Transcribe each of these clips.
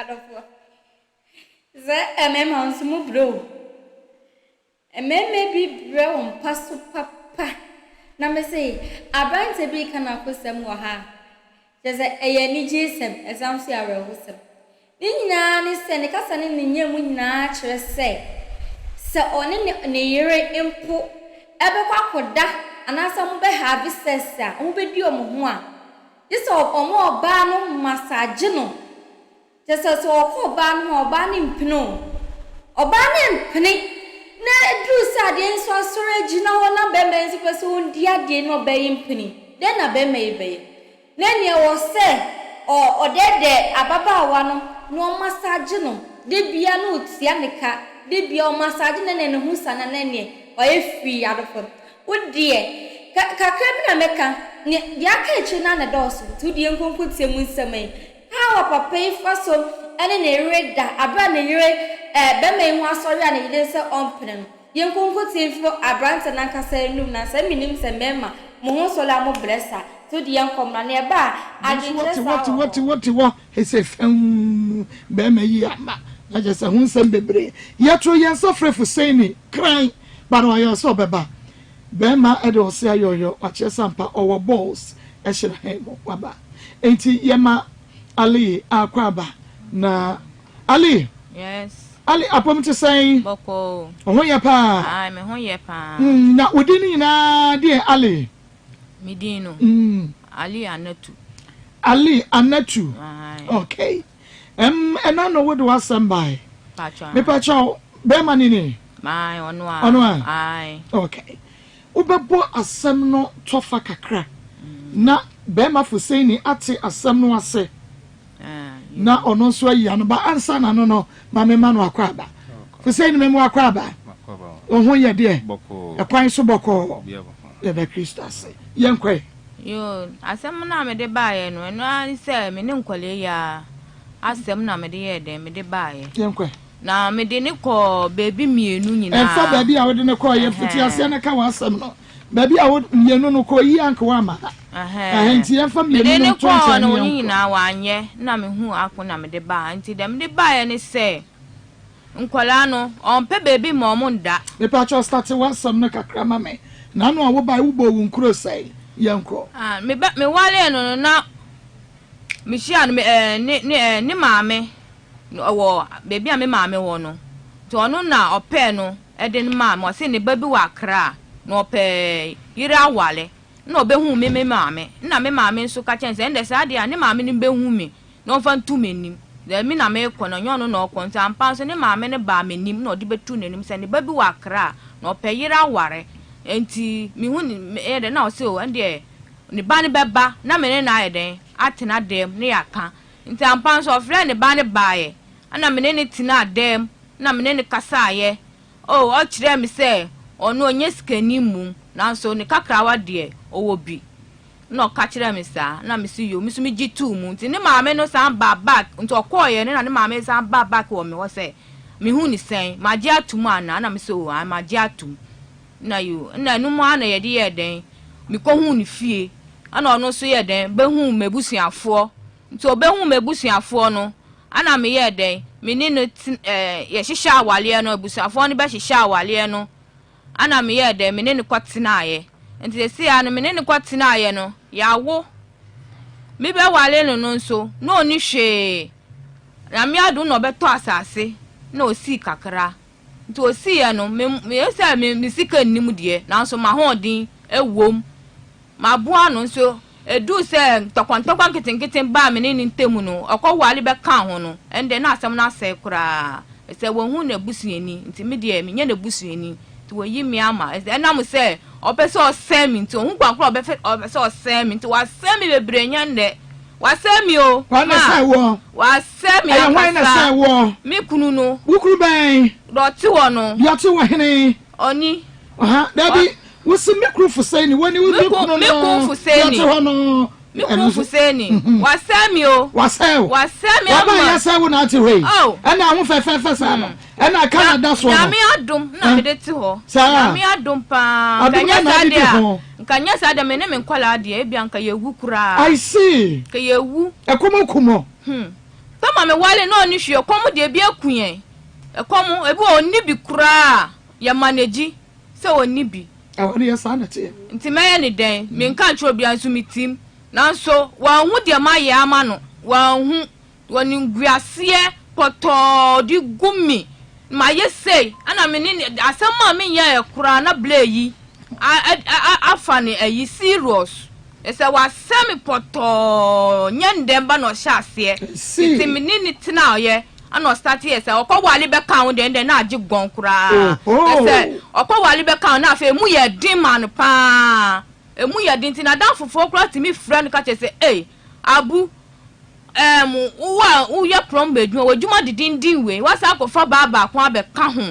Adofo. Ze mema nsumu bro. Meme bi bro on paso papa. Na me say abante bi kana kosem wo ha. Je ze ni jesem examsi awehosem. Ni nyina ni se ne kasa ne nyam nyina kire se oni ne yere empo ebe kwa koda anasa mo be have sesa mo be di omo ho a yeso omo oba no massage no jeso so oba no oba ni mpino oba ni mpini na edu sa de nso asore gina ho na be menzi kwese ondi ade no be mpini den na be me be na ne wo se o dede ababa no no massage no de bia no tia nika de bia o massage na ne hu sana na ne o efi adofo udie kakra bi na meka ne dia ka echi na na doso tu die nkonko tie mu nsamai ha papa ifa so ene na reda abra na yire be me hu asori na yide se ompene ye nkonko tie fo abranta na kasa enum na se minim se mema mo ho so la mo blessa tu die nkomra na e ba adinse what he say be me yi ama na je se hu nsam bebre yetro ye so frefo sei ni kran ba no ye so beba Bema edo se ayoyo ache sampa owo balls e shira hemo waba enti yema Ali akwaba na Ali yes Ali apom to say boko ho ye pa ai me ho ye pa na odini na de Ali midino Ali Anatu okay ena no would was somebody pacha me pacha bema nini mai onwa ai okay ubebo asem no tofa kakra na bema fuseni ate asem no ase na ono so ayi no ba ansa na no ma me ma no akwaba fuseni me mu akwaba ohun ye de ekwan so boko ye be Kristo ase yenkwe yo asem na me de baaye no eno an se me ne nkwale ya asem na me de ye de me de baaye yenkwe na me de ne ko baby mienu nyina enfa baby a wode ne ko ye futi ase na ka wasem no baby a wode mienu no ko yi anka wa ma enti enfa mienu no to no nyina wanye na me hu akwo na me de ba enti dem de ba ye ne se nkwala no on pe baby mo mo nda me pa cho start wasem no kakra ma me na no a wo ba wo bo wo nkro sai yenko me wale no na me shia no ne maame owo baby a me maame wo no to ono na ope no e de ne maame o se ne baby wa kra na ope yire awale na obehu me maame na me maame nso ka chense ende sa de a ne maame ne behu me na onfa ntu menim de me na me ko no nyono na okonta ampa so ne maame ne ba menim na odi betu nenim se ne baby wa kra na ope yire aware enti mi hu ni e de na o se o ende ne ba ne beba na me ne na eden atena dem ne yaka nti ampa so ofre ne ba ne baaye ana me ne tina dem na me ne kasa ye o kire me se ono onye skani mu na so ne kakrawa de owo bi no ka kire me sa na me si yo me so me gitu mu nti ne maame no san ba back nti okoye ne na ne maame san ba back wo me wo se me hu ni sen ma je atum ana na me so ma je atum na yo na nu mu ana ye de ye den me ko hu ni fie ana ono so ye den be hu mebusuafo nti obehu mebusuafo no ana me ye den me ni no ye hihya awale no abusuafo no be hihya awale no ana me ye den me ni kwatena ye nti se ya no me ni kwatena ye no yawo me be wale no nso no oni hwe na me adu no beto asase na osi kakra nti osi ye no me ese me sika nnim de na nso ma ho din ewom ma boa no nso edu se tokwan kitenkiten ba me ni ntemu no okowale be kan ho no ende na asem na ase kura se wonhu na busuani nti me de me nya na busuani nti woyi mi ama e na mo se opese o semi nti ohun kwankro opese o semi nti wa semi bebre nya nde wa semi o wa na sai wo wa semi akasa wa na sai wo mi kunu no wukuru ben doti wo no yoti wo hene oni dabi wosi mikrofu sei ni woni wo mikrofu no mikrofu sei ni mikrofu sei ni wa semi o wa semi ama ya sai wo na ati hoi ana ho fe sa no ana Canada so na me adom na me de ti ho na me adom pa kanya sa de me ne me nkwala de e bia nka yewu kura I see ka yewu ekomo Tama me wale no ni hwe komo de bi akuyen. Komo ebi oni bi kura ya manage se oni bi. Awori ya sana te. Nti meye ni den, me nka ntro bia nso mitim. Nanso wa hu de ma ye ama no. Wa hu woni nguase poto di gumi. Ma ye say ana me ni asema me ya kura na bleyi. Afane ayi serious. Ese wa semi poto nyendemba no hyase. Nti me ni tina oye. Ano start here say okowale be kan den na agi gon kura. Say okowale be kan na afa mu ye din man pa. Emu ye din ti na dan fofo kura ti mi friend ka che say eh abu uye plumb bedwuma wajuma didin we wasa akofa baba kwa be ka ho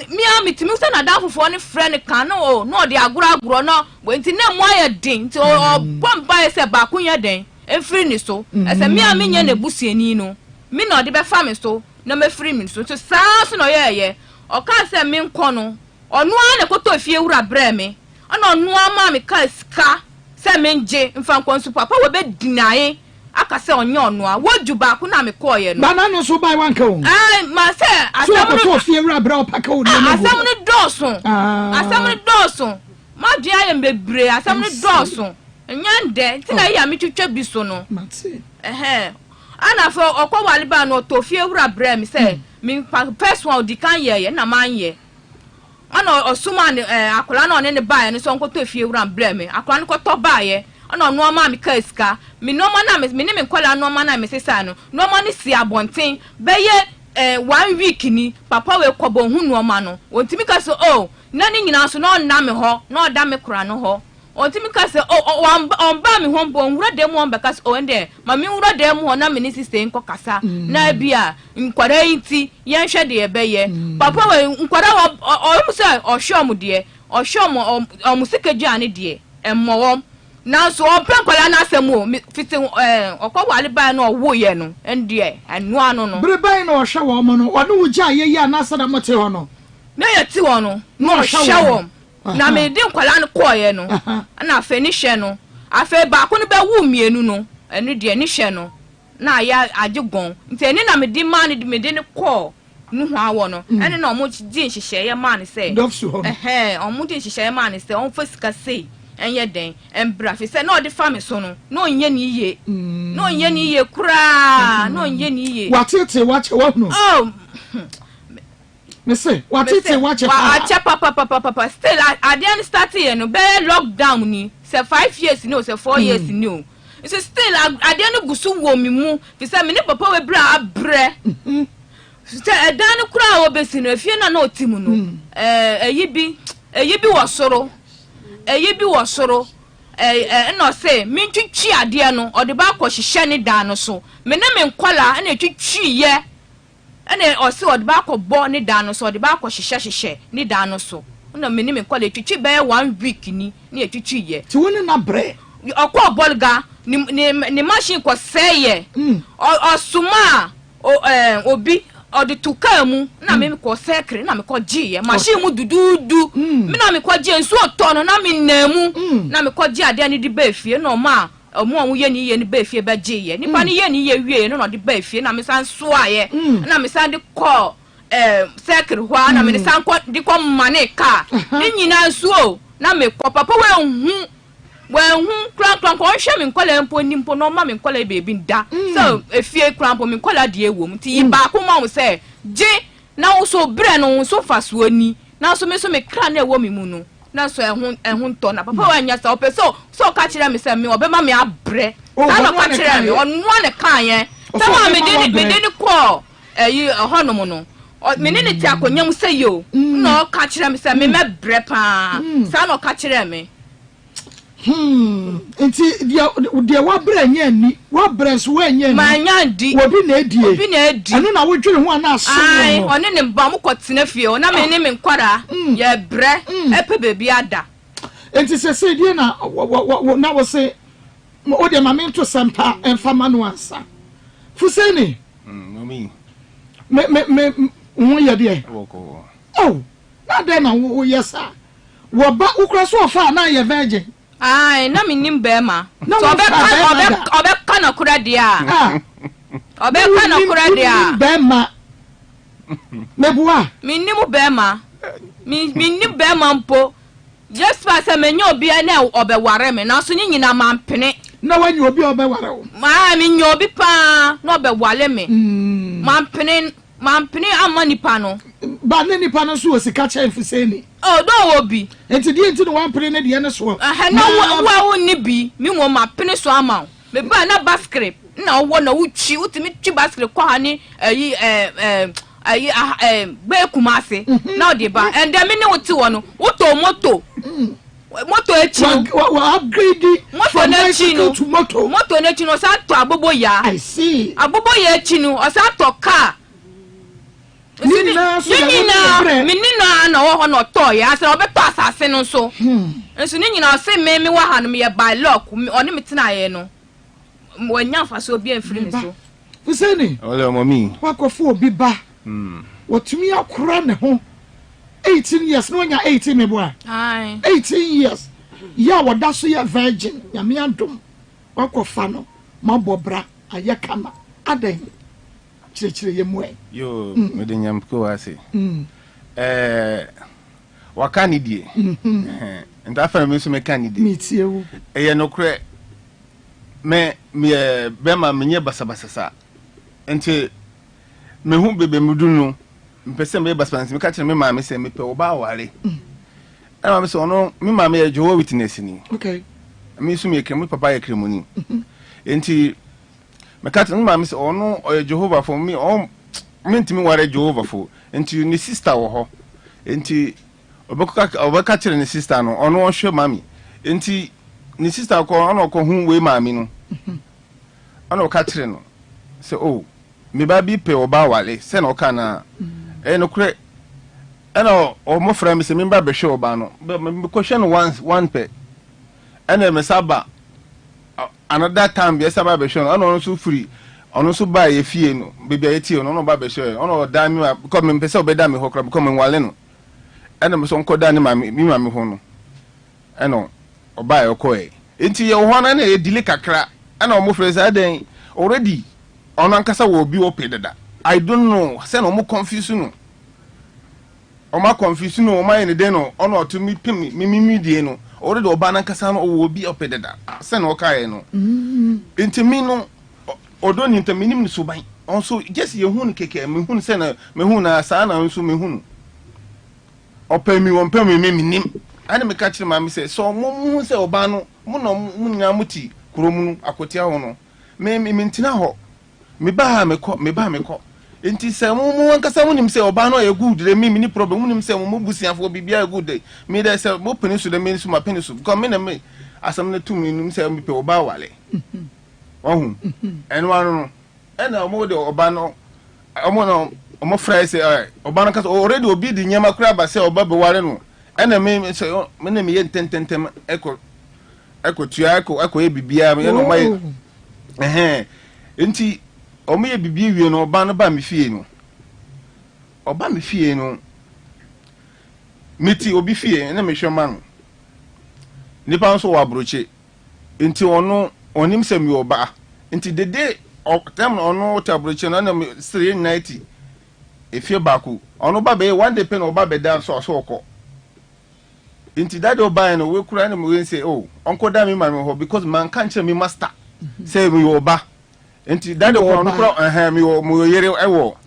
mi amitimi se na dan fofo ne friend kan no de aguro no wenti na mu aye din ti o bomba ye se ba kun ye den efiri ni so ese mi amenye na busiani no mi na de be fa me so na me free me so saa so no ye o ka se mi nko no onu a na koto fie wura bre me ana onu ama me ka ska se me nje mfa nkon so papa we be dinaye aka se onye onu a woju ba ku na me ko ye no bana no so bai wanka o ma se asam no fie wura bre o paka o na asam ni doso ma dia ye bebre asam ni doso nyande ti na ya me twetwa bi so no mate ana fo okowale ba no to fie wura bre me se me first one di kan ye na man ye ana osuma ne akola na ne ba ye no so nko to fie wura bre me akola ne ko to ba ye ana no ma me ka iska me no ma na me ne me kola no ma na me sesa no ma ne si abonten be ye 1 week ni papa we kobo hu no ma no ontimi ka so na ni nyina so no na me ho no da me kura no ho ontimi ka se on ba me ho bo nwura dem on be ka so ende ma me nwura dem ho na me ni sister nko kasa na bia nkwara yiti ye hwe de ye be ye papa we nkwara o se o hwom de o hwom o musikeji ane de emmowom na so o penkola na asemu fitin okowale ba na owo ye no ende anu anu no bre ban na o hwe wo mo no onu wuja ye ya na sada mote ho no me ye ti wo no no hwe wo na me di nkwala no koye no na afa ni hwe no afa ba ko no be wu mienu no enu de ni hwe no na ya ajegon nti eni na me di man di me di ne ko nu ho awo no eni na omo di nhihye ye man se omo di nhihye man se on fasika sei enye den embra fi se no de fami so no no nye ni ye kura no nye ni ye watete wache wo no me say watete wache papa still adian start here no be lockdown ni se 5 years no se 4 years no it's still adian gusu wo mi mu fi se me ne papa we bra abre se edan kura obesi no afie na otimu no eyi bi wo soro no say me twitwi ade no ode ba akọ hihye ne dan no so me ne me nkwala na twitwi ye ene o se ode ba akọ bo ne dan no so ode ba akọ hihye ne dan no so na me ne me nkwala twitwi be 1 week ni na twitwi ye ti woni na bre okọ bolga ni machine ko seye osuma obi odi tuka mu na me ko sekre na me ko giye machine mu dududu me na me ko giye nso otono na me namu na me ko giye ade ni di ba fie no ma omu ye ni ba fie ba giye nipa ni ye ni ye wie no di ba fie na me san so aye na me san di ko sekre hwa na me san ko di ko mane ka ni nyina nso na me ko papa we kran ko hwe me nkola mpo ni mpo no ma me nkola bebi da so efie kran po me nkola de ewom ti ba ko ma mo se je na wo so bre no so faso ni na so me kran na ewo me mu no na so ehun to na papa wa nya sa ope so ka kire me se me obema me abre na no ka kire me onu ne kan ye so ma me de ni ko eyi hono no me ne ti akonyam se yo no ka kire me se me bre pa sa no ka kire me enti dia wa bra nya ni wa bra so wa nya ni ma nya di obi na edi anu na wo dwere ho ana aso ai one ne ba mu kwotena fie o na me ne me nkwara ye bre epe bebi ada enti se die na wo se o de ma me to sampa emfa manu ansa fuseni mami me wo ye de na de na wo yesa wo ba ukra so ofa na ye virgin ai na me nim be ma so obe kana kura dia Obeka no kura dia. Bema. Mebua. Minnimu bema. Minni bema mpo. Just pass a menyo obi na obeware me na so nyina mampene. Na wanyi obi obeware wo. Ma menyo obi pa na obewale me. Mampene amani pa no. Ba ne nipa no so osika cha enfuseni. Oh do obi. Enti di enti no wampene ne de ne so. Na wo ni bi mi mo mapene so ama. Me ba na basket na wo na wuchi utimi twi basket kwa ha ni gbe kumase na odi ba and dem ni wuti wo no wuto moto echi wa upgrade moto na echi no moto na echi no sa to abobo ya I see abobo ya echi no o sa to car minina na wo ho no to ya se obeto asase no so nso ni nyina o se me wa ha no me by lock oni metena ye no wanya fa so obi amfiri ni so fuseni ole mommy wakofo obi ba wotumi akura ne ho 18 years no nya 18 meboa 18 years ya wada so ya virgin ya me adom wakofa no mabobra ayekama aden chire ye moe yo me de nyam ko ase wakani die nda fa me so me kan die metie wo eye no kre me bema menye basabasasa enti me hu bebe mudunu mpese me basabasasa me ka kire me ma me se me pe oba ware ma me se ono me ma me Jehovah Witness ni okay me su me kremu papa ye kremu ni enti me ka kire me ma me se ono Jehovah for me o me ntimi ware Jehovah for enti ni sister wo ho enti obeka kire ni sister no ono o hwe mami enti ni sister ko ono ko hu we mami no ono ka kire no se oh me ba bi pe oba wale se na o ka na no kure eno o mo fra me se me ba be hwe oba no me ko hwe no one pe ena me saba another time be saba be hwe no ono so free ono so ba ye fie no bebia ye tie no ono ba be hwe ono da mi because me pese obeda me hokra because me wale no ena me so nko da ni mami mi mami ho no eno oba ye koe enti ye ho na e delay kakra ena o mo fra say den already ono ankasa wo bi wo pe dada I don't know say no mo confuse no o ma confuse no o ma ene den no ono to mi pim mi die no already oba na ankasa no wo bi ope dada say no ka ye no enti mi no odo ni ntami nim ni so ban onso just ye hu no keke me hu say na me hu na sa na nso me hu no opa mi won pa mi nim ana me ka kire ma me say so mo say oba no mo no mo nya muti kuromu akotia ho no me ntina ho me ba me ko enti say mo ankasa mo nim say oba no ye good de me ni problem mo nim say mo busiafo bibia good de me dey say mo penisu de me su ma penisu because me na me asam na tum nim say me pe oba wale ohun eno anu ena mo de oba no omo fry say oba no kasa already obi di nyama kura ba say oba be wale no ena me say me na me ye tententem eko tua eko e bibia me no mai enti omo ye bibia wie no oba no ba me fie no oba me fie no meti obi fie na me hwema no nipa nso wa broche enti ono onim se mi oba enti dede tem ono ta broche na me 390 efie baako ono ba be one day pen oba be dan so okọ enti dade oba no we kura na me say oh onko da me ma me ho because man kan kire me master say me oba enti dade ono kura me mo yere ewo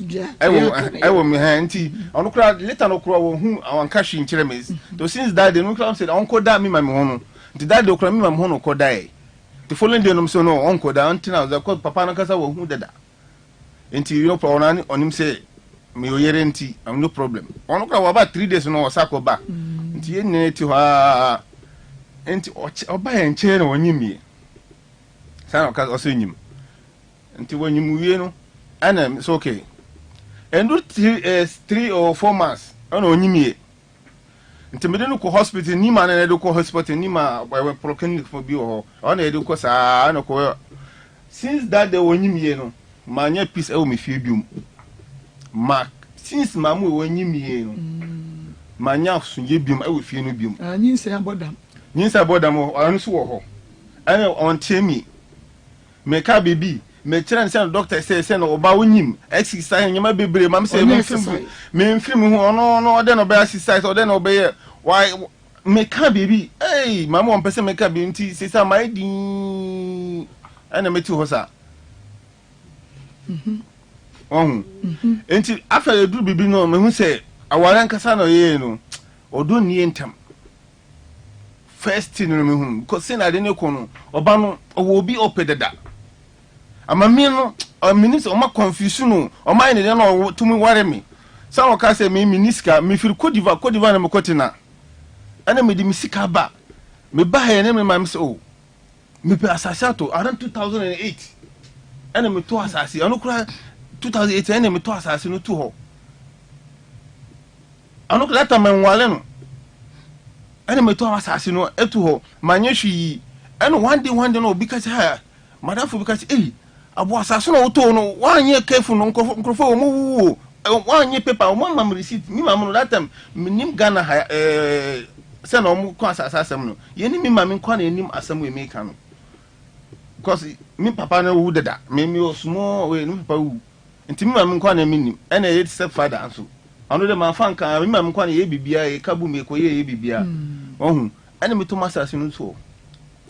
me enti ono kura later no kura wo hu awan kashi nkire me to since dade no kura say onko da me ma me ho no enti dade kura me ma me ho no ko dai the following day no so no onko da until now the papa no kasa wo hu dada enti you know for onim say me oyere enti am no problem ono kura wa ba 3 days no osako ba enti ye neti ha enti oba ye nche na wonyimie sana ka oso nyim enti wonyim wie no ana so okay and 3 or 4 months ona onyimie enti me de no ko hospital ni ma na de ko hospital ni ma we proclinic for bi ho ona de ko sa ana ko since that day wonyimie no ma nya peace e o me fie bium ma since mamu wonyimie no ma nya sunje bium e wo fie no bium nyinsa abodam anu so wo ho ana on temi me ka bibi me try and say doctor say no oba wonyim exercise nyama bebre mam say me film ho no de no be exercise o de no be why me ka baby hey mama on person me ka bi nti say say my din ana me ti ho sa enti after you do bibi no me hu say awara nkasa no ye no odo ni entam first thing no me hu because say na de ne ko no oba no owo bi opededa amami no minister o ma confusion no o ma ne no to me worry me say o ka say me minister me firi Cote d'Ivoire na me kotina ana me di me sika ba me ba he ne me ma me say oh me pe asase to around 2008 ana me to asase ano kura 2008 ana me to asase no to ho ano kura ta me nwale no ana me to asase no etu ho manye hwi ana one day no because ha madam for because abo asase no to no wanye careful no nkrofo mu wanye paper o mam receipt mi mam no that time nim Ghana say no mu ko asase no ye ni mi mam ko na nim asem we make no because mi papa na wu deda me osmo we ni papa wu nti mi mam ko na mi nim na ye step father anso ano de man fan kan mi mam ko na ye bibia ye kabu me ko ye bibia ohun ana mi to masase no so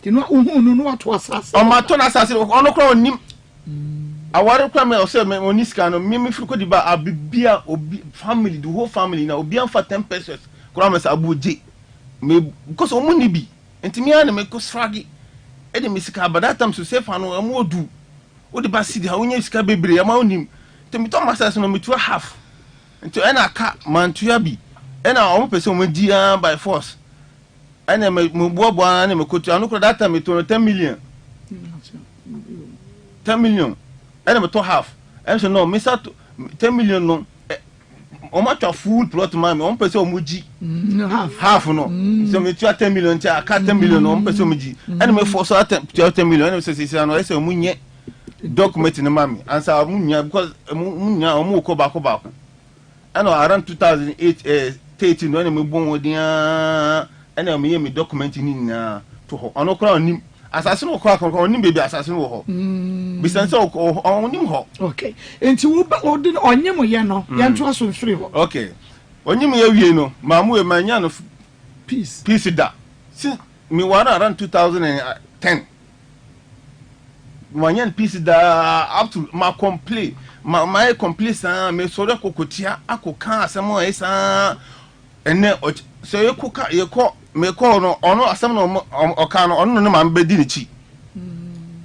ti no ohun no wato asase o ma to na asase ono kro nim aware kwa me o say me oniska no me firi Cote d'Ivoire abibia obi family the whole family na obi amfa 10 pesos kro me sa abuje me because o mu ni bi enti me ana me ko stragi e de me sika abadatam so say fa no am odu o de ba sidi ha onya sika bebre ya ma onim te me to masase no me to half enti ena aka mantua bi ena o mo pese o magi by force ena me bobo ana me kotu anu kro that time me to 10 million 10 million ena me to half and so no me sa 10 million no o ma to full plot man me o pese o mogi half no so me to 10 million ti aka 10 million no o pese o mogi ena me force 10 million ena se se no ese o munye document ni mami ansa munya because munya o mu ko ba ena around 2008 30 no ena me bon odia ena me ye me document ni na to ho ono kra onim asase no kwa onim baby asase no ho bisanse onim ho okay enti wo ba odin onyem ye no ye nto aso mfiri ho okay onyem ye wie no mamu e manya no peace da si me wara around 2010 manya peace da up to ma complete my complete sa me so re kokotia akoka asemo esa ene so ye koka ye ko me ko no ono asem no oka no ono no ma mbedi ni chi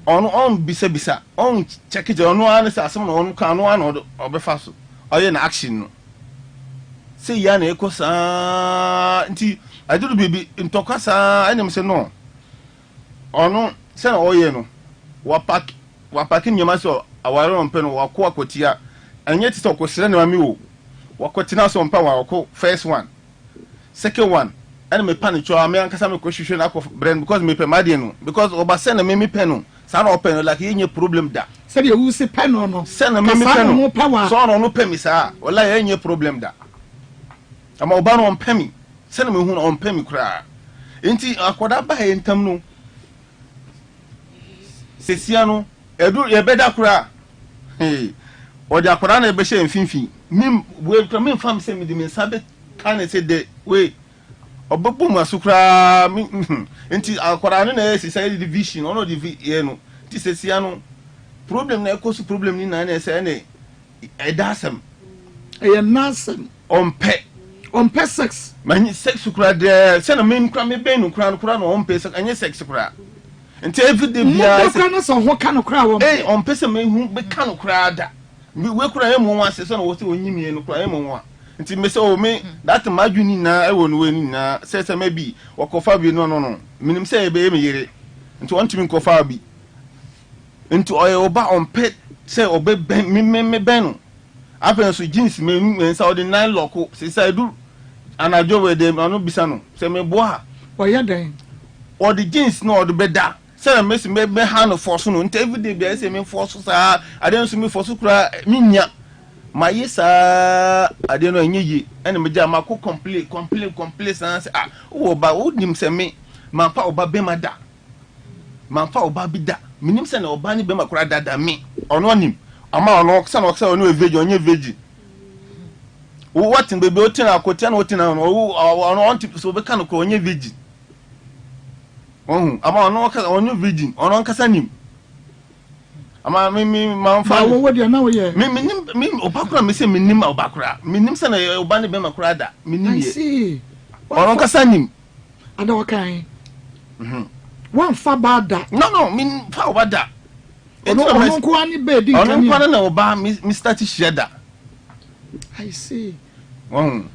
ono on bisa on check je ono an se asem no ono ka no an obefa so oye na action no say ya na ekosa nti adudu bibi ntokasa enyem se no ono se na oye no wa pack nyama so aware on pe no wa ko akotia enye ti so ko sire na mami wo wa kotina so mpa wa ko first one second one and me panicho Amean kasa me ko hwehwe na ko brand because me pe madie no because oba se na me pe no sa na open no like yenye problem da se de wu se pe no se na me pe no so no pe mi sa wala yenye problem da ama oba no on pe mi se na me hu on pe mi kura enti akoda ba he ntam no sesia no edu ye beda kura odi akoda na ebe hye mfinfin mim we me fam se me di me sabe kan se de we obobu masukra enti akwara no na society division ono ye no ti sesia no problem na ekosu problem ni na na se na edasem e nasem onpe sex many sex kura de se na me kura me ben no kura no onpe sex anye sex kura enti every day bia se na so ho ka no kura wo onpe se me hu be ka no kura da we kura e mo wan se so na wo se onyimie no kura e mo wan nti me say o me that madwini na e wonu we ni na say maybe wakofa bi no minim say e be me yere nti wonti mi kofa bi nti oye oba on pet say obe ben me ben no apen so jeans me say odi 9 loko say do anajo we dem anu bisa no say me boa oye den odi jeans no odi beda say me ha no force no nti every day be say me force sa aden so me force kura minya ma yesa ade no enyeyi ene me ja ma ko complain sans wo ba wo nim se me ma pa oba be ma da ma pa oba bi da minim se na oba ni be makura dada me ono nim ama ono se na okse ono eveji onye veji what in baby otin akotia na otin ono onti so be kan ko onye veji ama ono ka onye veji ono nkasa nim ama mi manfa wo wo dia na wo ye mi obakura me se minim obakura minim se na oba ni be makura da minim ye I see ono nkasa nim ada wakan wan fa bada no min fa obada ono ko ani be di kan ono kwa na oba mi start sheda I see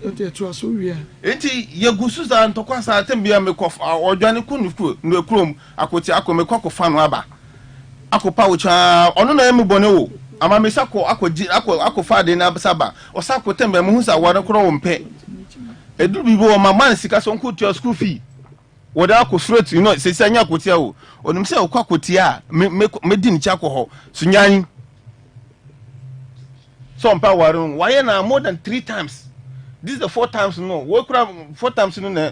enti to so wia enti yegusu za ntokwa sa tembia me kof odwane kunuku no ekrom akoti akome kwakofa no aba akopa ucha ono na emi bone wo ama me sako akofa de na saba osako tembia mu husa ware kro wo mpe edu bibo wo mama sika so nku to school fee woda akofrate you know se sanya akotia wo onim se okwakotia me di ncha ho sunyan sompa warun why na more than 3 times this is the 4th times no we kura 4 times no na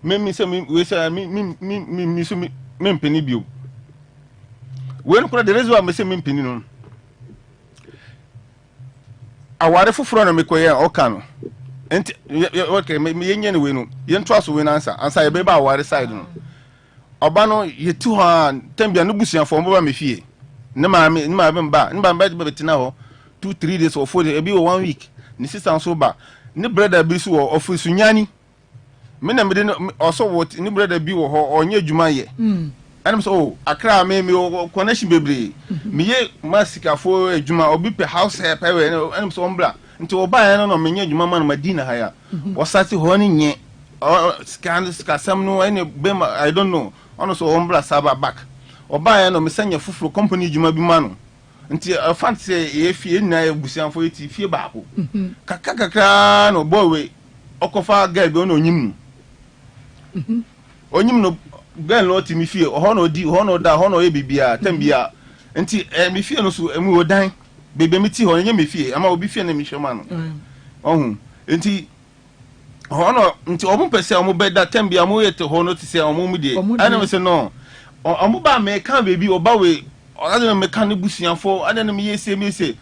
me say we say me so me mpeni bio we no kura the reason why me say me mpeni no aware foforo na me koye oka no enti okay me yenye ne we no yento aso we na ansa ye be ba aware side no oba no yetu ha tambia no busuafo mbo ba me fie ne ma be betina ho 2-3 days or 4 days ebi 1 week ni sister so ba ni brother bi so office nyani me na me de also what ni brother bi wo ho onye adwuma ye and so akra me connection bebre me ye masikafo adwuma obi pe house help we and so ombra nti oba ya no me nya adwuma man madina ha ya wasati ho ni nye skasam no any be I don't know ono so ombra saba back oba ya no me sanya fufuro company adwuma bi mano nti fancy ye fie na ebusianfo eti fie baako kakakaka no boy okofa guy be no onyim no girl no ti mi fie ho no di ho no da ho no ye bibia tambia nti mi fie no so emu odan bebe mi ti ho nye mi fie ama obi fie na mi hwema no ohun nti ho no nti omo pese omo beda tambia mo ye te ho no ti se omo mu die ana me se no omo ba me kan bebi oba we other mechanic busianfo other no me yese me say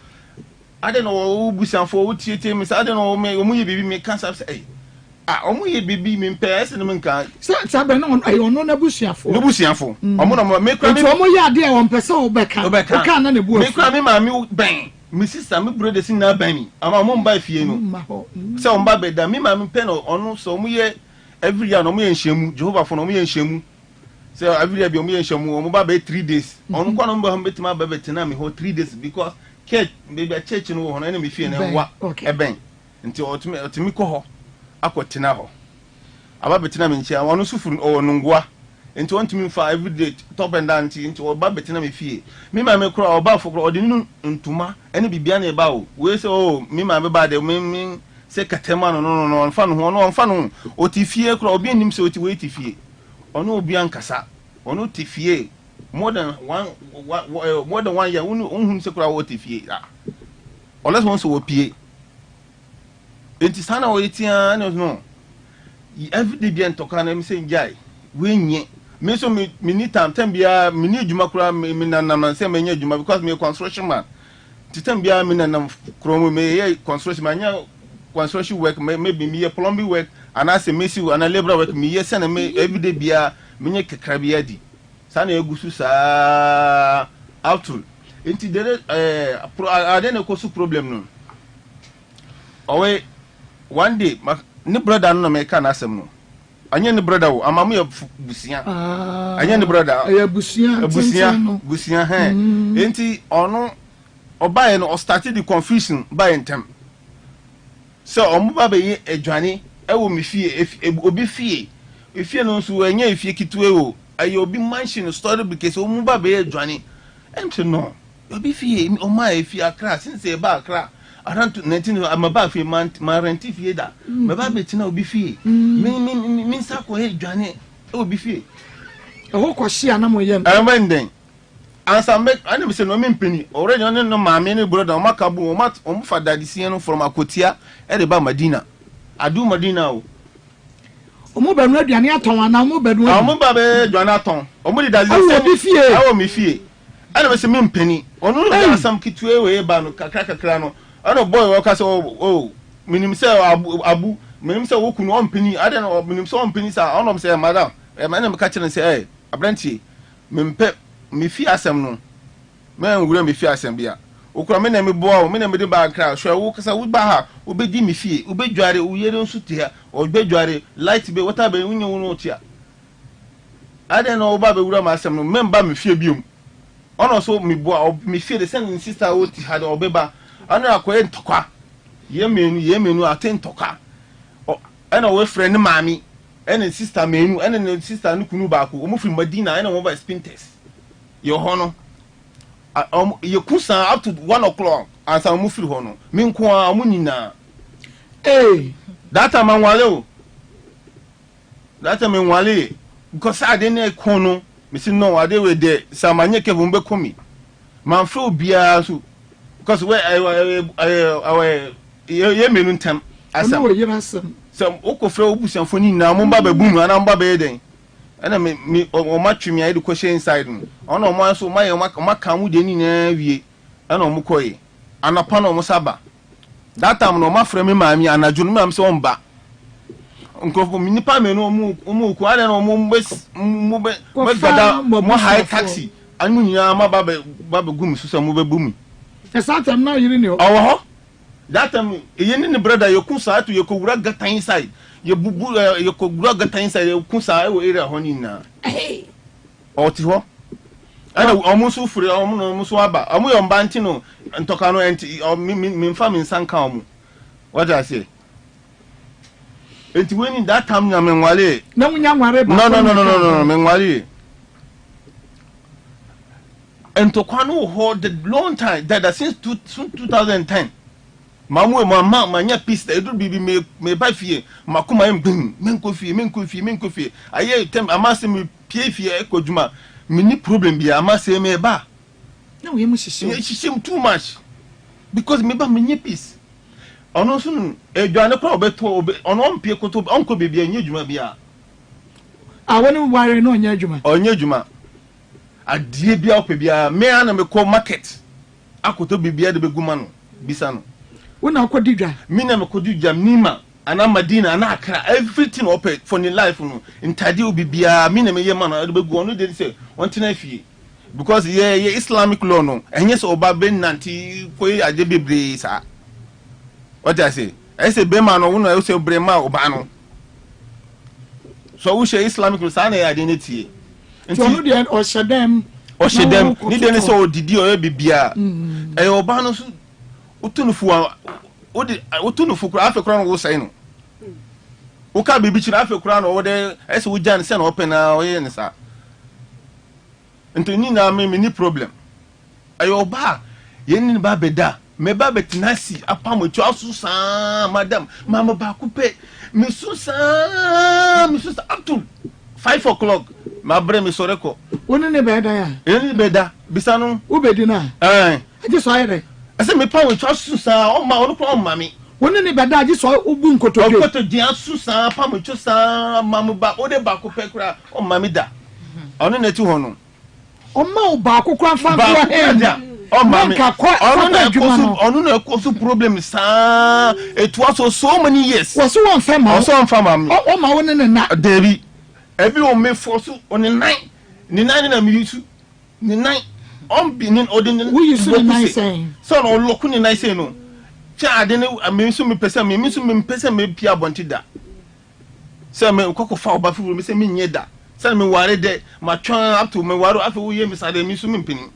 other no busianfo wo tietie me say other no me omu ye bibi me kan say omu ye bibi me mpese no me kan sa be no ono na busianfo omu no me kra me omu ye ade e won pese wo beka o kan na ne bu me kra me ma me ben me sister me brother sin na ban mi ama omu mba fie no say omu ba be da me ma me pen ono so omu ye every year no omu ye nhyiamu Jehovah for no omu ye nhyiamu. So every day be omo yenhyamu omo ba be 3 days onu kwa no mba betima ba betina me ho 3 days because church no ho na me fie na wa eben nti otimi ko ho akotina ho aba betina me nchia onu sufuru onu ngwa nti ontimi fa every day top and down nti oba betina me fie me ma me kura oba fokro odinu ntuma ene bibia na eba o we say me ma be ba de me se katema no onfa no oti fie kura obi nim se oti we ti fie ono obi ankasa ono tifie more than 1 year unhun se kura wo tifie unless once wo pie enti sana wo etia no every day bi antoka na me say njai we nye me so me ni time bia me ni adwuma kura me na say me nya adwuma because me construction man time bia me na kro me ye construction man nya construction work maybe me plumbing work and as a messy and a labor work me yes and me every day bia me nye kekra bia di sana egusu sa outro enti there ade na kosu problem no owe one day ni brother no me ka na asem no anya ni brother wo amamu ya busia anya ni brother ya busia he enti ono obaye no started the confusion by intem so omo ba be adwane ewo me fie obi fie efie no nso anya efie kitwe wo aye obi mansion story because omo ba be adwane emse no obi fie o ma efie akra since e ba akra around 19 amaba fie man rent fie da me ba be tina obi fie me nsa ko adwane obi fie ho ko hia na mo yem amenden ansa me ani se no me mpeni already on no maame ne brother o makabu o fa dadisi no from akotia e de ba Madina adu Madina o mo ba no aduane aton ana mo ba no mo ba be aduane aton o mo di dadisi awo bi fie awo mi fie ana me se me mpani onu no da asam kitwe we ba no kakra no ana boy wo ka se oh minim se abu minim se wo kunu ompani ada no minim se ompani sa ono se madam e ma na me ka kire se abrantie me mpe me fi asam no me ngura me fi asam bia okura me na me boa me na me de ba kra hwe wo kasa wo ba ha wo be di me fie wo be dware wo yere nsu te ha wo be dware light be water be wunye wo no tia ada no wo ba be wura ma asam no me mba me fie biom ono so me boa me fie de send sister wo ti ha de obeba ano akoye ntokwa ye menu atentokwa ana wo friend maami ene sister menu ene sister no kunu ba ko o mu firi Madina ene wo ba spinters ye ho no ye kusa up to 1 o'clock asa mu firi ho no me nko a mu nyina data manwale o data manwale because ade na ko no me si no ade we de samanye ke bu be komi man fro bia so because we ye menu ntam asa we yira asam so okofre obusanfo ni na mo ba babum ana mo ba be den ana me o matwemi ayi de ko she inside no ona o man so maye maka mu de ni na wie ana o mo koyi anapa no mo saba that time no ma frɛ me maami anadwo no mam se o mba nkofo minipa me no mo ku ana no mo gada mo high taxi anu nyina ma ba gum so so mo be bumi esatam na yiri ni o ho that time yeni ni brother yokusa to yekowura gata inside ye bubu yekowura gata inside yokusa e wo area ho ni na oti ho ana omusu fure omusu aba omu yo mba nti no ntoka no enti mi mfa mi nsanka omu what I say enti weni that time na menwale na munya nware ba no menwale ntokwa no ho the long time that since 2010 mamu mama manya pista edu bibi me ba fie makoma embin menko fie aye tem amase me pie fie ekoduma mini problem bia amase me ba na we mu shishim too much because me ba menye peace ono so edwane kwa obeto ono mpie koto onko bibia nye djuma bia woni ware no nya djuma onye djuma adie bia ope bia me ana me ko market akoto bibia de beguma no bisa no wona akodi dwa mina me kodi dwa nima ana Madina ana Accra everything open for the life no intadi obibia mina me yema no de begu ono de say wontina fie because ye Islamic law no enye so oba be nanti koyi ade bebre sa what I say be man no wona say brema oba no so we say Islamic law sa na ya de netie nti ono de o shedem ni de ne so odidi o bibia oba no so utunufu kura afi kura no wo sai no uka bibi chira afi kura no wo de ese wo jan se na open na o ye ne sa ntoni na me ni problem ayo ba ye ni ba beda me ba betinasi apamo chu asusa madam mama ba kupe me susa up to 5 o'clock ma bre me soreko woni ne beda ya ni beda bisanu ubedi na aje so ayere ase me pa we asusa o ma onu ko mami woni ne beda aje so ubu nkotodwe okoto di asusa pa mo chusa mamu ba o de ba kupe kura o mami da onu na ti hono o ma ba kokura fa fa o mami onu na kosu problem sa it was so many years was one fama o ma woni ne na debi every one me force on the 9 ni 9 na mi yusu ni 9 on bi ni odin we yusu ni 9 saying so no loku ni 9 say no cha ade ne me so me pesa me pia bonti da say me kokko fa oba furu me say me nye da say me ware de ma twan up to me ware afi wo ye me say me so me mpini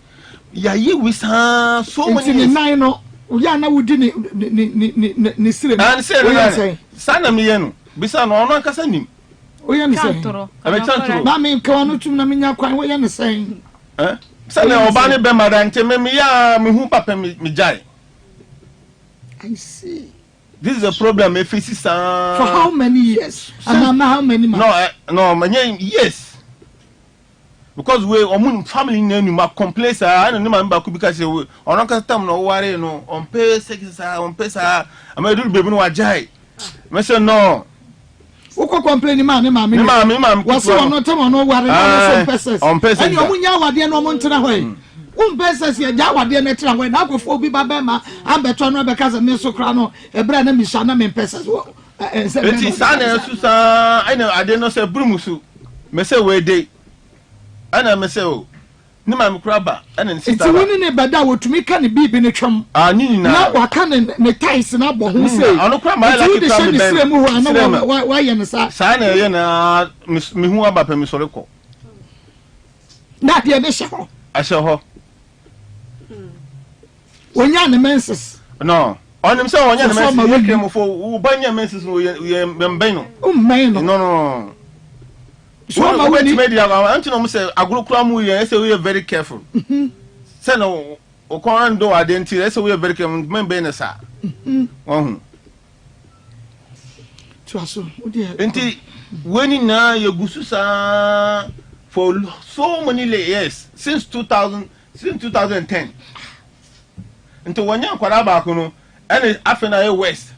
ya ye we sa so many ni 9 no ya na wudi ni sire na say sana me ye no bisa no ono akasa nim oya ni say na me nka no tum na me nya kwan oya ni say sana oba ne be madante me ya me hu papa me jai. I see. This is a problem if it's for how many years? And how many months? No, many years. Because we family name ma complain sa I no man ba ku because we on kan time no worry no on pay sex on pay sa am do baby no ajai. Me say no. Uko complain ma me ma was on no time no worry no some persons. On pay sex. And you munya wade no mo ntena hoy. Umpesa ya Jawa de netra when I go for Biba Bema, Ambeton because of Mesocrano, a brand of Mishana Mempesa. It is Sana Susa, I know I didn't know say Brumusu, Messe way day. Anna Messeo, Nima Crabba, and then it's winning a badawo to make can be in a chum. I need now what can Metais and Abba who say, I don't cry my like the why you say, Sana Yana Miss Mihuaba Pemisorico. Not the initial. I saw her. When you're the menses. No. On himself, on your message, came for Banya Messes, Bambino. Oh, man, no. So I went to media. I want to say, I grew cramu, so we are very careful. Send o Corando identity, so we are very careful. Membenesa. Inti, when now you gususa for so many years, since 2010. Until when you're Quarabacuno. And Afena West.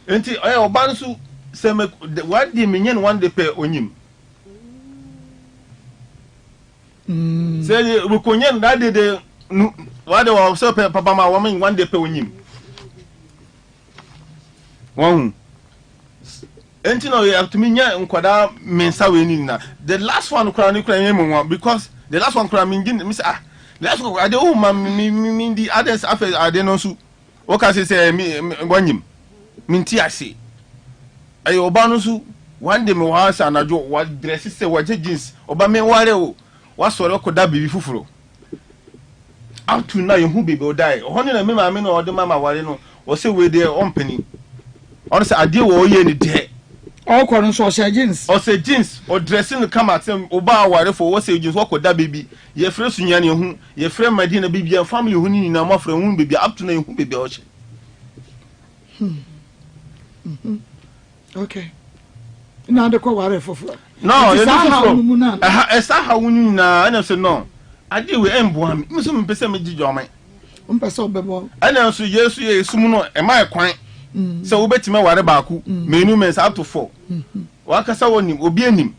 Until I Obansu say what the minion one day pay on him. Say Rukunyan that day what they were so pay Papa my woman one day pay on him. One. Until you have to mean ya and Quada Mensa winning. The last one crying because the last one crying Miss Ah. Last one I don't mean the others after I didn't know. What can I say? Me one minti ase. Ayo obanusu one day me was and ajo what dresses say what jeans. Oba me ware o. What sort of koda bibi fufuro. Out to now you who baby die. Honey na me mama no ode mama ware no. O say we dey on penny. On say ade wo ye ni de. All corner so say jeans. O say jeans or dressing come at them oba ware for what say jeans what koda baby. Ye frɛ sunya ne hu ye frɛ madi na bibia family hu ni na mafrɛ hu baby up to na hu baby o che. Okay. Now the ware for no you know esa ha wunu na ana say no ade we embo am me so me pese me gijoman mpese obebo ana so yesu ye sum no e mai kwan se wo betime ware baaku menu men up to 4 wakasa wonim obi anim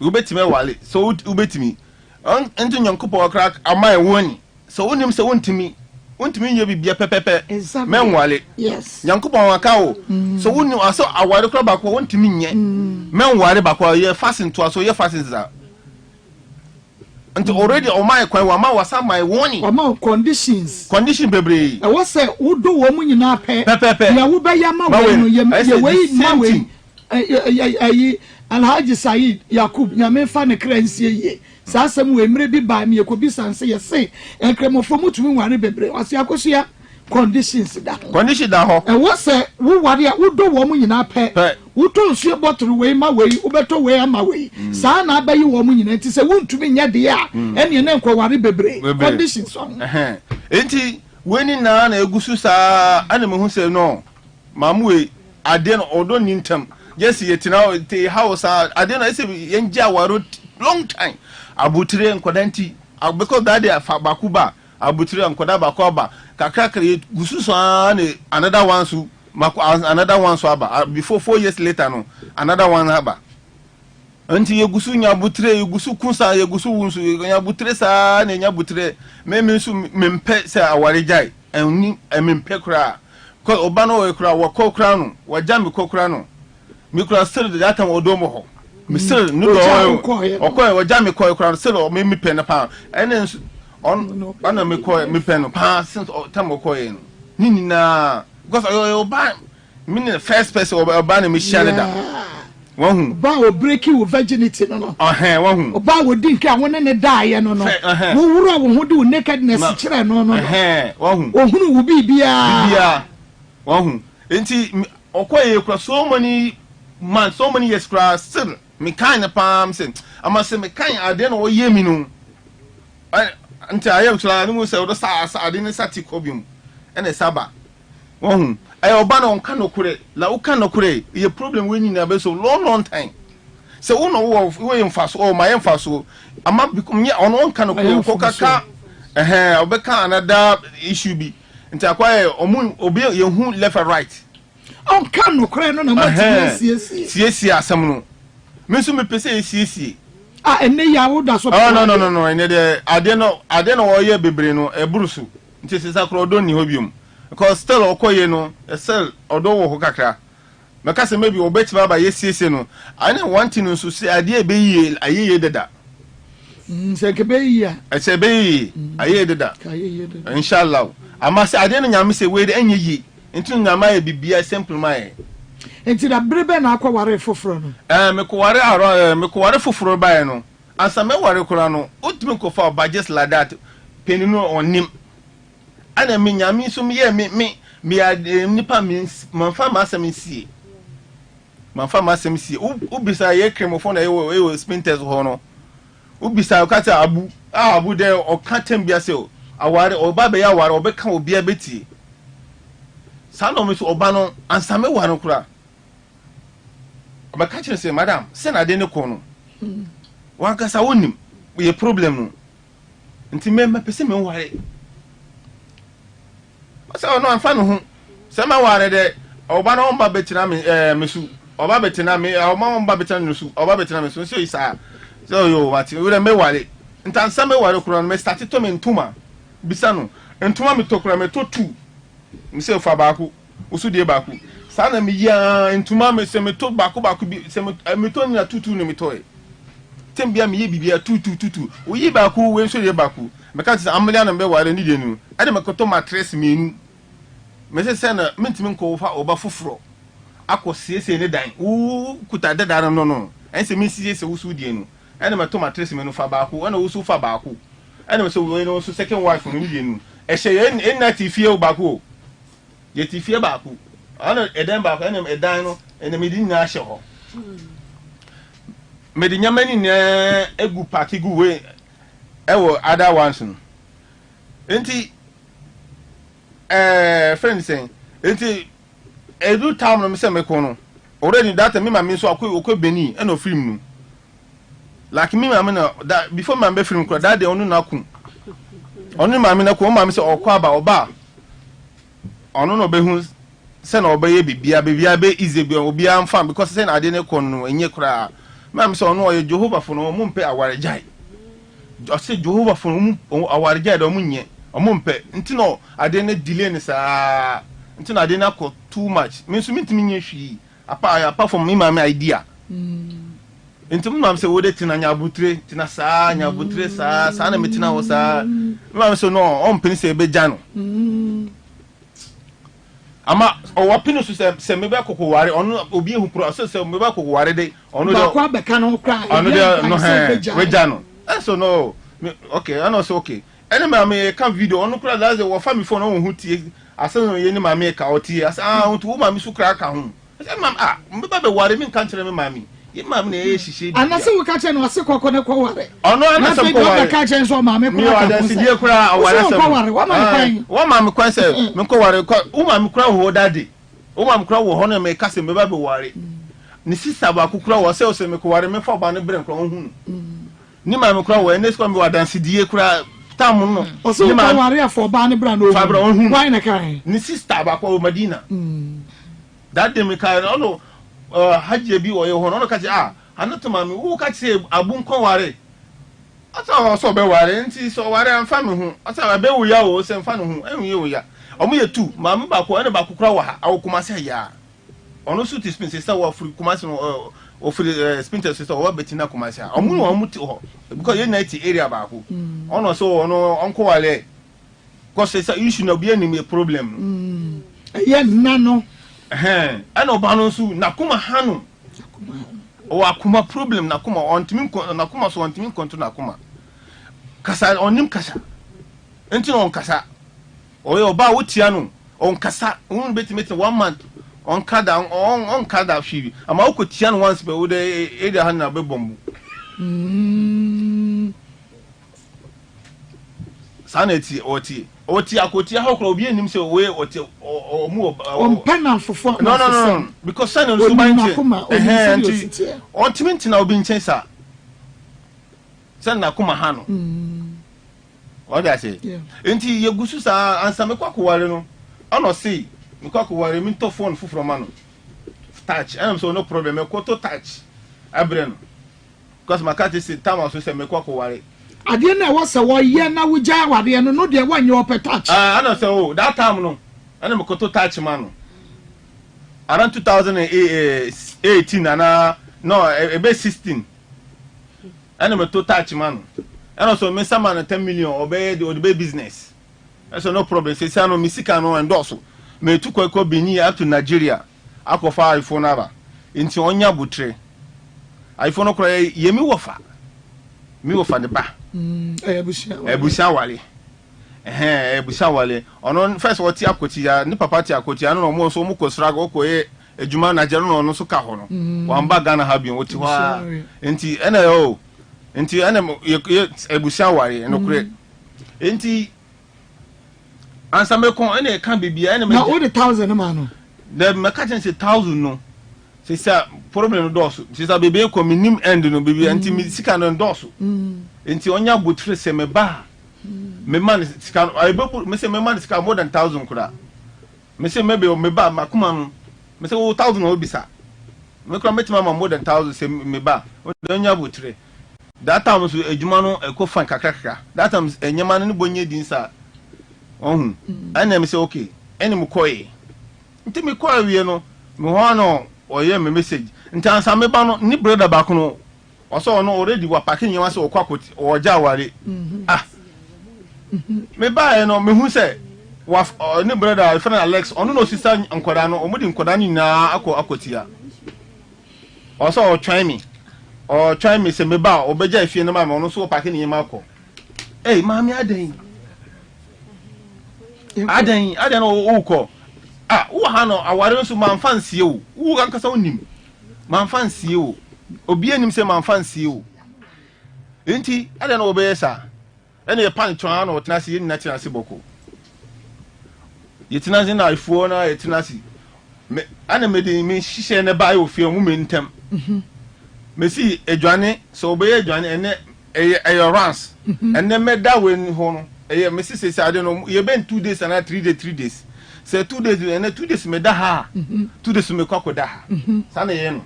wo betime wale so wo betimi ento nyankopo crack amai woni so wonim se wontimi nye bibia pepepe men wale yes nyankopo waka wo so wonim aso aware kra bako wontimi nye men wale bako ye fasten to aso ye fasten za until already on my kwan wa ma wasa my warning wa ma condition bebre e wo se wo do wo mu nyina pepepe ya wo be ya ma wo no ye we ma we ayi Alhaji Said Yakub nyame fa ne kransie ye sasem we mre bi ba me ekobi sanse ye se enkremofo mutumi ware bebre wase akosia conditions da ho e wo se wo ware wo do wo mu nyina pe wo to nsu bottle we ma we wo beto we ama we sa na abayi wo mu nyina nti se wo ntumi nya de a ene ne nkwa ware bebre conditions on enti weni na egusu sa ana me hu se no mamu we ade no odo nintam yes yetina te house ade na ese yenja waro long time abutire nkodanti because that day bakuba abutire nkoda bakoba kakrakre gusu so another one so another one so aba before 4 years later no another one aba anti yegusu nya butire yegusu kunsa yegusu wunsu nya butire sa na nya butire memensu mempe se aware jai enni mempe kra ko obano we kra wo kokra no wajami kokra no mikura still that time odomo ho me still no okoy wajami koy kra still me pen pa enen on me koy me pen pa since time okoy no nini na because oba me the first person oba na me share da won hu ba o break you virginity no won hu oba wo din ka won ne die no wo wuro wo hu do nakedness kire no won hu ohunu wo bibia won hu enti okoy kra so many years cry still me kind of palm say I must say me kind I don't know ye me no until I am trying to say the sa I didn't sati kobium and a saba won I obana on kan okure la o kan okure ye problem we nyina be so long time so we know we emfaso o my emfaso ama become ye on kan okure ko kaka obeka another issue bi until akwa obi ye hu left and right on kan no kre no na ma tie sie asem no me so me pese sie ene ya wo da so no ene de ade no oye bebre no eburusu nti sisa kro do ni hobium because still okoye no still odo wo ho kakra meka se maybe obeti baba yesiese no ane wanti no so se ade ebe yie ayeye deda se kebe yia se be yie ayeye deda inshallah ama se ade no nyame se we de enye yi nti nyama e bibia simple mai enti da brebe na akwaware foforo no mekoware foforo bae no ansa me ware kura no otimi ko fa ba just like that peni no onim ana me nyame so me ye me nipa me manfa masem sie ubisa ye kremofo na ye spinters ho no ubisa kata abu de o katem bia se aware oba be ya ware obeka obi abeti sa no me so oba no ansa me ware kura obeka kire se madam se na de ne ko no wan kasa wonim ye problem no nti me pese me ware asa no anfa no ho se ma ware de oba no mba betina mesu oba betina me oba mba betina mesu oba betina mesu so isa so yo wati we me ware ntansa me ware kura no me start to me ntuma bisa no ntuma me to kura me to 2 me se fa baako usu de baako sa na me ya ntuma me se me to baako bi se me to ni na tutu no me to tembia me ye bibia tutu wo yi baako we so de baako me ka se amlia na me ware ni de nu ade me koto mattress menu me se na mentimi nko fa oba foforo akosiese ne dan wo kuta dada no ense me siese wo su de nu ene me to mattress menu fa baako ene wo su fa baako ene me so we no so second wife no de nu e hye en na tifie wo baako ye tifie baako ana edan baako ene edan no ene me di nya hye ho me di nyamani na egu party gu we ewo other ones no enti friend saying enti edu time no me se me ko no already that me ma me so akọ beni e no film no like me ma me na that before ma be film ko that day onu na ku onu ma me na ko ma me se okọ aba oba onu no be hu se na oba ye bibia be easy be obi am fan because say na ade ne ko no enye kura ma me se onu oye Jehovah fo no mo mpe aware jai o se Jehovah fo no aware jai do mo nye omumpe ntino ade na delay ni saa ntino ade na ko too much me so mitimi nye hwi apart from me my idea ntimo mam se wode tina nya abutre tina saa nya abutre saa na metina wo saa mam se no on pini se be jano ama o wapini so se me be kokko ware ono obi ehu pro se me be kokko ware de ono de kwa be ka no kra ono de no we jano so no okay I know so okay ene ma me ka video onu kura da ze wo fa mi phone on hu tie asan ye ni ma me ka otie asan hu tu ma mi su kra ka hu ase ma me ba be ware mi kan kire me ma mi ye ma me na ye hihye bi anase wo ka kire no ase kokko ne ko ware onu anase ko ware ka kire so ma me ko mi wa da si die kura aware se wo ma me kwan se me ko ware wo ma me kura ho dade wo ma me kura wo ho na me ka se me ba be ware ni sister ba ku kura wo se me ko ware me fa ba ne bre nkro hu ni ma me kura wo ene so me wa dan si die kura tamu no oso ko ware afọ ba ne bra no why na kai ni sister ba ko Madina that day me kai no hajje bi wo ye ho no ka je anato ma me wo ka se abun ko ware ata so be ware nti so ware amfa me hu ata be wo ya wo se mfa no hu enhu ye wo ya omo ye tu ma me ba ko ene ba ko kura wa ha awokuma se ya ono su ti spin sister wo free kuma se no ofri spinter sister wo betina kuma se omo no omo ti ho because ye night area ba ko ono so ono onko wale because say issue na be any problem ye nano ana obano su na kuma hanu o akuma problem na kuma ontimi na kuma so ontimi konto na kuma kasa onim kasa enti no on kasa o ye oba wotia no on kasa un betimeti 1 month on kada hwi ama okotia no once be wo de area han na be bombu saneti oti akoti ha okro obi enim se we oti omu on panel fofo no because san no so banche on timinti na obi nchen sa san na kuma ha no what do I say enti yegusu sa ansa me kwakware no ono say me kwakware mi to phone foforo ma no touch am so no problem me ko to touch abre no because my cat is time also say me kwako ware ade na wo se wo ye na wo ja ware no de wo nye ope touch I know say oh that time no ana me koto touch man no around 2018 ana no about 16 ana me to touch man and also me some man 10 million obey the business so no problem say say no me sika no endorse me to kwako Benin up to Nigeria akofa iPhone aba nti onya butre iPhone ko ye mi wofa de ba ebusia wale ebusia wale ono first what ti akoti ya ni papa ti akoti ano no mo so mo ko struggle okoye ejuma na jero no so ka ho no wamba Ghana ha bi oti wa nti ena yo nti ena ebusia wale eno kure nti ansa me kon ena kan bibia ena me na all the 1000 ma no the me ka say 1000 no say say problem no dosu say say bebe ko minim end no bebe nti mi sika no dosu nti onya botre se me ba me man sika abebu me say me man sika more than 1000 kura me say maybe me ba makuma no me say 1000 no bisa me kura metima more than 1000 say me ba onya botre that time so ejuma no eko fan kakaka that time enyama no bonye din sa ohun ana me say okay eni mu koyi nti me koyi wie no me ho no oye me message nti ansa me ba no ni brother ba ko no oso no already wa packing yema se okwakwoti oja ware me ba no me hu se wa ni brother friend Alex ono no sister nkoda no omudi nkoda ni na akotia oso o try me se me ba obeja ifie no ma me ono so packing yema akọ mami adan no ukọ wo ha no aware nso man fansie o wo kan kasa onim man fansie o obi anim se man fansie o enti ade no obeyesa ene ye pan twa no tena se ye na tena se boko ye tena se na ifuo na ye tena se me ane me de me hihye ne ba yo fie mu me ntem me si edwane so obeye edwane ene eye rans ene me da we ho no eye me si se ade no ye ben 2 days and 3 days say 2 days and 2 days me da ha 2 days me kwako da ha sana ye no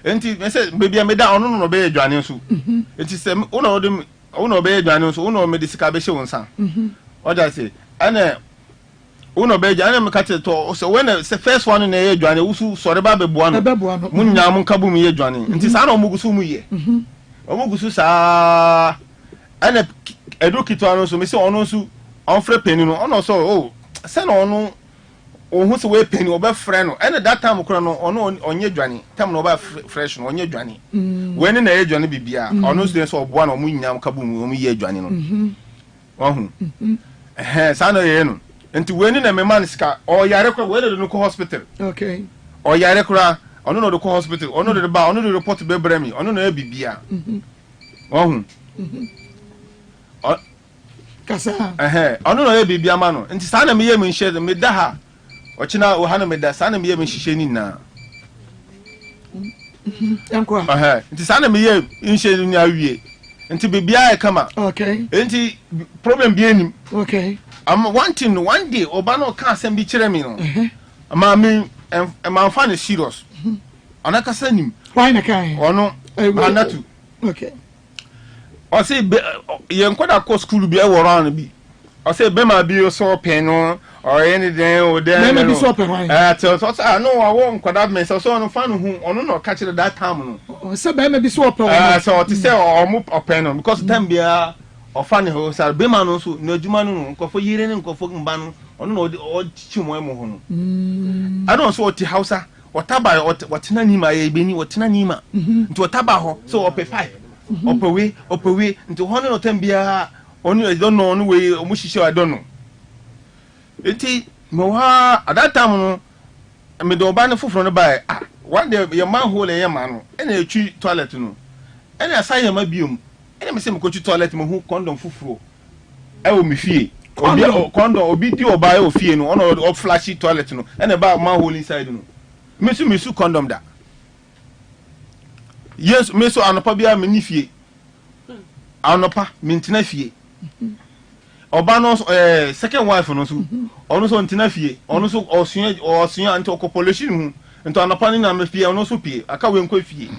enti me say baby me da ono no be edwane so enti say uno be edwane so uno me disika be hye wonsan oda say ana uno be edwane me kate to so when say first one na ye edwane wusu sore ba be boa no munya mun kabu mu ye edwane enti sana o mugusu mu ye o mugusu sa ana edukito ano so me say ono so on frɛ penny no ono so oh say no ono ohun se we penny obe frɛ no and that time kura no ono onye dwane time no oba fresh no onye dwane when na ye dwane bibia ono so so oboa no mu nyam kabu mu ye dwane no ohun sa no ye no enti when na me man sika o yare kura we no ko hospital okay o yare kura ono no ko hospital ono de ba ono de report be bremi ono no e bibia ohun kasa ono no e bibia ma no enti sa na me ye me nhye me da ha ochina o hana me da sa na me ye me hihye ni na yanko enti sa na me ye nhye ni awie enti bibia e kama okay enti problem bi enim okay one day oba no ka asem bi kire me no ama me am fan is serious ona kasa nim why na kai ono anatu okay o say ye nkoda ko school bi e wo ran bi o say be ma bi so pen no or anything o dey me be so pen why so no wa wo nkoda me so no fan hu ono no ka kire that time no o say be me be so pen so to say o mu pen no because time bia o fan ho say be ma no so na adwuma no nkofo yire ne nkofo mba no ono no o chimu emu ho no I don't so oti Hausa otaba otena nima ye beni otena nima nti otaba ho so ope 5 opewe nti hono no tambia onu I don't know onu we omushishe I don't know enti me wa at that time no me do ba ne foforo no ba one day your man hole ye man no ena etwi toilet no ena asaye ma biom ena me se me kochi toilet me hu condom foforo e wo me fie condom obi di oba e o fie no ono o flashy toilet no ena ba man hole inside no me su condom da yes me so anopa bia me ni fie anopa me ntina fie oba no second wife no so ono so ntina fie ono so osun anti population hu nto anapa ni na me fie ono so pie aka we nkwa fie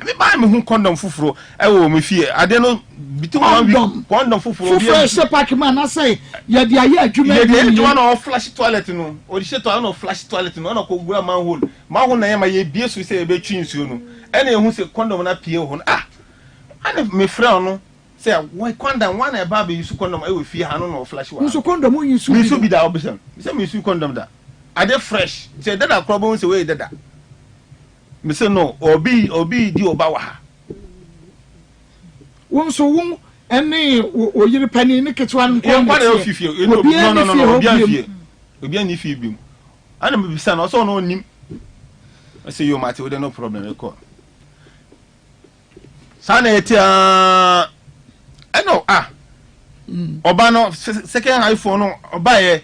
me ba me hu condom fufuro e wo me fie ade no bitu 1 week condom fufuro fufuro se pack man na say ya dia ya adwuma ya dia adwuma no flash toilet no o di she to no flash toilet no na ko gura manhole na ye ma ye bie so say e be twi nsuo no e na ehu se condom na pie ho ane me frɛ no say why condom one e ba be use condom e we fie ha no no flash wa so condom o use me so bi da obisam say me use condom da ade fresh say dada krobo say we dada me say no obi di oba wa ha won so won ene Oyerepa ni ne ketwa nko kwa na ofifie no obi ani fie bi mu ana me bisa na so no nim I say you mate we no problem e ko sana etia eno oba no second iPhone no oba ye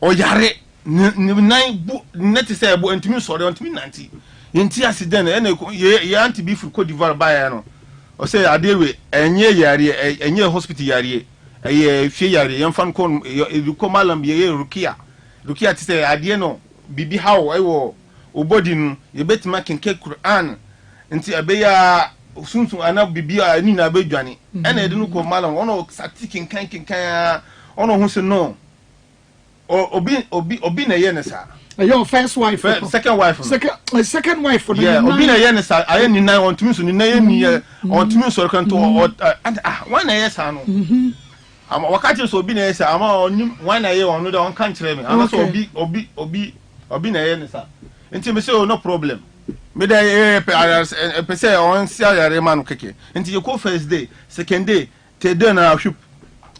oyare nine bu net say bu ntimi sore ntimi nanti yenti accident ena ye anti bi fu Cote d'Ivoire ba ye no o say adewe enye yare enye hospital yare eye fie yare yemfan kon ko malam ye rukia ti say ade no bibi hawo ewo obodi no ye betima kenke Quran nti abeya sunsun ana bibi ani na bedwane ena ede no ko malam ono sati kenkan ono hu se no obi na ye ne sa your first wife second wife second wife yeah obi na ye ne sa aye ni nan on tumi so ni na ye ni on tumi so kan to one na ye sa no ama wakati so obi na ye sa ama onim one na ye on no da on kan kire me ama so obi na ye ne sa nti me say no problem me da pe say on sia yare man keke nti you go first day second day third day na ahwip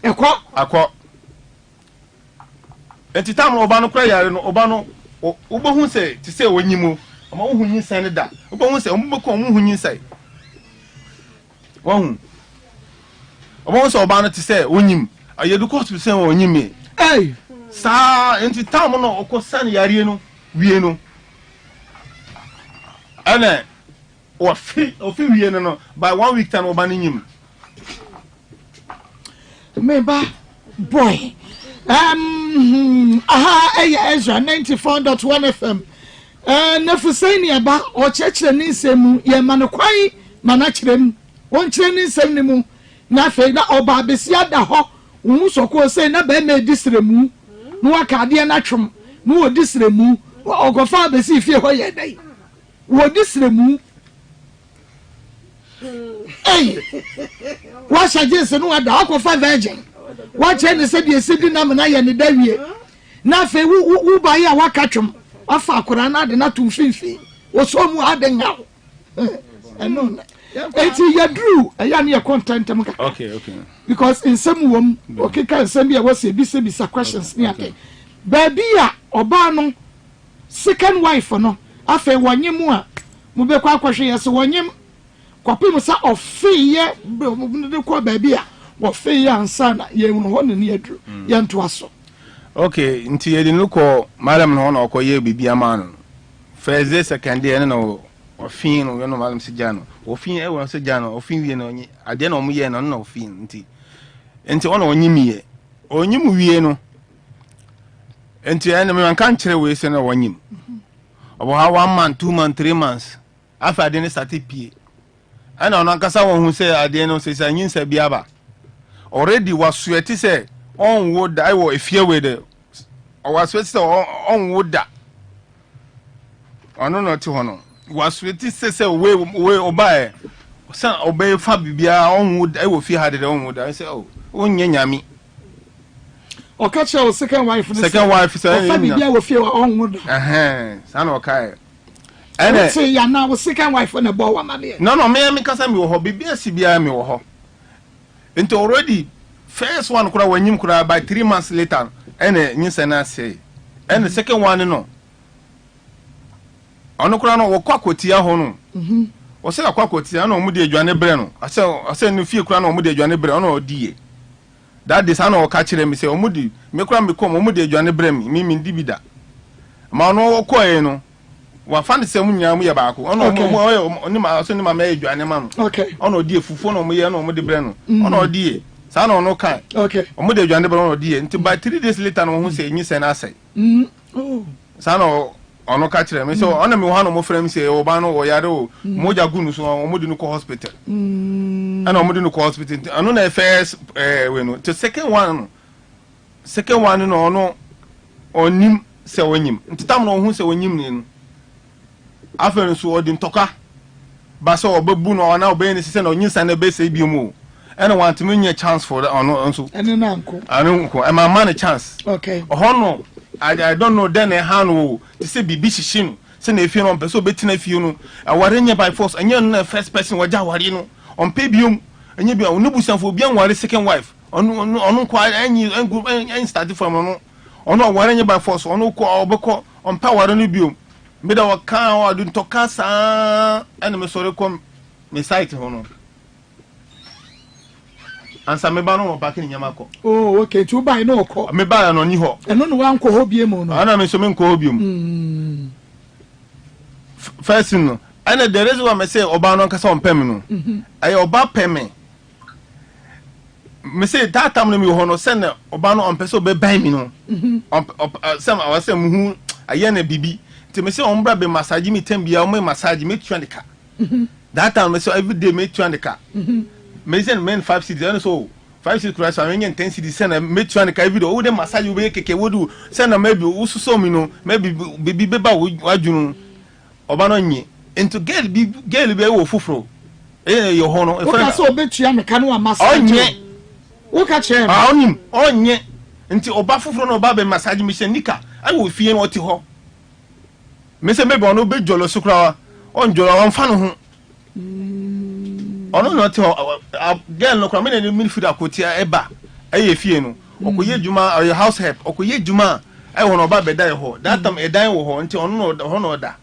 akọ enti tam oba no kra yare no oba no obohu se ti se wonyimo ama wo hunyin san ne da obohu se ombeko wo hunyin sai wo obohu se oba no ti se wonyim ayedu ko ti se wonyim sa enti tam no okosan yare no wie no ana ofi wie no by 1 week time oba no nyim me ba boy Ezra 94.1 FM Nefuseni aba o chechire ni nsemu ye manokwai manachirem won chire ni nsem ni mu na fe da oba besia da ho wu soko se na ba me disremu no akade na twom no wo disremu ogofa besi fie ho ye dai wo disremu wa shaje se no ada akofa virgin what any said you said na na ye ne dawie na fe wu ba ya wakatwom afa akora na de na to fifi wo so mu adenga eno eti ya drew ya ne content am ka okay because in some wom okay kan some ya was be say questions ni ake baby a oba no second wife no afa wanyemu a mu be kwa kwahwe yes wanyem kwapem sa ofiye de ko baby a wo fe ya ansana ye no ho ne ne adru ye nto aso okay nti ye no ko madam no na okoye bibia ma no first day second day no ofin no yo no madam sijano ofin e won sijano ofin wie no onyi ade na omu ye no na ofin nti ona onyimie onyim wie no nti ene me kan kire we se na wonyim obo ha 1 month 2 months 3 months afa ade ne start pie ana ona kasa won hu se ade no se anyinsa bia ba already was sweaty say on wood I will if you with it or was sweaty on wood that I don't know to honor was sweaty say way obey son obey fabia on wood I will feel had it on wood I say oh nyami or catch our second wife say fabia will feel on wood son okay and say ya now second wife on a bow no me because I'm your hobby be a CBI me ho into already first one kura wanyim kura by 3 months later ene nyinsa na say and second one no ono kura no wo kwakotia ho no wo se kwakotia no mu de adwane bre no ase no fie kura no mu de adwane bre ono odie that this ana wo ka kire me say omu di me kura me kom omu de adwane bre mi ndi bida ma no wo koe no wa fan se mu nya mu ye baako ono oni ma so ni ma adwane ma no okay ono die fufu no mu ye no mu de bre no ono odie sa no no kan okay omu de adwane bre ono odie nti by 3 days later no hu se nyi se na asai sa no ono ka kire me so ona me ho no mo frem say oba no wo yare o moja gunu so o di no ko hospital ana o di no ko hospital ano na first we no the second one no ono onim se wonyim ntitam no ho se wonyim ni no afen so odi ntoka ba so obabu no ona obe ni se na onyinsa na be se biomu ana want me nya chance for that ono so ene na nko am man a chance okay ohono I don't know then a hand to say bibi shishinu say na efie no mpeso betina efie no aware nya by force anya no first person waja aware no on pay biom anya bia onubusanfo bia nware second wife onu kwa anyi start from no onu aware nya by force onu ko obeko on pa aware no biom me da waka o adu ntoka sa ene me sore kom me site ho no ansa me ba no ba kini nyama ko oh okay tu ba no ko me ba no ni ho eno no wan ko hobie mu no ana me so me ko hobie mu first no ana the reason why me say oba no kasa on pem no ay oba pem me say that time no me ho no send oba no on person be ban mi no some I say mu aye na bibi ti me say on bra be massage me tem bia o me massage me twa de ka that time me say every day me twa de ka me say men 5 cities and so 5 cities price and 10 cities send me twa de ka every day o de massage we keke wodu send na maybe ususo mi no maybe bibi be ba wadwunu oba no nyi into girl be wo fufuro yo ho no o ka so obetua me ka no massage onye o ka che onim onye nti oba fufuro no oba be massage me she nika ai wo fie no oti ho me se maybe ono be jolo sukra on jolo on fa no ho ono no oti ho girl no kra me na midfield akotia eba ai fie no okoye djuma or house help okoye djuma ai wo no oba be dai ho that time e dai wo ho nti ono no ho no da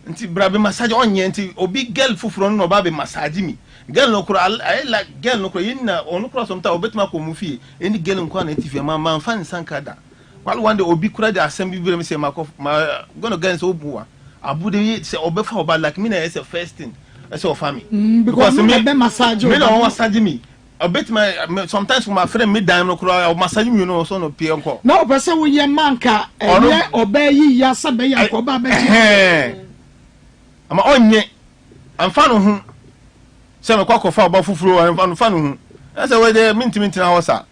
nti brabe massage onye nti obi girl fufuro no oba be massage mi girl no kra I like girl no kra yinna ono kra somta obetuma ko mu fie eni girl nko na tifie ma fan sankada while one day obi kra the assembly bi me say ma gonna get so obuwa abude say obefa oba like me na is the first thing I say of me because me be massage me no massage me obetuma sometimes my friend me dime no kra massage me no so no pie nko na opese wo ye manka eye obayi ya sabe ya ko ba be ama onye amfa no hu se me kwakofa oba fufuro amfa no hu ase we de minti na hosa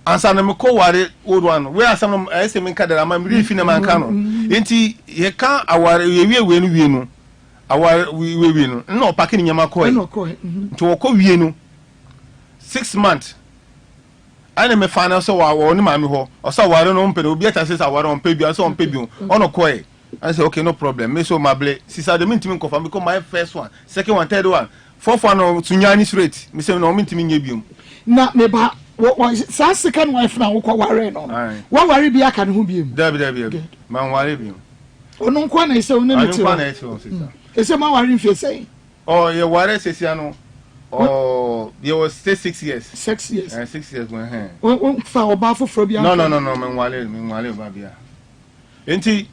ansa na me ko ware odwan we asam ese me kadara ma me fi na man ka no enti ye ka aware we no aware we no na opake ni nyama ko nti wo ko wie no 6 months ana me final so wa ni ma me ho o so ware no mpe obi ata se sa ware on pe bia so on pe bi ono ko I say okay no problem me so mable sisa de minti confirm because my first one second one third one fourth one no tunyani straight me say no minti nye biom na me ba sa second wife na wo ko ware no wa ware bi aka ne ho biom dabi man ware biom ono nko na ise ono ne ti ono na ise sisa ise ma ware mfie sei oh ye ware sisia no oh ye was 6 years 6 years 6 years when o fa oba foforo bi aka no man ware ba bia enti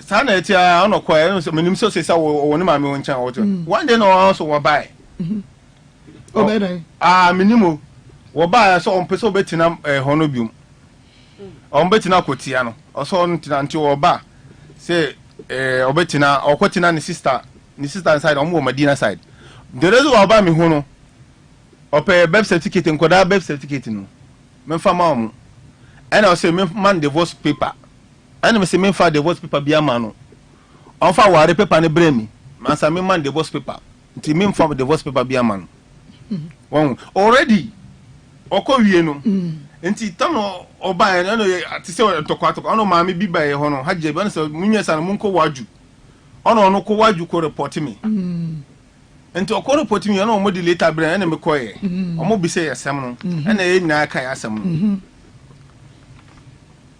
sana etia ono kwa menim so say wo ne ma me won chan wo one day no also wo buy obedai menimo wo buy so on peso betina hono bium on betina kotia no so on tina nti wo ba say obetina okotina ni sister inside on wo madina side the reason wo ba me hu no ope birth certificate nkoda birth certificate no memfa ma mu and I say me man divorce paper and me say me fa divorce paper bia ma no on fa ware paper ne bremi man say me man divorce paper nti me fa divorce paper bia ma no won already okowie no nti tano oba no ati se tokwato ono ma me bi ba ye ho no haje bi no say munwesa no munko waju ono ko waju ko report me nti okoro report me ono mo di later brand na me koye omo bi say yesem no na ye nyina ka yasem no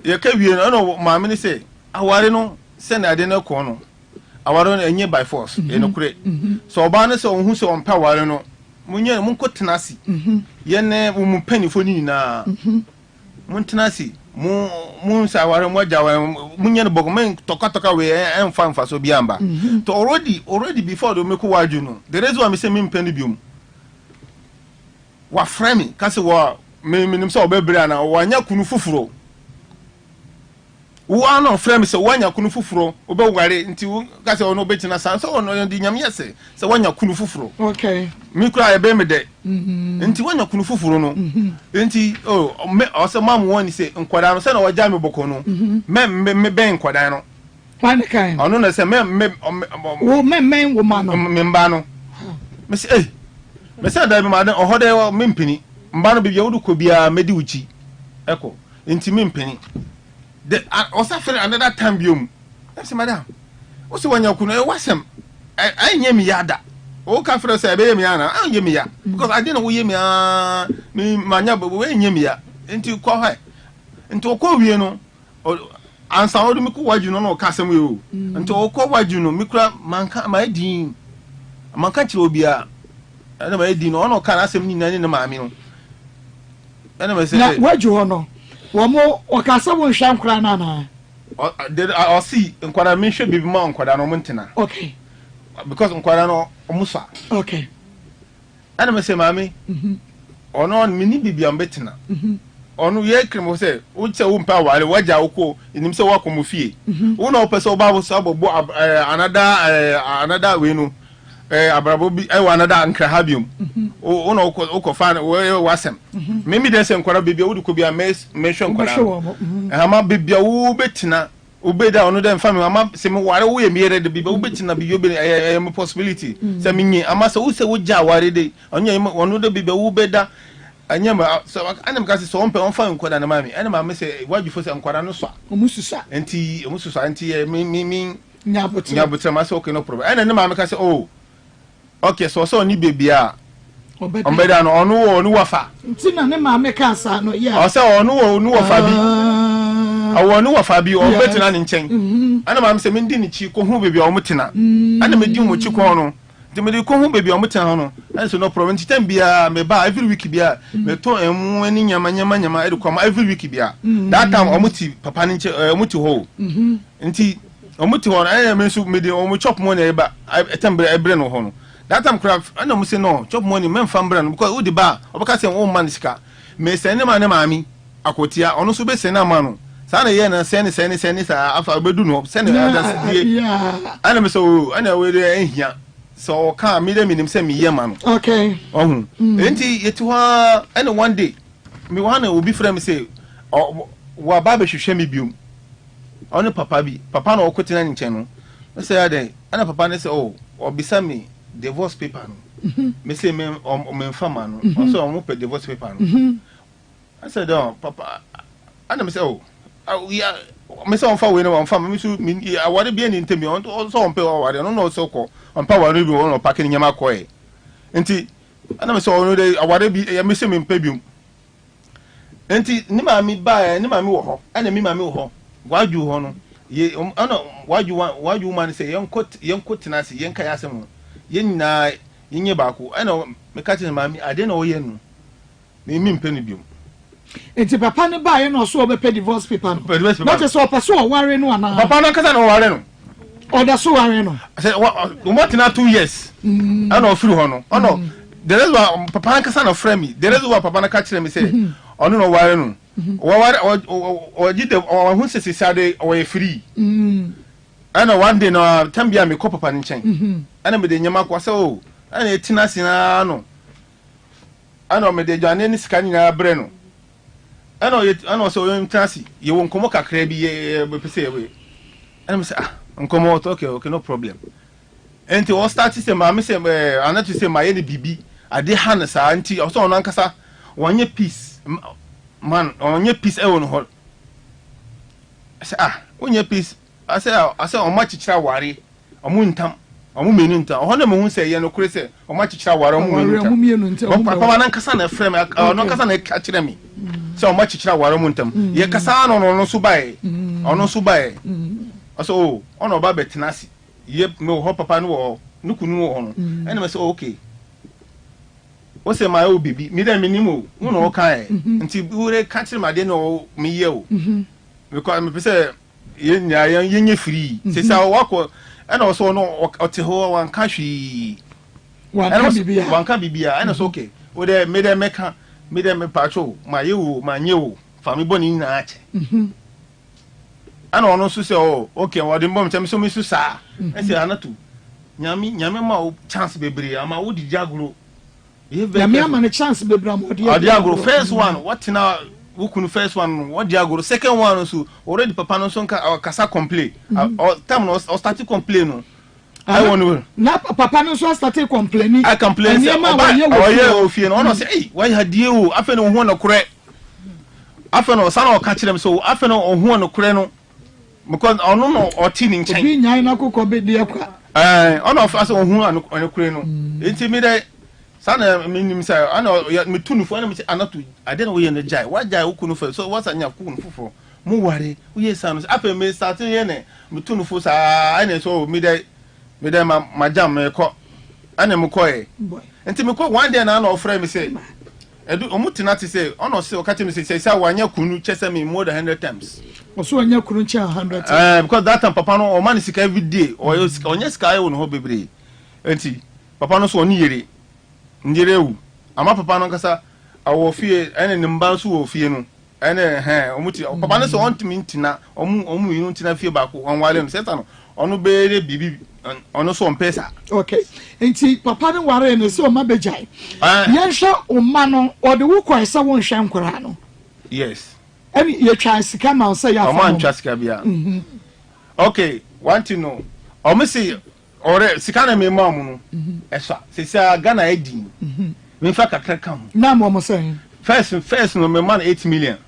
ye ka wie no ma me ni say aware no se na ade na ko no aware no enye by force ye no kure so oba no se ohun se on pa aware no munye munko tenasi ye ne mu panifo ni na mun tenasi mun sa aware mo jawa munye no bogo men toka we emfa so biamba to already before do make waju no the reason why me say me mpani biom wa frame ka se wa me nim so obebre na wa nya kunu fufuro wo no frɛ me sɛ wanya kunu fufuro obɛware nti wo ka sɛ ono betina san sɛ ono ndi nyame yɛsɛ sɛ wanya kunu fufuro okay me kura ebe me de nti wanya kunu fufuro no nti me ɔsɛ mam woni sɛ nkwada no sɛ na wagya me bɔkɔ no me ben nkwada no wan kan ɔno na sɛ wo men wo ma no me mba no me sɛ me sɛ da bi ma de ɔhɔ de me mpini mba no bibia wo ko bia medi uchi ɛkɔ nti me mpini the also for another time biom say madam o se wanya kunu e wasem anye mi yada o ka for say be mi ana anye mi ya because I didn't we mi mi manya bo we anye mi ya enti ko ha enti o ko wie no ansa o mi ko waju no ka sem we o enti o ko waju no mi kura manka ma edin manka kire obi a na ma edin no no ka na asem ni nani na ma mi no na ma say na waju no Wamo wakasa won hwan kra na na I see nkwada me hwe bibi ma nkwada no montina okay because nkwada no omusa okay ana me say mami ono mini bibi am betina ono ye kremo say wo che wo mpa wale waja woko enim say wakomo fie wo na opese oba bo so bobo another we no abrabo bi another nkra habium o na o fan we wasem memi de se nkwara bibia wo de ko bia mention nkwara ama bibia wo betina obeda ono de mfa me ama se me ware wo ye miere de bibia wo betina bibia be possibility se menyi ama se wo se wo ja ware de ono de bibia wo beda anya ma so anam ka se so on pe on fa nkwara na mami ana ma me se waju fo se nkwara no so omususa enti mi nyabotre ma se okay no problem ana na ma me ka se okay so ni baby a ombeda no onu wafa ntina ne ma me ka sa no ya o se onu wafa bi awonu wafa bi o betina ne nchen ana ma se me ndi ni chi ko hu baby o mutina ana me di mu chi ko no de me di ko hu baby o mutina no ana so no problem titan bia me ba every week bia me to emu ani nyama e de ko ma every week bia that time o muti papa ni nche o muti ho nti o muti ho ana me so me di o mu chop money e ba etembre ebre no ho no that time craft I know say no chop money men fan brand because who the bar obaka say one man sika me say ne ma ne maami akotia ono so be say na ma no sa na ye na say ne sa afa bedu no say ne die ana me so ana we dey ehia so ka me dey minim say me ye ma no okay ohun enti yetu ha ana one day me wa na obi frame say wa ba be hwehwe me biom ono papa na okotina ni nchen no say ade ana papa ne say obisa me divorce paper no me say me fama no so o mo pe divorce paper no I said papa ana me say yeah me say on fa we no on fa me so aware bia ni ntemi on so on pe aware no so ko on pa aware bi on pa ken nyama ko e enti ana me say on dey aware bi me say me mpa biom enti ni ma mi ba ni ma mi wo ho ana mi ma mi wo ho waju ho no ye ana waju man say yenkot tinase yenka yasem yenna yenye baako ana me ka tene mami ade na oye no me mpeni biom enti papa ne ba ye no so obepe divorce paper no not so opa so ware no ana papa no kasa no ware no oda so ware no say what na 2 years ana ofiri ho no ono there is one papa kasa na frame me there is one papa na ka tene me say ono no ware no ware o gide o hu sisi sade o ye free ana one day no tambia me ko papa nchen ana me de nyama kwa se ana etina sina no ana me de jane ni sika nyina bre no ana so yo ntasi ye won komo kakra bi ye be pese we ana me say nkomo okay no problem enti o start say ma me say ana to say ma ye ni bibi ade han sa anti o so on ankasa wonye peace man onye peace e won ho say onye peace I say on match chira ware omu ntam omu menu ntam ho na me say ye no kure say on match chira ware omu menu ntam papa na nkasa na frame no kasa na ka chira me say on match chira ware omu ntam ye kasa no so bae ono so bae aso ono ba betinasi ye me ho papa no wo nukunu wo no ene me say okay o say my o baby me dem minimo wo no kan nti ure ka chira ma de no me ye o because me say yenye free se sa wako ana so no oteho wan ka hwi wan ka bibia ana so okay o de me dem meka me dem pacho ma yewo ma nyewo fa me boni na ache ana ono so say oh okay wodi mbom tem so mi so sa e say anatu nyame ma chance bebre ama wo di agro nyame ama ne chance bebre am odi agro first one what now wukunu first one what di agro second one so already papa no so kasa complain or time no start to complain no I want na papa no so start complaining I complain say oh fie no say hey why hadie o afa no ho no kure afa no sana o ka kire me so afa no ho no kure no because ono no oti ni nchen bi nyan na kokko be de akwa ono afa so ho no kure no enti mi dai sana minim say ana me tunufo ana me anatu ade na wo ye ne jai wa jai ukunu fa so what's anya kunu fufo mu ware wo ye sanu afa me start ye ne me tunufo sa ana so mi dai ma jam me ko ana me ko e enti me ko one day na na ofra me say edu omutina ti say ono say o ka me say wanya kunu chese me more than 100 times oso wanya kunu che 100 times because that time papa no o man sika every day o onya sika e wo no ho bebre enti papa no so oni yere ndirewu ama papa no kasa awo fie ene nimba so wo fie no ene omuti papa no so on timi ntina omu yinu ntina fie ba ko onwale no seta no onu beere bibi onu so mpesa okay enti papa no ware ne so ma bejai yenhwa umma no ode wo kwaisa wo nhwa nkora no yes eni ye twa sika ma so ya fa o man twa sika bia okay want to know o me say ore sika na me mamu no esa se Ghana edi me fa kakra kan na mo say first no me man 8 million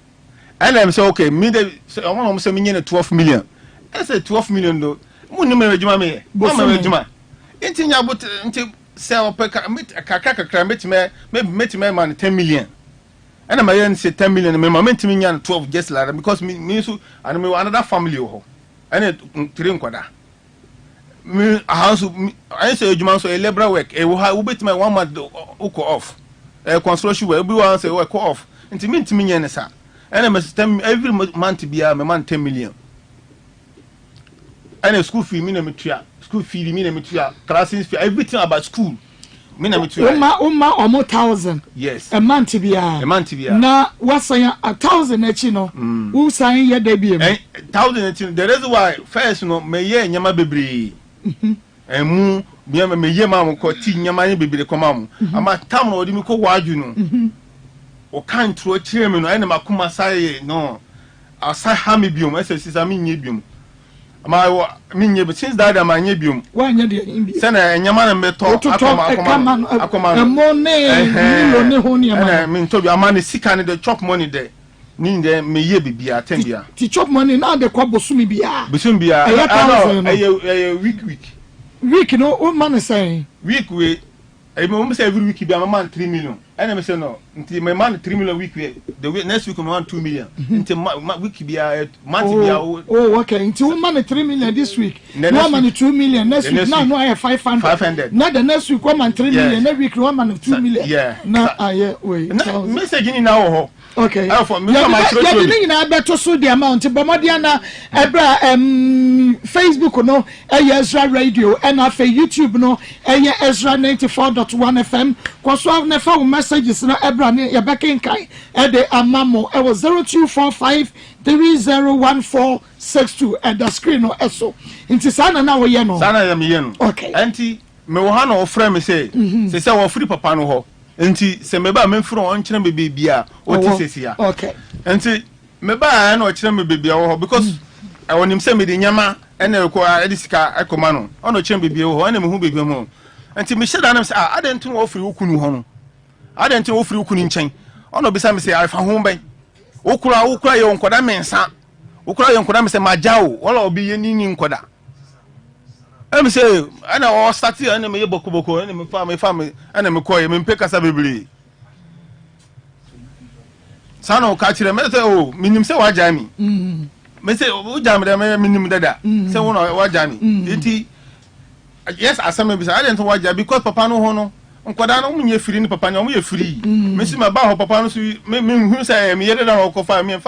and I'm say okay me dey o man say me nye 12 million I say 12 million do munni me adwuma me mo me adwuma enti nya but enti se opeka kakra metime man 10 million and my yen say 10 million me moment me nya 12 just like because me so and me another family ho and three nkwada me house I say adwuma so a labor work e wo betime 1 month uko off construction work be one say work off enti me ntimi nya ne sa and me system every month bia me man 10 million and school fee me na metua school fee me na metua classes fee everything about school me na metua umma omo 1000 yes a month bia na wasan 1000 echi no wo san ye da bia 1000 echi the reason why first no me ye nyama bebre emu bia me ye ma mo ko ti nyama ye bebre ko ma mo ama tam no odi mi ko waju no o kan tro kire me no ene makoma sai no asa ha me biom ese sisa me nye biom ama minye but since that am anye biom wanye de imbi se na enyama na meto akoma emo ne milo ne ho ne ama me nto bi ama ne sika ne the chop money de ni de me ye bibia ten bia ti chop money na de kwa bosumi bia week no o man say week we me say every week bia man 3 million and me say no nti my man 3 million week we the week next week my man 2 million nti week bia month bia oh okay nti we man 3 million this week no man 2 million next week now no I have 500 now the next week one man 3 million next week one man 2 million yeah na aye wait message ni na ho okay yeah you na beto so the amount bomodia na ebra Facebook no Ezra radio and afa YouTube no Ezra 94.1 FM kwaso na fa messages na ebra ne ye bekenkai e de amamo e was 0245301462 at the screen no eso nti sana na wo ye no sana ya me ye no okay anti me wo ha no ofra me say se wo free papa no ho nti se me ba me fro on kire me bebia o ti sesia okay nti me ba na o kire me bebia wo ho because I want him say me de nyama ene ko edisika ekoma no ono kire bebia wo ho ene me hu bebia mo nti me sheda na me say adentu wo free ukunu ho no adentu wo free ukunu nchen ono bisa me say afa ho ben ukura ye nkoda mensa ukura ye nkoda me say majao wala obi ye nini nkoda em say ana o start ana me ye bokoboko ana me fa me ana me koye me mpeka sa bebele sana o ka kire me say o minim say wa jami me say o jami da me minim dada say wona wa jami enti yes asame bi say I didn't wa jami because papa no ho no nkoda no munye free ni papa no mo ye free me si ma ba ho papa no so me hu say me ye dada no ko fa me hu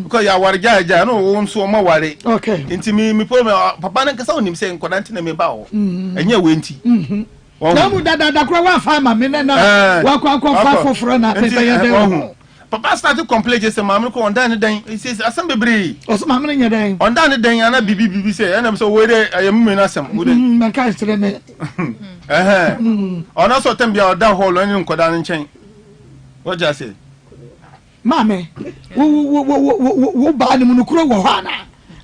because ya ware ja no wo nso ma ware okay enti me problem papa na kasa onim say nkoda nti na me ba ho enye we enti na mu dada kro wa fa ma me na wa kwa fa foforo na pe ye de papa started complain just maame ko onda ne dan he says asem bebre o so maame nya dan onda ne dan ana bibi say ana so we dey ayemu na asem we dey man ka stre me ona so tem bia oda hall oni nkoda ne nchen what just say maame wo ba ne mu kuro wo ha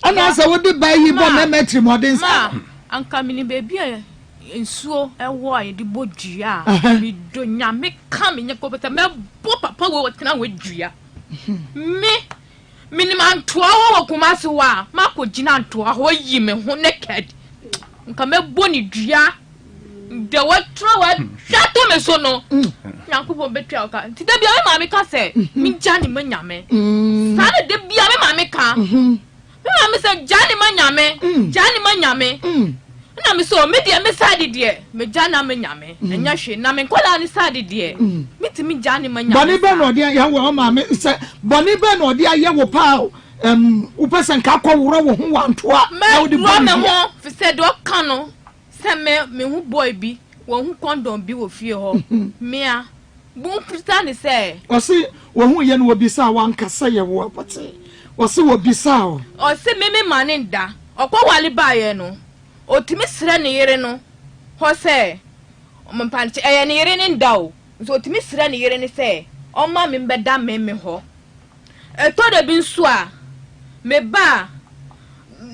ana asa wo de ba yi bo na metri modern sa anka mini baby nsuo ewo aye di bodua mi do nyame ka me nyeko beta me bo papa wo tena wo dua me ni man to wo kuma se wa mako gina to ho yi me ho naked nka me bo ni dua de wo tro wa shato me so no nyankopon betua o ka ti da bia me mama ka se mi jani ma nyame sa de bia me mama ka me mama se jani ma nyame na me so me dia me side die me jana me nyame enya hwe na me nkola ni side die me ti me jana me nyame boni be no dia ya wo ma me se boni be no dia ya wo pa u person ka ko woro wo ho wantoa na wo di bo me ho fi se do ka no se me hu boy bi wo hu condom bi wo fie ho me a bu krista ni se o si wo hu ye no obi sa wan kasa ye wo apote o si wo bi sa o si me mane nda okwa wale ba ye no otimi sira ne yere no ho se ompanche ne yere ne ndaw so otimi sira ne yere ne se oma me mbeda me ho eto de bi nso a me ba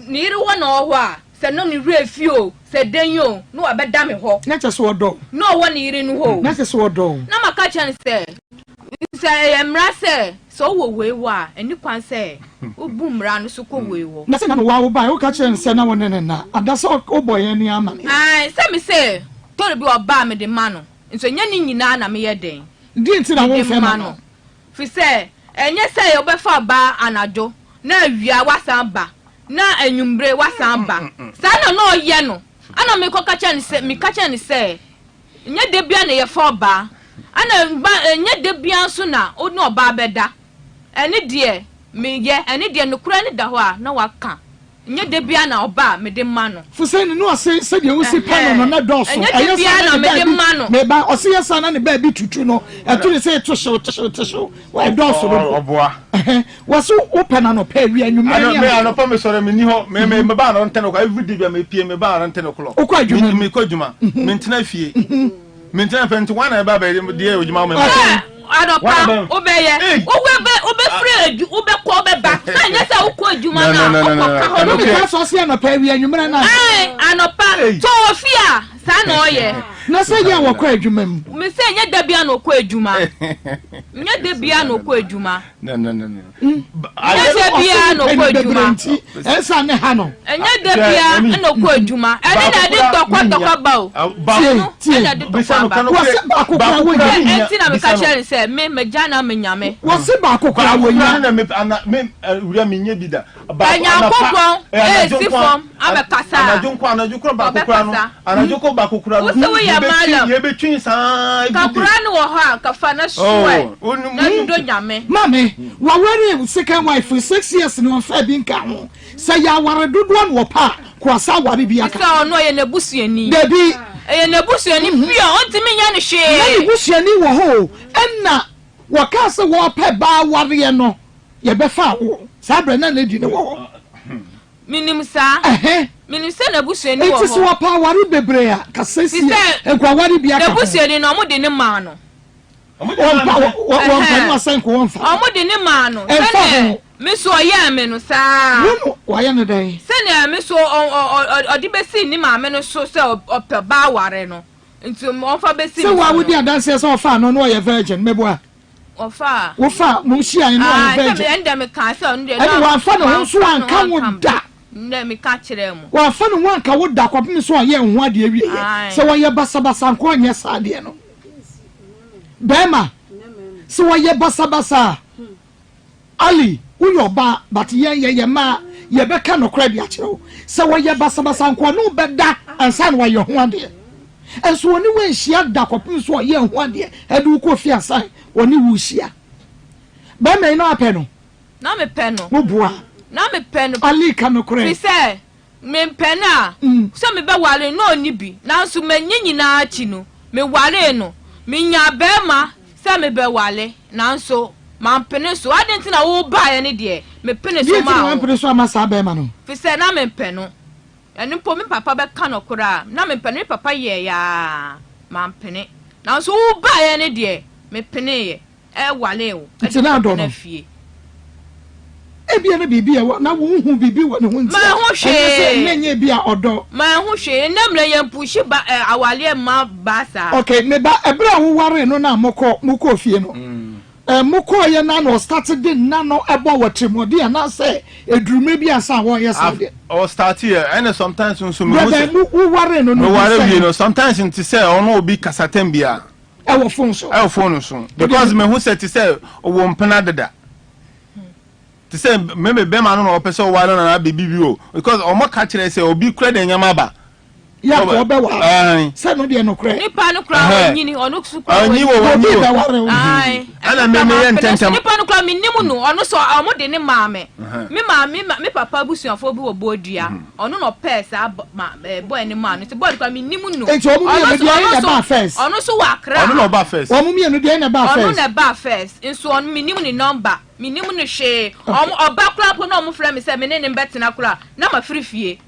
ne yere wo na ho a se no ne refio se denyo no abeda me ho na cheso odo no wo ne yere no ho na cheso odo na maka chan se emra se so wo wewa eni kwan se obu mra no so ko wewo na se na wa wo ba wo ka chen se na wo ne na adasa oboye ni ama se me se to bi oba me de ma no nso nya ni nyina na me ye den di nti na wo fe ma no fi se enye se yo be fa ba anajo na awia wasamba na anwumbre wasamba sa na no ye no ana me ko ka chen se me ka chen se nya de bia na ye fa ba ana nya de bia so na o no oba beda ene de me ye ene de no kura ni da ho a na waka nya de bia na oba me de ma no fu se no se de wo si pano no na doso nya de bia na me de ma no me ba o se yesa na ne ba bi tutu no e to se to show wa doso no oboa wo so open na no pa wi anwuma ni me anopa me sore me ni ho me ba na ntene ko every day me pie me ba na ntene ko ko adwuma me ko adwuma me ntena fie me ntena penti wana ba ba de adwuma me adopa obeye obe free obe ko obe ba na nya se ukọ adwuma na ka ho no ka so se na pa wi anwuma na anopa to ofia sa na oye na se ya wo ko adwuma mu me se nya da bia na okọ adwuma nya da bia na okọ adwuma no nya da bia na okọ adwuma esa ne ha no nya da bia na okọ adwuma ene na de tokwa ba o ene de tokwa ba enti na me ka chere se me jana me nyame wo se ba kokora wo nya na me wura me nya bida ba nya kokon si form abe kasa anajo kro ba kokora no anajo ko ba kokora no ye betwin sa kakura no wo ha kafa na shoe na do nyame mame wa wari second wife 6 years no fa bi nka ho sa ya ware dodo no wo pa ko asa ware bi aka sa ono ye nebusuani debi ye nebusuani pia ontimi nya ne hwe na nebusuani wo ho enna wo ka se wo pa ba ware no ye be fa wo sa bre na na di ne wo minim sa minim se nebusuani wo ho it is wo pa ware bebre a ka sesi enkwa ware bi aka nebusuani no mo de ne ma no wo pa san ko won fa mo de ne ma no se me so ya me no sa wo ya ne dai se ne me so odi besi ni ma me no so se ope ba ware no nti mo fa besi se wa wodi adanse se ofa no no ye virgin mebo a ofa wo fa mo hia ni no virgin se ende me ka se no de no wa fa no ho so anka wo da nde me ka kire mo wa fa no anka wo da kwapem so ye ho ade awie se wo ye basabasa nko anye sa ade no bema se wo ye basabasa ali uyo ba but ye ma ye be ka no kra bi a kire se wo ye basabasa nko no be da ansa no ye ho ade enso oni we hia da kwapem so ye ho ade edu ko fi asan oni wu hia bema ino apɛ no na me pɛ no wo bua na me pɛ no ali ka no kra fi se me pɛ na so me be wale no ni bi na so manyi nyina achi no me wale no me nya bema se me be wale na so man pene so I didn't know buy any dear. Me pene so ma pene so ama sa be ma no. Fi say na me peno. Enu po me papa be ka no kura. Na me pene papa ye ya man pene. Na so buy any dear. Me pene ye. Wale o. Ti na do no. Ebia na bibi e na wo hu bibi wo ne ho nti. Ma ho hwe. Nenye bia odo. Ma ho hwe namle ye pushi ba awale ma ba sa. Okay, me ba ebra wo ware no na moko fie no. Moko ye na no started din na no ebo watremodi na say edurume bia sa wo ye sa de. Or start here and sometimes so me wo ware no no ware we no sometimes nti say ono obi kasatem bia. E wo phone so. Because me who said to say wo mpena deda. To say maybe be man no person wale na bibi o because omo ka kire say obi kura de nyama ba ya ko be wa say no de no kura nipa no kura onyini onu su kura onyini wo ai ala me yententem nipa no kura minnimu no onu so omo de ne maame me papa busuafo bi wo bodua onu no pesa boy ni man so boy kura minnimu no e so omo me de na ba first onu so wa kra onu no ba first omo me no de na ba first onu na ba first nso onu minnimu ni number minnimu ni hwe oba kura po na omo frɛ me sɛ me ne betena kura na ma frifie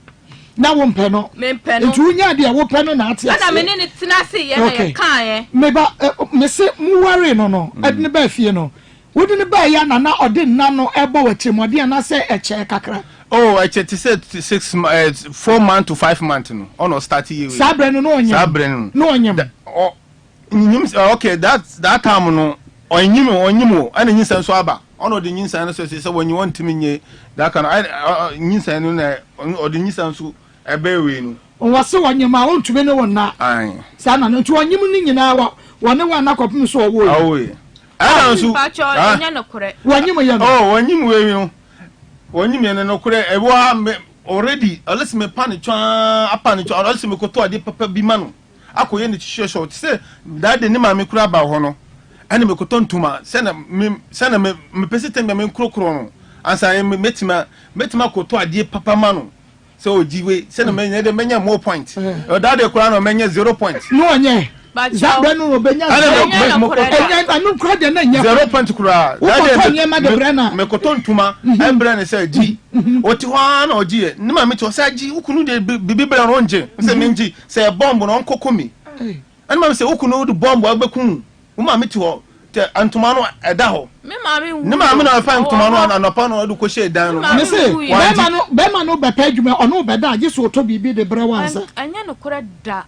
na wo mpɛ no ntu nya de wo pɛ no na ate na me ne tena se ye na ye kan ye me ba me se mu ware no adine ba fie no wodi ne ba ya na ode nna no ebo watremode na se eche kakra oh eche ti say 4 months to 5 months no ono start year sabre no onyem no onyem okay that time no onyim ana nyinsa so aba ono de nyinsa no so say when you want me nye that kind nyinsa no na ode nyinsa so ebe we no wose onyem a ontube ne wonna ai sa na no ntu onyem ni nyina wone wa na kopim so owo awo ana so nya no kore wonyem ye no wonyem we no wonyem ye no kore ebo already unless me pan twa apani twa unless me koto ade papa bi ma no akoye ne chichio say that de ne ma me kura ba ho no ene me koto ntuma sena me pesete me krokro no ansa metima koto ade papa ma no so ojiwe sena me ne de menya more point that de kura no menya 0 point no onye zabe no obenya anu kura de na nya 0 point kura me koto ntuma embre ne say ji oti ho na oji ne ma me ti o say ji ukunu de bibibra no nje se menji say bomb no nkokomi ene ma me say ukunu de bomb agbekun uma me ti ho te antuma no eda ho me maame wu ne maame na fa antuma no anopa no do ko she dan no me say be ma no be pa adwuma ono be da age so to bibi de bre wansa anya no kura da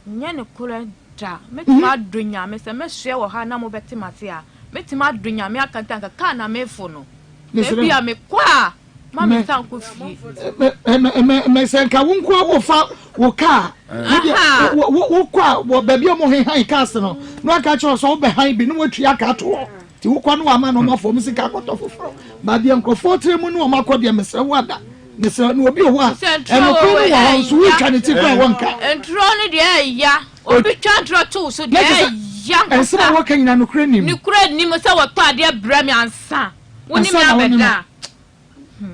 nya no kura da metima adonya me se me hwe wo ha na mo beti mate a metima adonya me akanta ka na me fo no e bia me kwa ma me san ko fie me se nka wo nko wo fa wo ka wo kwa wo ba bia mo han cast no no aka cho so wo be han bi no watui aka to ti wo kwa no ama no ma fo musika koto foforo ba bia nkofo tre mu no ma kɔ de me se wada ne se no obi ho a eno ko wo ho so wi twa ne ti kwa wonka entro ne de ya obi twa ntro to so de ya ense na wo kan nyina no kura nim ni kura nim se wo to ade bra mi ansa woni mi abeda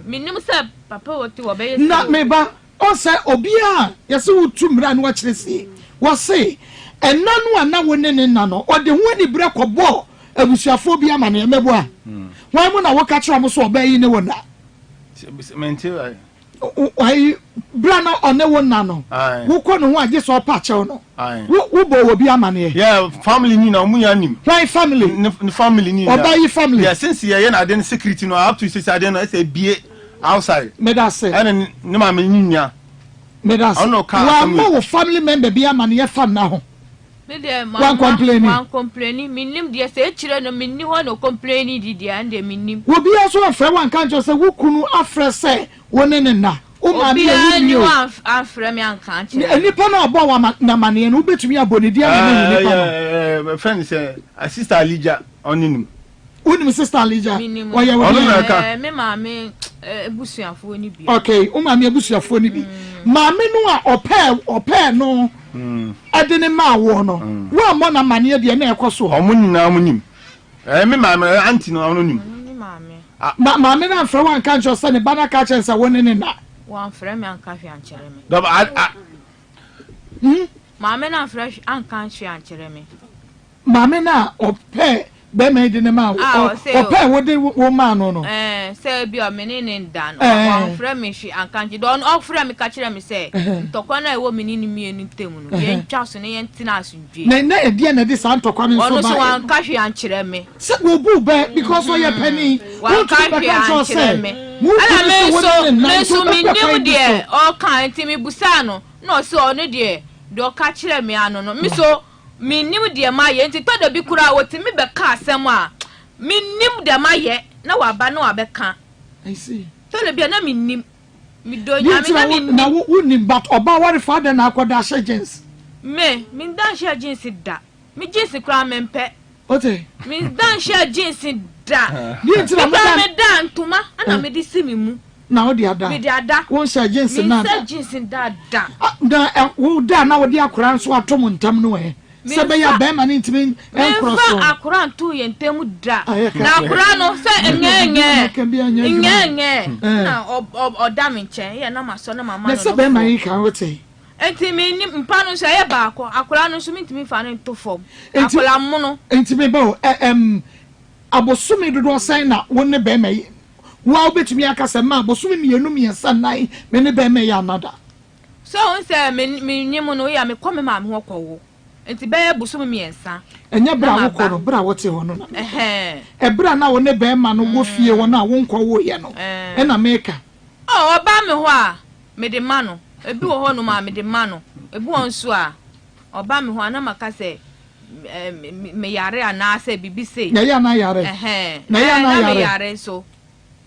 minim se papa woti wo be na me ba o se obi a yesi wo tumra no wa kire si wo se enna no ana wo ne na no o de ho ni bra kɔbɔ abusuafo bi ama ne mebo a wan mu na wo ka kire mo so oba yi ne wo na menti why brana one wo na no wo ko no ho age so pa chew no wo bo wo bi amane yeah family ni na mu ya nim why family ni family ni oba yi family yeah since ye na den security no up to say den no say bie outside me da say and ni ma me nya me da say wa mo wo family member bi amane ye fa na ho me de one complaining minim de say chire no minni ho no complaining di dia and minim wo bi aso afre wan kan jo say wo kunu afre say woni ne na o ma bi ni wan afre me anka chire nipa na obo wa na mane no betumi aboni dia na ni nipa my friend say sister Alija oninim unim sister Alija oye wo me maame ebusuafo ni bi okay o maame ebusuafo ni bi maame no a opɛ no adene ma wo no wo mo na mane de na ekoso ho omo nyina omonim me maame auntie no ononim maame na afra wan kan jo se ne bana ka chen se woni ne na wan fra me anka hwe ankere me do maame na afra anka hwe ankere me maame na opɛ be me de ne ma o pe wo de wo ma no say bi o me ne ndan o frɛ me hwe ankanji don o frɛ me ka kyerɛ me say tokwa na e wo me ni mienu temu no ye ntwa so ne ye ntina asundwe na e die na de san tokwa no so ba ono so an ka hwe an kyerɛ me se wo bu be because o ye pani wo ka hwe an kyerɛ me ala me so me nim de o kan ti me busa no no so ono de o ka kyerɛ me ano no me so me nim de ma ye nti to da bi kura wo ti me be ka asɛm a me nim de ma ye na waba na wabɛka I see to le bia na me nim me do nya me na me na wo nim but oba ware father na akoda share jeans me dan share jeans da me jeans kura me mpe ote me dan share jeans da ni nti na me dan ntoma ana me di simi mu na wo di ada me di ada won share jeans na me share jeans da da wo da na wo di akora nso atom ntam no se be ya be ma ni ntimi enkro so akora ntu ye ntemu da na akora no se enyenye na oda me nchen ye na maso na mama no se be ma yi kan wote entimi ni mpa no so ye ba akora no so mitimi fa no to fom akora mo no entimi ba abosumi dodo san na wonne be ma yi wa obetumi akasa ma abosumi mienu miensa nai me ne be ma ya nada so on se me nyimo no ya me kome ma me hokowo enti be busumi miensa enya bra wo ko no bra wote ho no na bra na wonne be ma no wo fie wo na wo nkwo wo ye no e na meka oba me ho a me de ma no ebi wo ho no ma me de ma no ebi won so a oba me ho na maka se me yare ana se bibi se na ya na yare na ya na yare so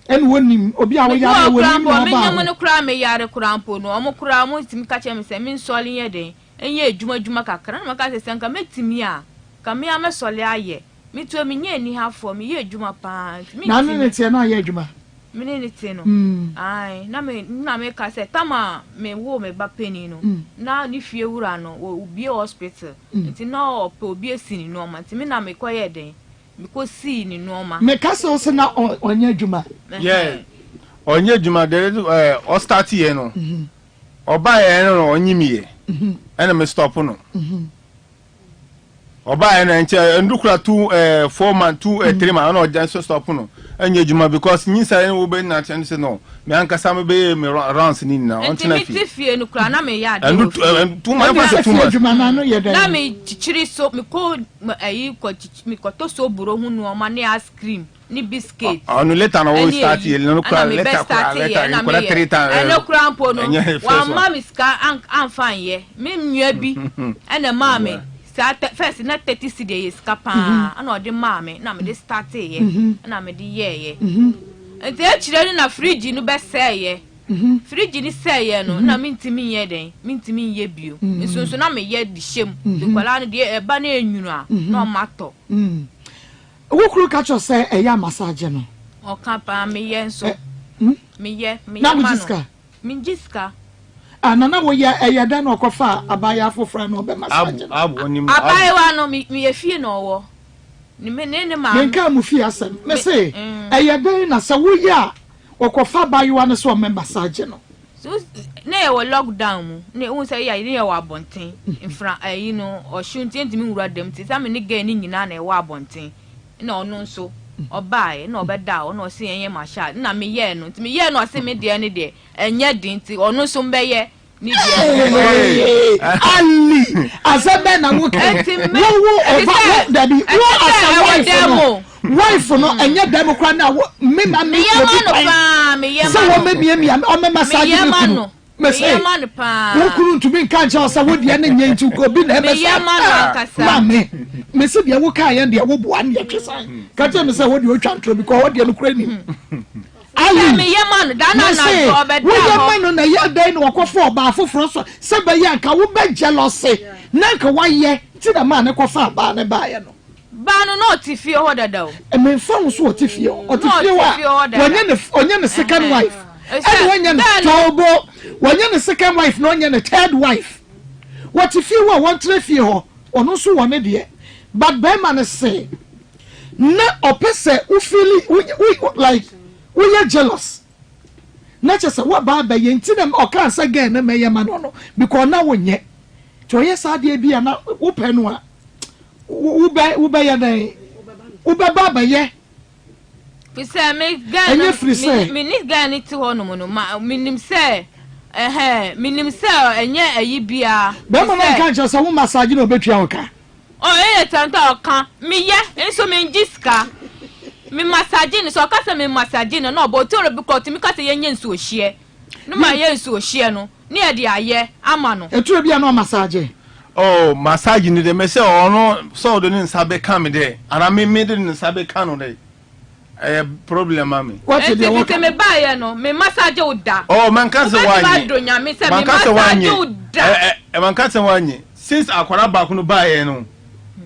en wonim obi a wo yare wonim na ba me nyam no kura me yare kurampo no omo kura mo tim ka che me se me nsole ye den enye adwuma kakra na maka se senka metimi a ka me amesole aye mitu me nya ni hafo me ye adwuma pa na ne tie na ye adwuma me ne tie no ai na me ka se tama me wo me ba peni no na ni fie wura no obi hospital nti na ope obi esini no ma nti me na me koye den me ko si ni no ma me ka se o se na onye adwuma onye adwuma de o start ye no oba ye no onyimiye ena me stop no oba ena nche ndukura 4 man 3 man na ojan stop no enya juma because nyinsa en wo be na chen se no me ankasa me be me rounds ni na on tina fi enti fie no kura na me ya de and 2 man pass 2 man juma na no ye da na me chichiri so me ko ayi ko me ko to so buro hu no ma ne ice cream ni biscuit onu later na wo start ye no kura later kura 3 times eno kura mpo no wa mama ska anfan ye me nwa bi ena mama first na 30 cedi ska pa ana odi mama na me de start ye na me de ye enti e chire na fridge no be say ye fridge ni say ye no na mintimi ye den mintimi ye bio nso na me ye di shem de kwala no de e ba na enwunu a na mato wokuru ka cho say e ya massage no o ka pa me ye nso me ye na minjiska anana wo ya eyada na okofa abaya afofra na obe massage abaya wa no me ye fie no wo ni me ne ma me nka mu fie asem me say eyada na sa wo ya okofa abaya wa no so me massage no so na wo lockdown mu ne un say ya ni wa abonten infra ayi no o shunti entimi wura dem ti sa me ne ga ni nyina na e wa abonten na ono nso obae na obeda o na o se enye masha na me ye no ntimi ye no o se me de ne de enye din ti ono nso mbe ye ni de ali azabe na wo wo dabi wo asa wife no enye dem kra na me ma me ye so wo me bie o me massage no me man pa wo kuru ntumi nka ncha osa wo de ne nye ntu ko bi na me ye man kasa me se de wo ka ye de wo boa ne twesan ka te me se wo de o twantro bi ko wo de no kura ni ali me ye man da na na obeda wo ye man na ye dan no akofo oba afoforo so se be ye nka wo be jealousy na nka wa ye ti na ma ne kofa ba ne ba ye no ba no no ti fie ho dada o me fa wo so ti fie o ti fie wa onye ne second wife and when you tobo when you second wife no you third wife what if you want to feel ho ono so won de but be man say na opese u feel like we are jealous na just what ba be yenti dem o kan say again na me yema no because na wonye to yes ade bia na wo pe no a wo be ya dai Ubaba baye. We say me guy. Me ni guy ni ti ho no mo no. Minim say minim say enye ayi bia. Be mo na kan je say wo massage na obetua oka. Oh tanta oka. Me ye enso me ngiska. Me massage ni so ka say me massage no obo ti orobi ko ti mi ka say yenye nsu ohie. No ma ye nsu ohie no. Ni e de aye ama no. Etu bia no massage. Oh, massage ni de me say ono so do ni nsabe kan me de. Ana me de ni nsabe kan no de. Problem mami. What is the work? Me buy ye no, me massage oda. Oh, man can say why. Me say me massage oda. Man can say why. Since akwara ba ku no buy ye no.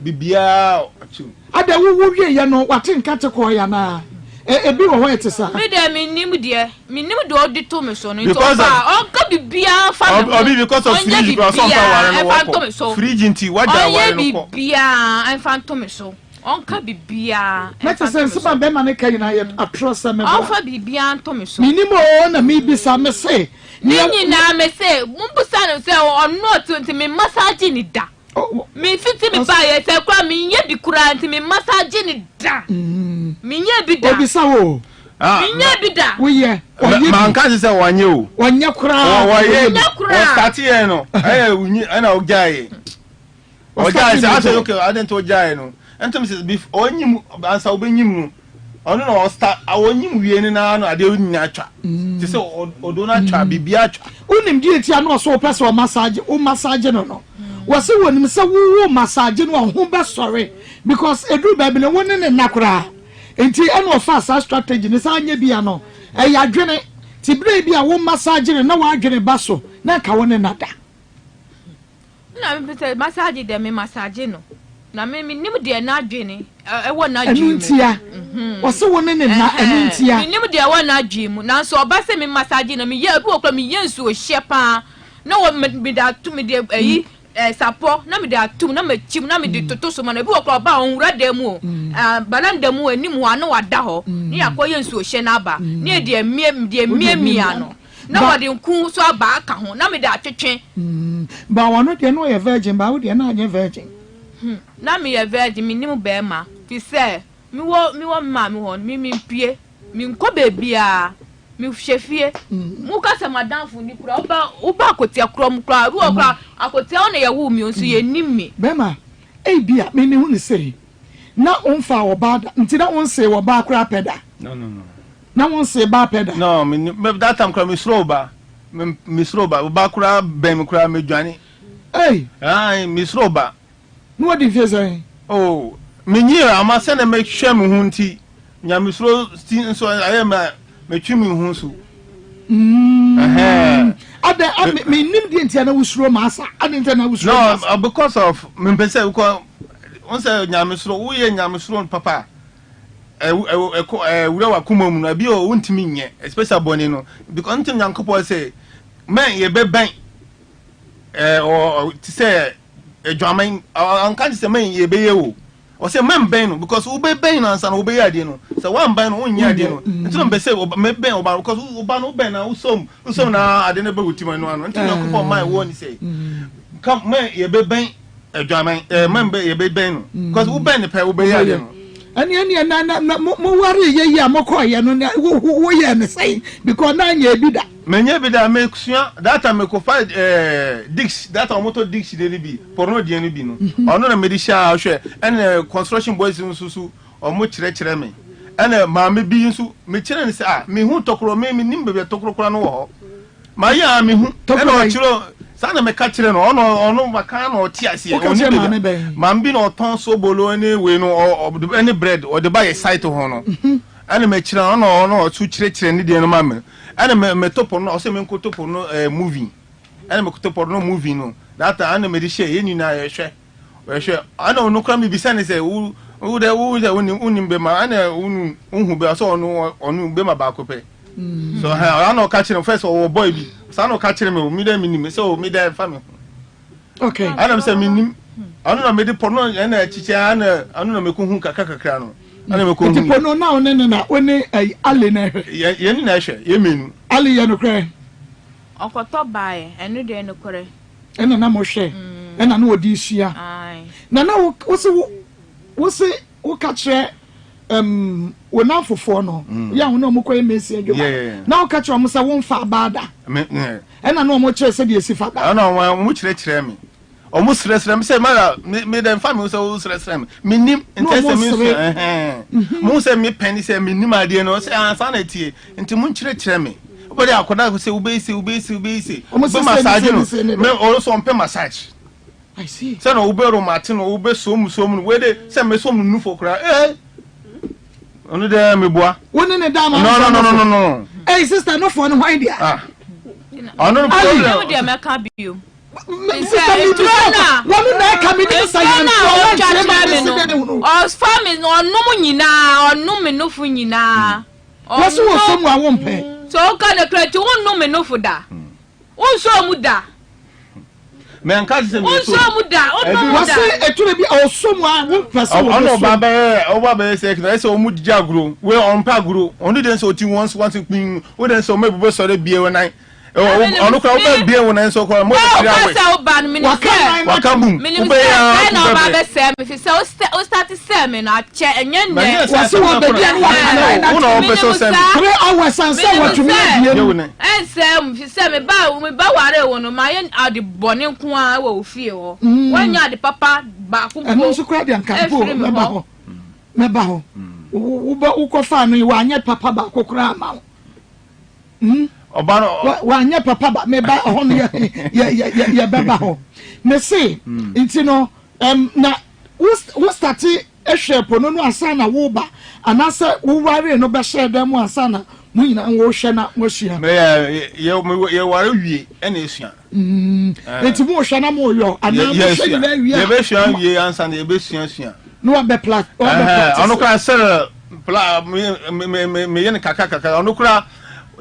Bibia achu. Ada wo wie ye no, wate nkate ko ya na. Ebi wo ho etesa. Me de me nim do odi to me so no. Because onka bibia fa me. Obi because of fridge because some power no. Fridge nti waja wa no ko. Bibia en fa to me so. Onka bibia. Let us say some be man kan na ye atrosa me. Onfa bibia to me so. Minimo na me bisa me say. Ni na me say, mumbusa no say on not to me massage ni da. Me fiti me ba ye say kwa me nye bi kura nti me massage ni da. Me nye bi da. Obisa wo. Me nye bi da. Wo ye. Man kan say wanye o. Wanye kura. Wo ye. Wo start here no. Unyi ana ogaye. Ogaye say ase okay, I didn't ogaye no. Entom says bef onyim ansa obenyim ono no start awonyim wie ni na no ade onyina atwa ti se odo na atwa bibia atwa unim die ti ano so pese o massage no wose wonim se wo massage no ho be sorry because edu baby no woni ne nakora enti eno ofa sa strategy ni sa anya bia no ya dwene ti bre bia wo massage na wa adwene baso na ka woni nada na me pese massage de me massage no na me nim de na adwene e wo na adwene entia wose woni ne na entia nim de wo na adwene na so oba se me massage na me ye du okra me ye nsu ohie pa na wo me da tu me de ayi sapo na me da tu na me chim na me de toto so ma na bi okra ba onwura da mu balanda mu anim ho ana wada ho ni akoye nsu ohie na aba ni de mie ano na wade nku so aba aka ho na me da atwetwe ba wono de no ye virgin ba wo de na anye virgin na me ye virgin me nim be ma fi say mi wo ma mi ho mi mpie mi nko bebia mi hwefie mu ka se madanfo ni kura oba akotia kura mu kura ru okura akotia o na ye wu mi nso ye nimi be ma bia me hu ni seri na onfa wo ba nti na onse wo ba kura peda no na onse ba peda no me that time kura mi slow ba ba kura ben kura me dwane mi slow ba no what if say oh menyira ama se na me hwe me hu nti nyamesro nso ayema me twi me hu so ada me nim di ntia na wusuro masa adenta na wusuro masa no because of me pese because on say nyamesro wo ye nyamesro papa wura wa kuma mu na bi o wontimi nye especially boni no because ntim nyankopo say man ye beban or to say adwaman anka say man ye be ye wo o say man ben no because wo be ben no ansa no wo be ade no so one ben no wonya ade no nti no be say me ben oba because wo ba no ben na usom na ade no be wutima no ano nti nyankopo man wo ni say come man ye be ben adwaman man be ye be ben no because wo ben pe wo be ade no ani na mo wari ye ya mokoye no wo ye ne say because na nya ebida menye bida me kusua data me ko fa dix data moto dix de ni bi porno de ni bi no ono na medisha hwe ene construction boys nsusu o mo kire me ene ma me bi nsu me kire ne say me hu tokoro me nim be tokoro kura no wo ma ya me hu ene o kiro sana me ka kire no ono maka na o ti ase oni ma mbi na oton so bolo ene we no ene bread o de buy site ho no ene me kire ono o tu kire ni de no ma me ene me topo no o se me nko topo no movie ene me topo no movie no that ene me di share ye nyina ye hwe ana onu kra me bisa ne se wo de unim be ma ana unhu be so onu be ma ba ko pe so ana o ka kire first o boy bi sa no ka kire me o mi da minim se o mi da fa me okay ana se minim ana na me di porno ene chiche ana na me ko hu kakakakra no ana me ko hu ti porno na one na one ale na hwe ye ni na hwe ye menu ale ye no kre okoto bae enu de no kre ena na mo hwe ena na odi sua ai na wo se wo ka kire wona fofo no ya wona mo koy mesi adwo na o ka kire mo se won fa bada e na no mo kire se de si fa bada na mo kire me o mo sresrem se ma me dem fa me so sresrem me nim intese me mo se me peni se me nim ade no se ansa na tie nti mo kire me body akoda ko se ubesi be massage no me o so mpe massage I see se no ube romatin no ube som we de se me som nu fokra onu de me boa woni ne da ma no hey sister no for no why dia onu problem de me ka bio sister mi na wonu na ka mi ni sayana o family no onum nyina onum no fu nyina wasu wo som wa wo mpe so ka na kreti onum no fu da won so mu da me anka se me so mu da onum da wase etule bi o som wa wo pese wo ono ba be se kna se o mu jagro we on pa gro onu den so ti once pin we den so me bo so de bie we nan onu kwa o bie we nan so kwa mo tiri awe wakabum ube ya na ba be se me fi se o start se me na che enye ne wase wo be bia no no o be so se 3 hours and say what you mean ensem fi se me ba ware wo no ma ye ade bone nko a wo fie ho wanya ade papa ba ko eno so kwa de ankampo meba ho wo ko fa no wa anya papa ba kokura ma obano wa anya papa ba meba ho no ya beba ho me say nti no na wo start ehwepo no asana wo ba anasa wo ware no be share dem asana mu nyina wo hwe na wo hia me ye ware wie ena esua enti mo hwe na mo yo ana mo hwe ni na wie ye be sua wie ansa na ye be sua no wa be plat ono ka sel pla me ye kaka ono kura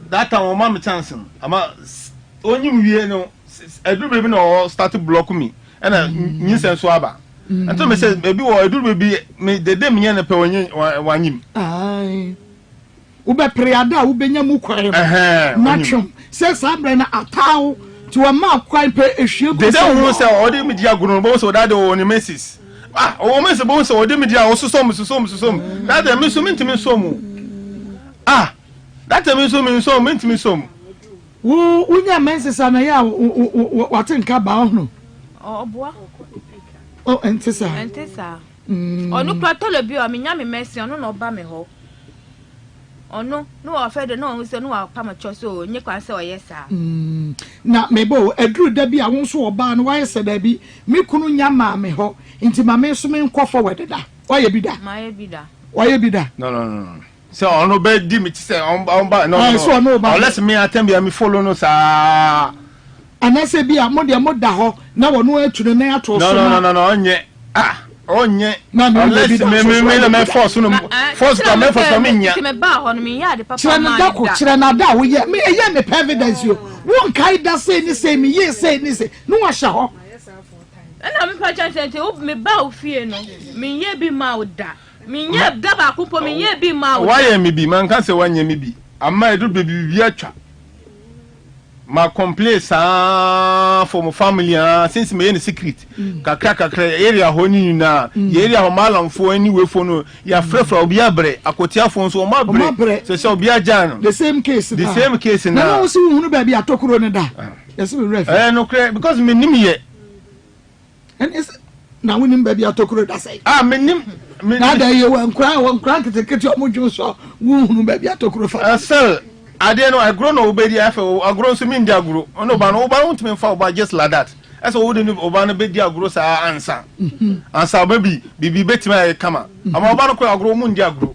that time o ma me chance ama onyim wie no edu baby no start block me ena nyinsen so aba ento me say baby wo edu baby me de dem nye na pe wanyim ai wo be priada wo benya mu kwai matchum say sabre na ataw to a ma kwai pe ehwie go de dem wo say o de media gunu bo so that o ni mesis o me say bo so o de media o so that dem me so mentimi so mu that time so mentimi so mu wo unya mensesa na ya watenka ba ho oboa entesa onu platolo bi o menya me mesi onu no ba me ho onu no ofede no se no apa ma choso nye kwa se oyesa na mebo edru da bi a wonso oba no waye se da bi me kunu nya ma me ho nti ma me so me nkọ forward da waye bi da no so ono be di me say on ba no unless me atem bia me follow no sa anase bia mo de mo da ho na wono atunu na ato so no onye unless me force no force ka me force me nya me ba ho no me ya de papa ma kire na da wo ye me ye me evidence yo won kai da say ni say me ye say ni say no wa sha ho na me pa chance me ba o fie no me ye bi ma o da minye daba kupo minye bi ma wo why me bi man kan se wanye me bi amma edu bi atwa ma complain sa for my family since me in secret kakra area ho ni na area ho malamfo anyway for no ya frefra obi abre akotiafo so ma bre se obi ajan the same case na na wo si hunu ba bi atokuro ne da yes we ref no because me nim ye and is na wonim ba bi atokuro da say me nim na da ye wankran kete omudwo so wo hunu ba bi atokuro fa sir ade no agro no obedi afa agro so mi ndi agro ono ba no ntime fa oba just like that eso wo de no oba no bedi agro sa ansa baby bibi betima kama ama oba no ko agro mu ndi agro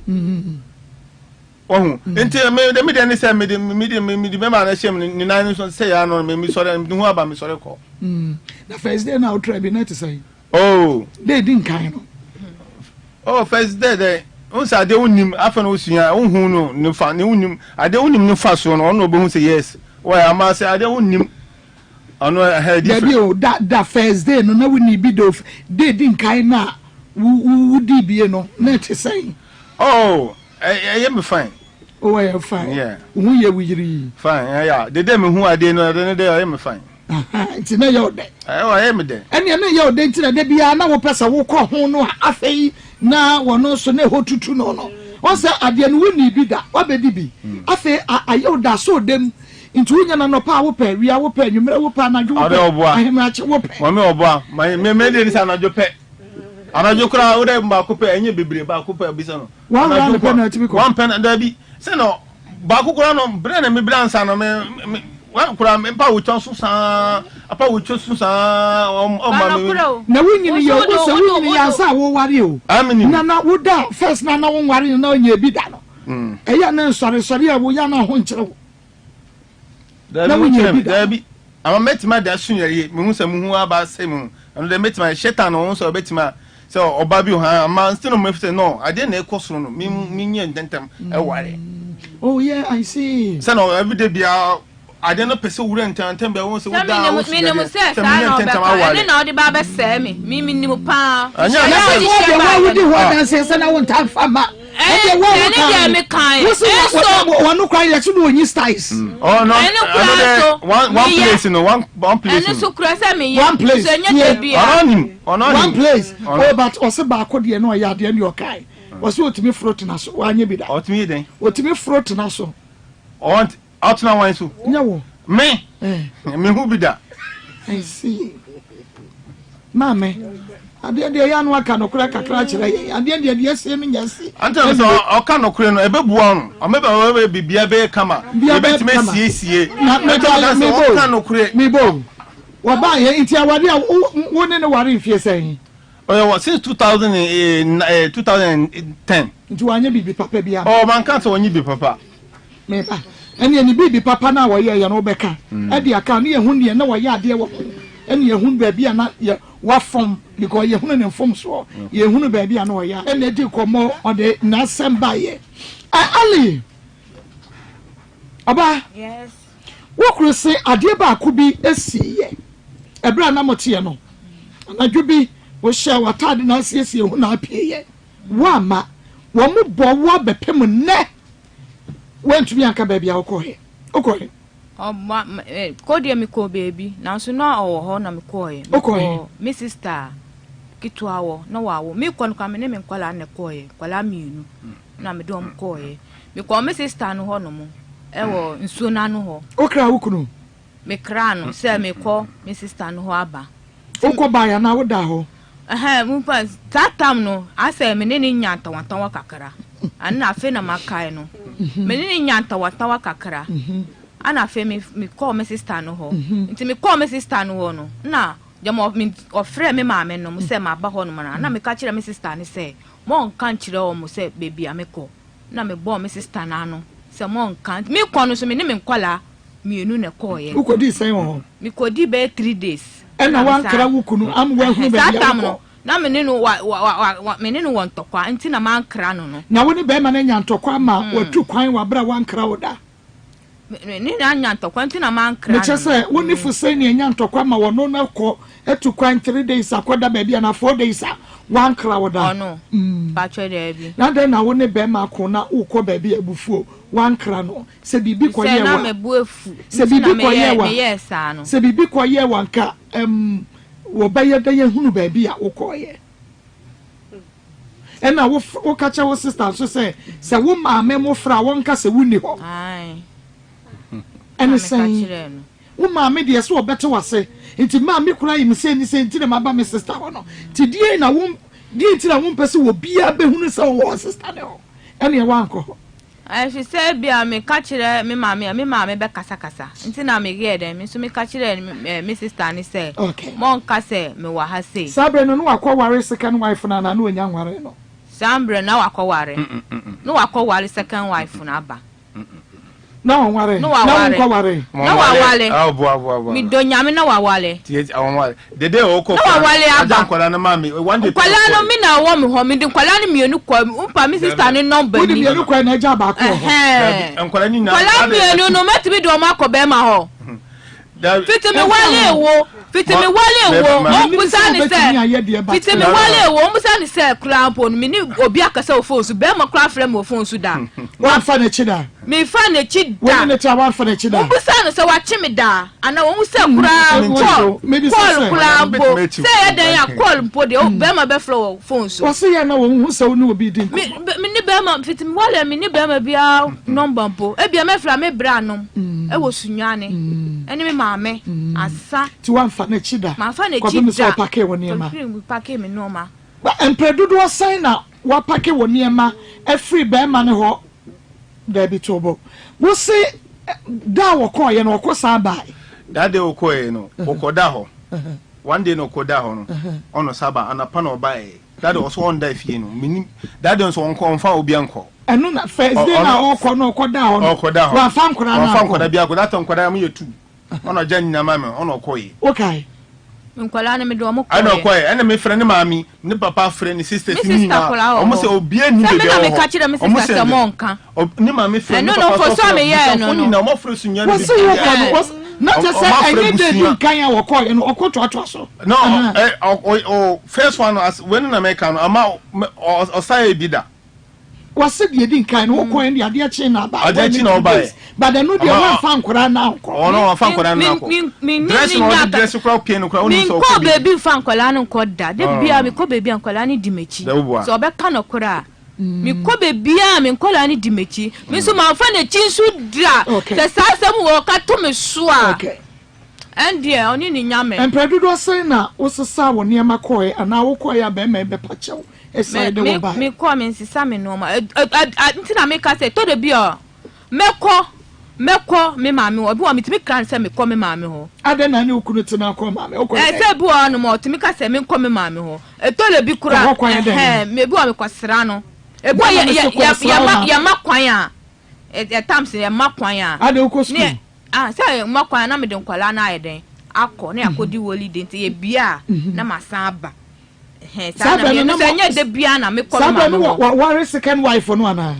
enti me de ne say me de ma na shem ni nan so say ya no me sore hu aba me sore ko na first day na ultra bi na to say they din kan no first day once ade unim afa no suya unhu no ne fa ne unim ade unim ne fa so no ono obo hu say yes why am I say ade unim ono head different that first day no na we need be do dey din kai na wu di bie no na te say I am fine I am fine yeah hu ye wiri fine yeah the day me hu ade no the day I am fine it's na yo dey I am there and na yo dey nti na de bia na wo pesa wo kọ ho no afei na wono so na hotutu no on say ade no woni bi da obedi bi afi ayo da so dem nti wonya na no pa wo pa wi a wo pa nwumre wo pa na dwo wo ahemache wo pa mame obo me de ni sa na dwo pe anajo kura wo de ba ko pe enye bebre ba ko pe bi so no anajo ko one pen da bi se no ba ko kura no bre na me bre ansa no me wan kura me pa wo chosu sa apa wo chosu sa o ma me na wunyini ye wo se wunyini ya sa wo ware o na wo da first na wo ware na onye bi da no eya na sori a wo ya na ho nkire wo da bi ama metima da sunyere me hu se mu hu aba se mu no da metima shetan no so betima so oba bi ha ama still no me say no ade na ekosoro no mi nye ntentem e ware oh yeah I see say no every day bia ade no pese wure ntentem bia won se wo da wo me no say sa no be ade na odi ba be se me ni mo pa anya na wo di ho dan se na won tan fama eh wo me kan so wonu kwan ye tu no onyi styles oh no one place no one place ene so kura se me ye one place so nya bia one place oh but ose ba ko de no ya de ni okai ose otimi fruit na so wanye bi da otimi den otimi fruit na so want out na wan so nyawo me hu bi da I see mame ade de ya no aka no kura kakra kire ade de ese me nyasi anta so oka no kure no ebebuo no o meba we bibia be kama ebetime sie na me oka no kure me bo wo ba ye nti awade a wo ne ware mfie sen oyo since 2010 nti wanye bibi papa bia oh man kan so onyi bi papa me ba ene ni bibi papa na wo ye no beka e de aka no ye hu ne na wo ye ade wo ene ye hu ba bia na ye wa form because ye hu ne form so ye hu ba bia na wo ye ene di komo on the na semba ye ali aba yes wo kru se ade ba ko bi esiye ebra na motie no anadwo bi wo hye watade na siesie hu na apieye wa ma wo mu bo wo bepem ne wentumi anka ba bia okohe ko de me ko baby na so na owo ho na me koye me sister kitwa wo na wawo me kon kwa me ne me nkwala ne koye kwala mienu na me dom koye me ko me sister no ho no mo ewo nsuo na no ho okra wukunu me kra no se me ko me sister no ho aba okọ ba ya na wo da ho mu pa tatam no ase me ne nyanta watan kakara ana afi na makai no me ne nyanta watan kakara ana afi me call me sister no ho nti me call me sister no ho no na jamo me ofre me maame no mo se ma ba ho no na me ka kire me sister ni se mo nka kire o mo se baby ameko na me bo me sister na no se mo nka me ko no so me ne me nkwala mienu na koye ukodi sen ho me kodi be 3 days ena wan kra wukunu am wa hu be ya na menenu wa menenu won tokwa nti na man kra no na woni be ma na nya ntokwa ma watu kwan wa bra wan kra woda ni na nya ntokwa nti na man kra no meche se woni fusen ni nya ntokwa ma wono na ko etu kwan 3 days akoda ba bia na 4 days wan kra woda ono ba chwe de bi na de na woni be ma ko na ukọ ba bia ebufuo wan kra no se bibi ko ye wa se na me buefu se bibi ko ye wa me yes ano se bibi ko ye wa nka wo baye da ye hunu ba bia ukoye ena wo kacha wo sister so say se wo maame mo fra won ka se wuni ho ai ene say wo maame de so obete wase nti maame kura yim se ni se nti na maba me sister ho no ti die na wo die nti na wo pese wo bia be hunu se wo sister ne ho ene ye wanko she said bia me ka kire me maame be kasa nti na me ge dem so me ka kire me sister ni say mo nka say me wa ha say sabre no wakọ ware second wife na na onya nware no sambre na wakọ ware no wakọ ware second wife na aba na ware na wakọ ware na wawale abo mi do nyame na wawale tie awon dede okọ na wawale aba kwala na mami one day kwala no mi na wo me ho mi de kwala ni mienu kwa umpa mi sister ni number ni mienu kwa na ja ba ko kwala ni na kwala mienu no meti bi do ma ko be ma ho fitimi wale wo omusa ni se fitimi wale wo omusa ni se krampo mi ni obi akasa o phone so be ma kra frame o phone so da wa fa na chida mi fa na chida wo ni ta wa fa na chida omusa no se wa chimi da ana wo se kra krampo se e den ya call mpo de be ma be flow phone so wo se ya na wo se wo ni obi din mi ni be ma fitimi wale mi ni be ma bia number mpo e bia me fra me bra no e wo sunyane eni me maame asa ti wa fa na chida ma fa na chida chida so pake wo ni ma pake me no ma ba empredudu o sign na wa pake wo ni ma e free be ma ne ho da bi tobo wo se da wo ko ye no ko sa bai da de wo ko ye no wo ko da ho one day no ko da ho no ono saba anapa no bai da de wo so on da fie no mini da de so on ko on fa obi anko enu na first day na o ko no ko da ho no wa fa nkora na fa nkora bia ko da ton nkora am ye tu ono jan nyina mama ono ko ye okay nkwala na me do mo ko ana ko ye ana me frɛ ne maami ne papa frɛ ne sister ni na o mo se obi ani be o me ka kire me sister mo nka ne maami frɛ ne papa no for so me ye no na mo frɛ sunya ne so yo ko na just say enye de din kan ya wo ko ye no okoto so no first one as when na me kan ama o sai bi da wase de din kan no ko ye de ade achi na ba ade achi na oba e but the no de one fa nkora na nko ono wa fa nkora na nko dress no dress kwa pie no kwa oni so ko baby fa nkora no nko da de bia me ko baby nkora ni dimechi so be ka no kora mi ko bebia mi nkora ni dimechi mi so ma fa na chinsu dra se sasem wo ka to me so a and there oni ni nyame empredudo say na osesa wo niema koe ana wo koe ya be me be pachew esai de wo ba mi ko mi nsisa me no ma ntina me ka say to de bia meko me maame wo bi wo mitimi kan say me ko me maame ho ade na ni okunu tina ko maame o ko say bi wo no mo timi ka say me ko me maame ho to le bi kura me bi wo me kwasra no e bo ya makwan a times ya makwan a ade ko school say makwan na me de nkwala na ayeden akọ na yakodi woli de nti ye bia na masan aba sana me no nya de bia na me ko me maame ho wa second wife no ana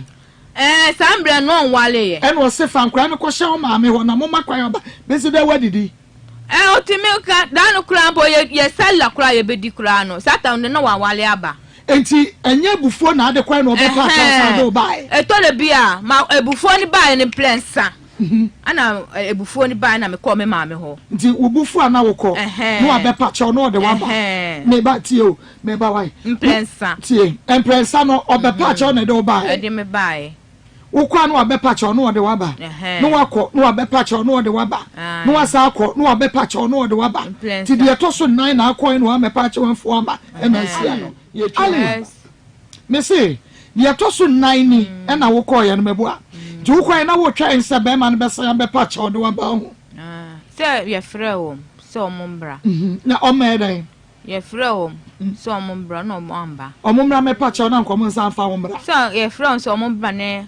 sambre no nwale ye en wo se fan kra me ko hye o maame ho na mo makwan ba be se da wadidi otimi ka da no kra bo ye sala kra ye bedi kra no satan ne no wa wale aba enti enye bufuo na ade kwan no be pa ka do bai to le bia ma ebufuo ni bai ni plensa ana ebufuo ni bai na me ko me maame ho nti ubufuo na wo ko no abe pa cho no de wa ba me ba tie me ba wai plensa tie plensa no obe pa cho na de wo bai de me bai ukwa no abepa cho no de waba no wakọ no abepa cho no de waba no asa akọ no abepa cho no de waba ti de to so nan na akọ no amepa cho wanfo ama e na sia no ye twa me say de to so nan ni e na wokọ ye no meboa ti wokọ na wo twa ense be ma no be sa abepa cho de waba ho say ye frɛ wo so omombra na o me dai ye frɛ wo so omombra no mo amba omombra me pa cho na nko mo nsa fa omombra so ye frɛ so omombra ne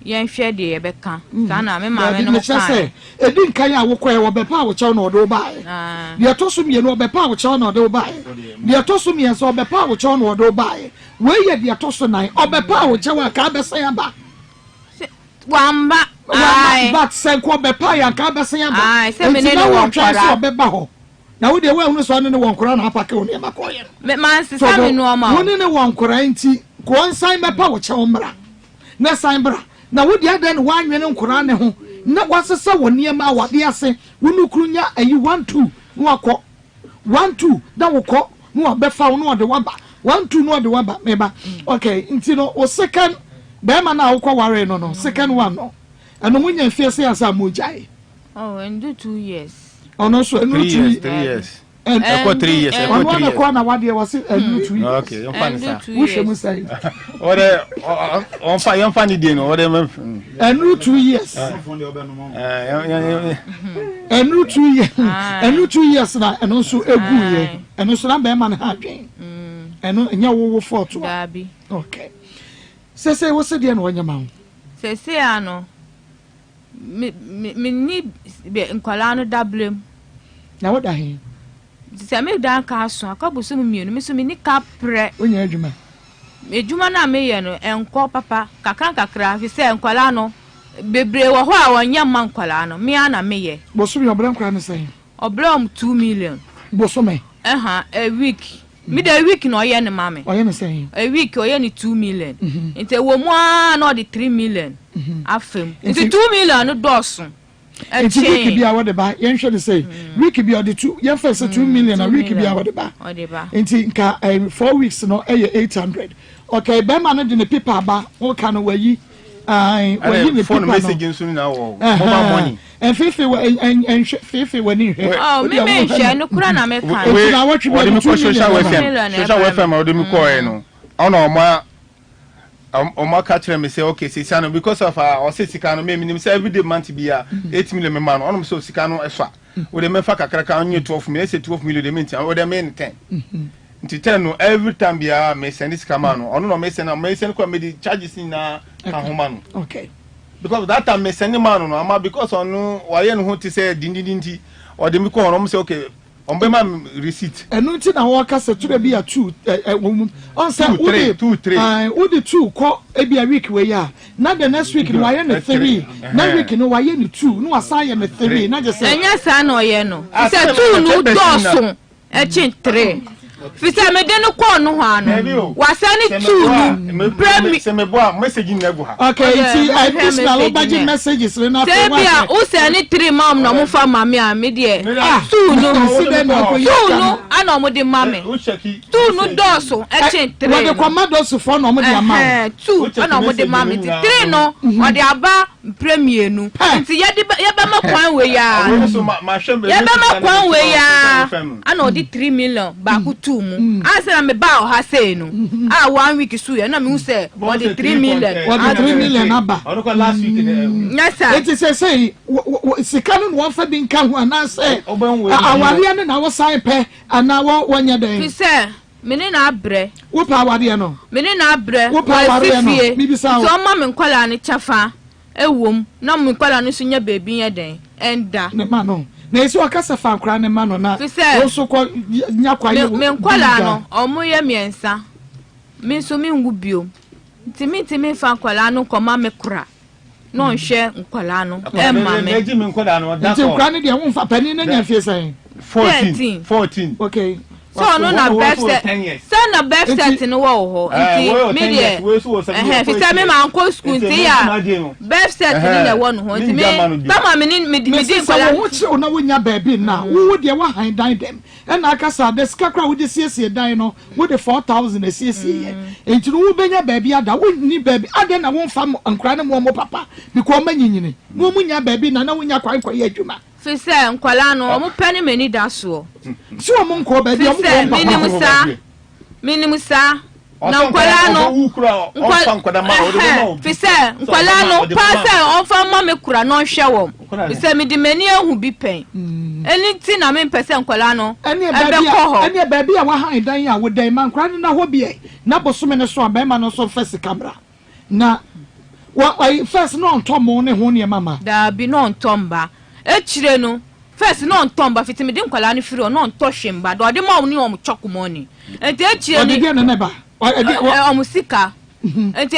yen hwe de ye beka sana me maame no kan edin kan ya wo koe wo bepa wo chew no do bae de to so mie no bepa wo chew no do bae de to so mie so bepa wo chew no do bae we ye de to so nan obepa wo chew aka besa ya ba wamba ai but sen ko bepa ya aka besa ya ba ai se me ne won kwara obeba ho na wo de we hunu so ne won kwara na apake wo ne makoye me man se sa me no ma wo ne won kwara nti ko nsan bepa wo chew mra na san bra na wo dia den wanwene nkora ne ho na wasesa wo niema wade ase wonu krunya ayi 12 no akọ 12 da wo kọ no abefa wo no ode waba 12 no ode waba meba okay nti no o second be ma na wo kọ ware no second one no eno munya fiese asa mojai and do 2 years ono so eno 3 years eko 3 years eko 3 years ko na wade wase eno 2 years okay yon fa ni sa wo shemu sai ore on fa ni die no ore eno 2 years eno 2 years eno 2 years na eno so egu ye eno so na be ma na ha dwen eno nya wo foto gabi okay sese wo se die no nya ma sese ano me ni be nkwala no dablem na wo da he se me dan ka aso akabusu mienu me so me ni ka pre onya adwuma ejuma na me ye no enko papa kakra kakra fi se enkwala no bebre wo ho a wonya man kwala no me ana meye Bosumi obran kwa ne say. Obram 2 million. Bosumi. A week. Me the week no oye ne mame. Oye ne say. A week oye ni 2 million. Inte wo mo na the 3 million. Afem. Inte 2 million no dosun. It's week be our deba. Yen should say. Week be the 2. Yen first 2 million a week be our deba. Into 4 weeks no 800. Okay, be man de paper ba. O kan we yi. Phone message soon now. Mobile money. And Fifi when you oh, me share no kura na me kan. We what me social welfare ma do me call no. Ono Oma catch me say okay say because of our sika no me say every day month be 8 million me man ono so sika no efa. We dey me fa kakra ka onye 12 million say 12 million dey maintain. We dey main 10. Nti 10 no every time be me send this kama no. Ono no me send kwa me the charges na ka homa no. Okay. Because that time me send man no ama because ono waye no ho ti say dindindinti or dey me call ono say okay on be ma receipt enu nti na wo kasa to be a 2 on say 2 3 wo the 2 call e be a week we ya na the next week no waye no 3 na week no waye no 2 no assign ye no 3 na just say enya sa na oye no say 2 no doso e chin 3 fisa me de no call no ho ano wasani 2 no premi se me boa message na egu ha okay see I miss na lo budget messages na say bia o say ni 3 mam no mo fa mame a me de 2 no ana mo de mame 2 no doso e chin 3 what the commandos for no mo de mame 2 ana mo de mame 3 no o de aba premier nu nti ye be ma kwan we ya ye be ma kwan we ya ana o di 3 million ba ku 2 mu answer me ba o ha say no 1 week su ye na me hu say o di 3 million what the 3 million aba last week yes sir it is say sika no won fa bin ka ho na say awale na wo sign pe ana wo wonya den fi say me ni na abre wo pa awale no me ni na abre wo pa awale no mi bi sa so ma me nkwala ni chafa ewom na me nkwala ni so nya baby ye den enda ne ma no na esi wakasa fa nkra ne ma no na wo so ko nya kwa ye me nkwala no omo ye miensa me so me ngu bio timi fa nkwala no koma me kura no nhwe nkwala no e ma me eji me nkwala no da ko nkra ne de wo mfa pani na nya fie sai 14 okay so no na best na best no wo ho nti me de fi say me ma nko school nti ya best ni na wo no ho nti me tama me ni me di nkwala wo chi ona wonya baabi na wo de wa han dan dem e na aka sa de skakra wo de siesie dan no wo de 4000 siesie nti no wo benya baabi ada wo ni baabi ada na wo mfa nkra ne mo papa because manyinyini wo munya baabi na wonya kwan ye adwuma fi say nkwala no mo peni meni da so so mo nko baabi mo minimum sa na nkwala no fi say nkwala no pa say onfa ma me kura no hwe wo fi say me di meni ehu bi pen eni ti na me pese nkwala no ebe ko ho eni baabi a wa han dan a wo dan man kra na ho bi na bosome ne so aba ma no so first camera na wa first no ntomo ne ho ne mama da bi no ntomba echire no first no ntomba fitimi di nkwala ni firi no ntohwemba do de ma oni o chokomo ni enti echire ni odi na neba o musika enti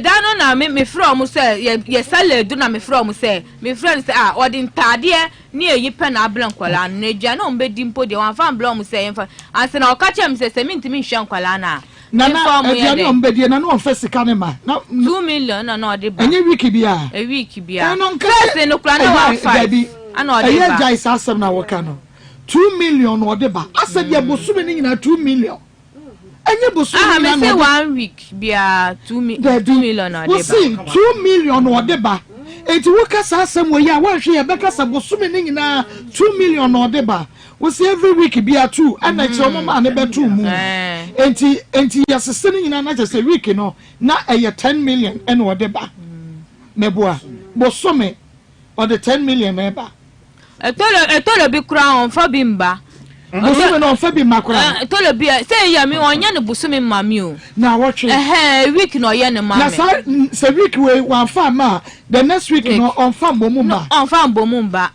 da no na me firi o mu say ye salad na me firi o mu say me friend say odi ntade ni eyi pe na abla nkwala no eja no mbe di mpo de wan fa mbla o mu say enfa anse na o ka chem say me ntimi nhwe nkwala na na edia no mbedie na no first sika ma na 2 million na no de ba enye week bia first no plan na 5 ana o de ba jai sasem na woka no 2 million no de ba asabi abosume ni nyina 2 million enye bosume na me say 1 week bia 2 million na de ba 2 million no de ba enti woka sasem wo ya wanhwe ya beka sa bosume ni nyina 2 million no de ba we see every week bia 2 and na che mo ne be 2 mu enti ya sesene nyina na just a week no na 10 million and wo de ba meboa bosume or the 10 million eba etolo bi kura on fa bi mba bosume no fa bi makura etolo bi say ya mi onya ne bosume mami o na watch week no ye ne mami na say week we wan fa ma the next week no on fa bomu mba on fa bomu mba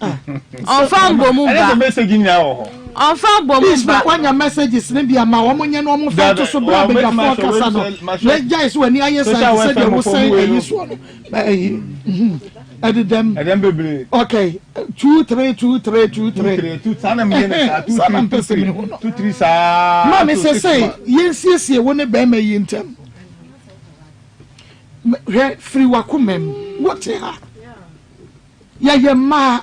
On found Bomu. I message in now. On found Bomu. When your messages, maybe a woman, you know, to so bad, but let guys when you said they will say this one. Added them. Okay, 2 3 2 3 2 3 2 3 Mammy say, yes, you won't be me in them. Free wakumem, what ya? Ya ma,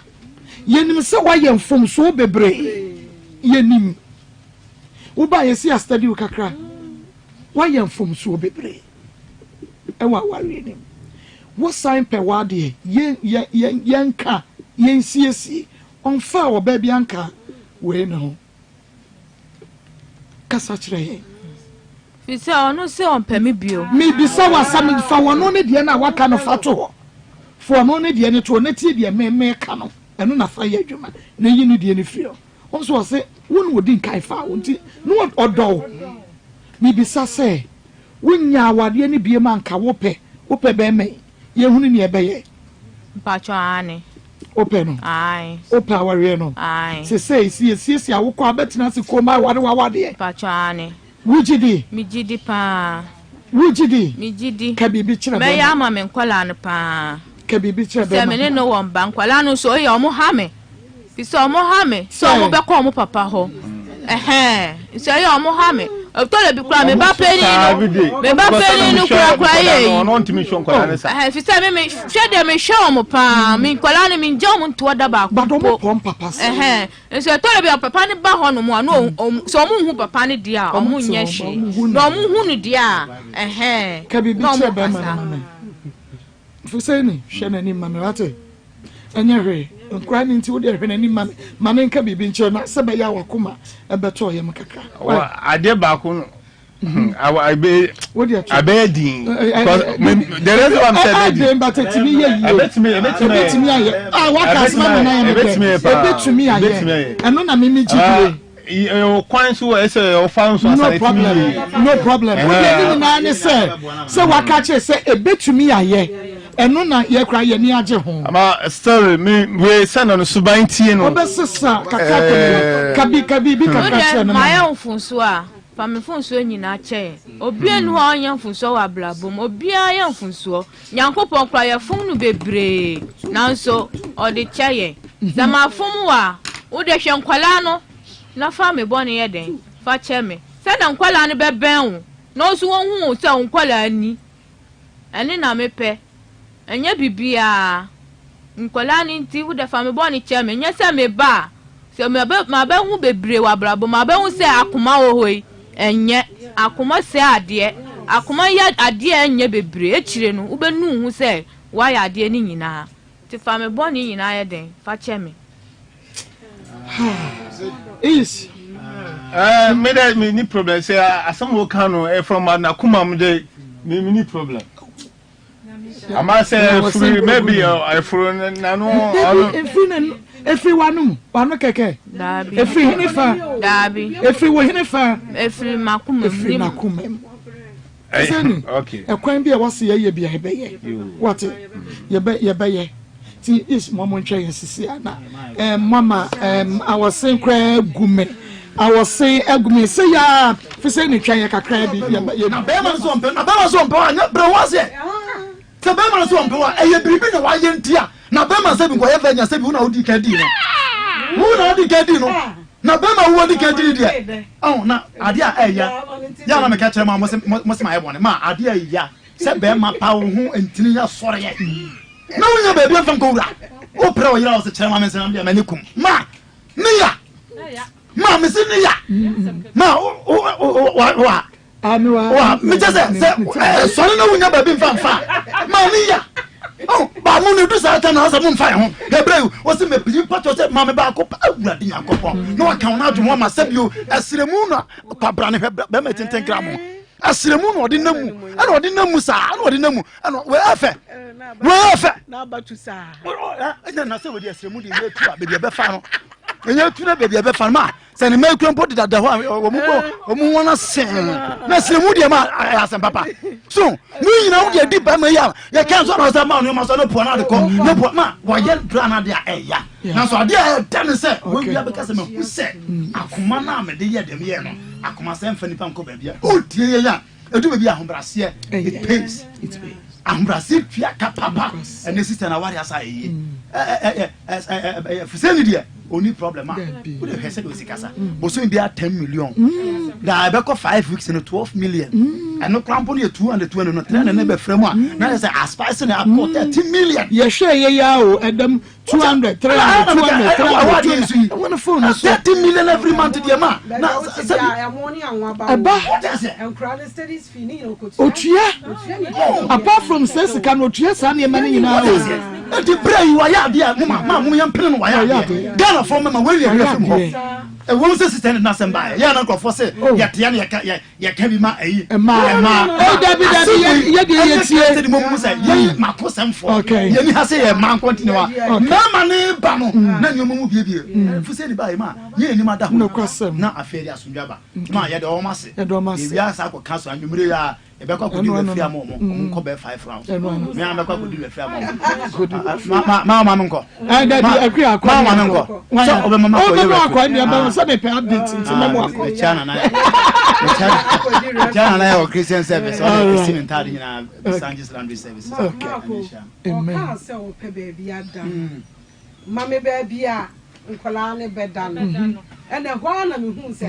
yenim se why yam from so bebre. Yenim. Uba yesi a study kakra. Why yam from so bebre? Ewa worry. What sign per wadi? Yanka, yen siesi, on fire or baby anka. We know. Casatre. You say, I no say on Pemibio. Maybe someone summon for one only Diana, what kind of photo? For an only Diana to a native may canoe, and not fire Juma. No, you need any feel. Also, I say, one would think I found it. No, or dog. Maybe say, when ya wadi any be a man can wope beme. Ye huni ni ebeye Pacho ane open ai open aware no ai say ya wo kwa betina se koma wade Pacho ane wujidi mi jidi pa wujidi mi jidi ka bibi kire be ya ma me nkwala no pa ka bibi kire be se me ne no won ba nkwala no so ye omo ha me fi so omo ha me so omo be ko omo papa ho so ye omo ha me Tole bi kura me ba peni no kura ye no ntimi hwe nkwala ne sa fi se me hwe de me hwe omo pa me nkwala ne me nje omo nto da ba ko pom papa so tole bi papa ne ba ho no mo no so omo hu papa ne dia omo nya hwe no omo hu ne dia ka bibi che be ma fi se ni hwe na ni ma me wate enye hwe nkwa ni nti wo de hwe na ni ma ne nka bibi nche na se be ya wakoma e beto ye makaka ade ba ko I be din because the reason I'm saying that but to me and no na me jide you kwan so e say o fan so no problem we dey na ne say waka che say ebetumi aye eno na ye kra ye ni age ho ama story me we send on suban tie no obesesa kaka kabi bi kaka che no ma ya mfunso a fa me mfunso nyina che obi enu ho anya mfunso wa blabom obi anya mfunso nyankopon kra ye fun no bebre nanso o de che zama fun wa wo de hwe nkwala no na fa me bone ye den fa che me se na nkwala no beben wo no so won hu se nkwala ni ene na me pe enye bibia nkwala ni nti wo de fa me bone che me nya se me ba se me ba hu bebre wa brabo ma ba hu se akoma wo hoi enye akoma se ade akoma ya ade enye bebre echire no wo benu hu se wa ya ade ni nyina ti fa me bone nyina ye den fa che me is me ni problem say asam can no from nakuma me ni problem ama say free maybe I for na no efi wanum wanu keke dabi efi hinifa dabi efi wo hinifa efi makuma okay ekwan bi e wose ye bia hebeye what ye beye ti is momo ntwe yesisi ana mama I was saying cry gume I was saying egume say ya fi say ni twa ye kakra bi ye na be ma so mpe anya bre wase te be ma so mpe wa eye biribi na wa ye ntia na be ma se bi ko ye venya se bi una odi ka di no una odi ka di no na be ma wo odi ka di dia na ade a eya ya na me ka kire ma mo se ma ye bone ma ade a ya se be ma pa wo hu entini ya sore ye na wo nya be bi fam ko wura o pre o yira o se kire ma me se na me ni kum ma niya ma me se niya ma wa wa me just say sore na wo nya be fam fa ma niya ba mo ne du sa ta na sa mo mfa ho hebrew wo se me pili pato se ma me ba ko awurade yakopon no aka wona adwo ma sabio asremu na pabra ne be me tenten gram asremu no odi namu ana odi namu sa ana odi namu ana we afa na batu sa na se we di asremu di me tu a be fa no enya tu na be fa ma Say the make put that the wanna sing. Na se mu de ma asem papa. So, me na wo de di ba ma ya. Ya kan so na say ma no ma so no po na de ko. No po ma wo ye bra na de ya. Na so ade a dan say wo bia be ka say me say akoma na me de ye dem ye no. Akoma say mfa nipa nko ba bia. O tie ya. Edu be bia hombrase it pays. It pays. Ambrase pia ka papa. And the sister na wari asa yi. Fuseni dia. Only problem ah. Who the hell we sikasa. But so be 10 million. Da be ko 5 weeks and 12 million. And no crampo near 200 no 300 na be frame one. Na say aspice na up 30 million. Ye share ye ya o them 200 300 200 I want to phone 30 million every month dear ma. Na money and one and crowd studies fee no coach. Apart from says can otua sa na money na o. The pray you are there mama yam pin wa ya. Ghana for mama when you are from home. A woman says stand na sem ba. Ya na go for say ya tia na ya ka bi ma ayi. Ma David ye dey tie the mom say ye ma ko sem for. Ye ni ha say ye man continue wa. Mama ne ba no na nyom mu bie. Fu say di ba ma ye ni ma da ho. Na aferi asundwa ba. Ma ye de o ma se. Ye ya sa ko cancel anwumre ya e be kwa ko di we free am mo ko be 5 rounds. Me am be kwa ko di we free am. Ma nko. Daddy agree akwa. Ma nko. So obe mama ko ye akwa ndi ba so be pay update nti memo akwa. Chana na yo Christian service or Christian entire na Sanjis Laundry Service. Okay. Amen. So pe baby adam. Mama baby a nkola ne bedan. E na ho na me hu say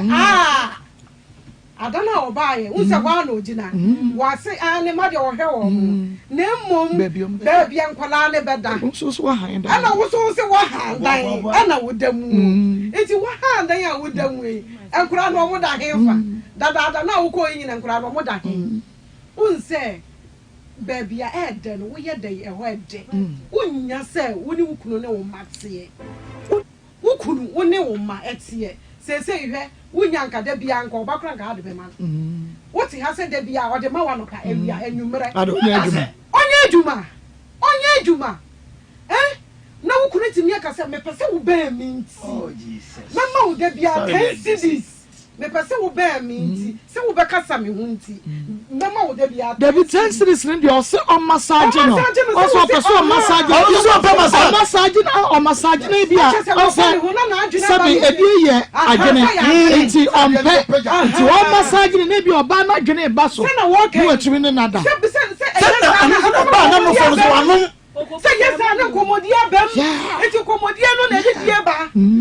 adana obaye unse kwa na ogina wase ane ma de ohwe wo na mmom baby nkola ne bedan so wa han dan ana wo so se wa han dan ana wo damu enti wa han dan a wo damu e nkora no mo da hefa dada na wo ko yin nkora no mo da he unse baby a eden wo ye dai e ho ede unya se woni wukunu ne wo matse wukunu woni wo ma etie se ihwe unyanka da bia nka obakra nka ade be man woti ha se da bia ode ma wa no ka ewia enwumre onye adwuma na wukunu timi aka se me pese wo ba mi nti oh jesus mama wo da bia 10 CDs me pese wo ba mi nti se wo be kasa me hu nti mama wo da bia David 10 CDs ne de o se on massage no o so pese on massage o so pe massage na on massage na bia o se sabi edi ye agene nti on pe nti on massage na bia oba na agene ba so wo atumi ne nada na mo fo so anu say yes na komodia bem eti komodia no na di eba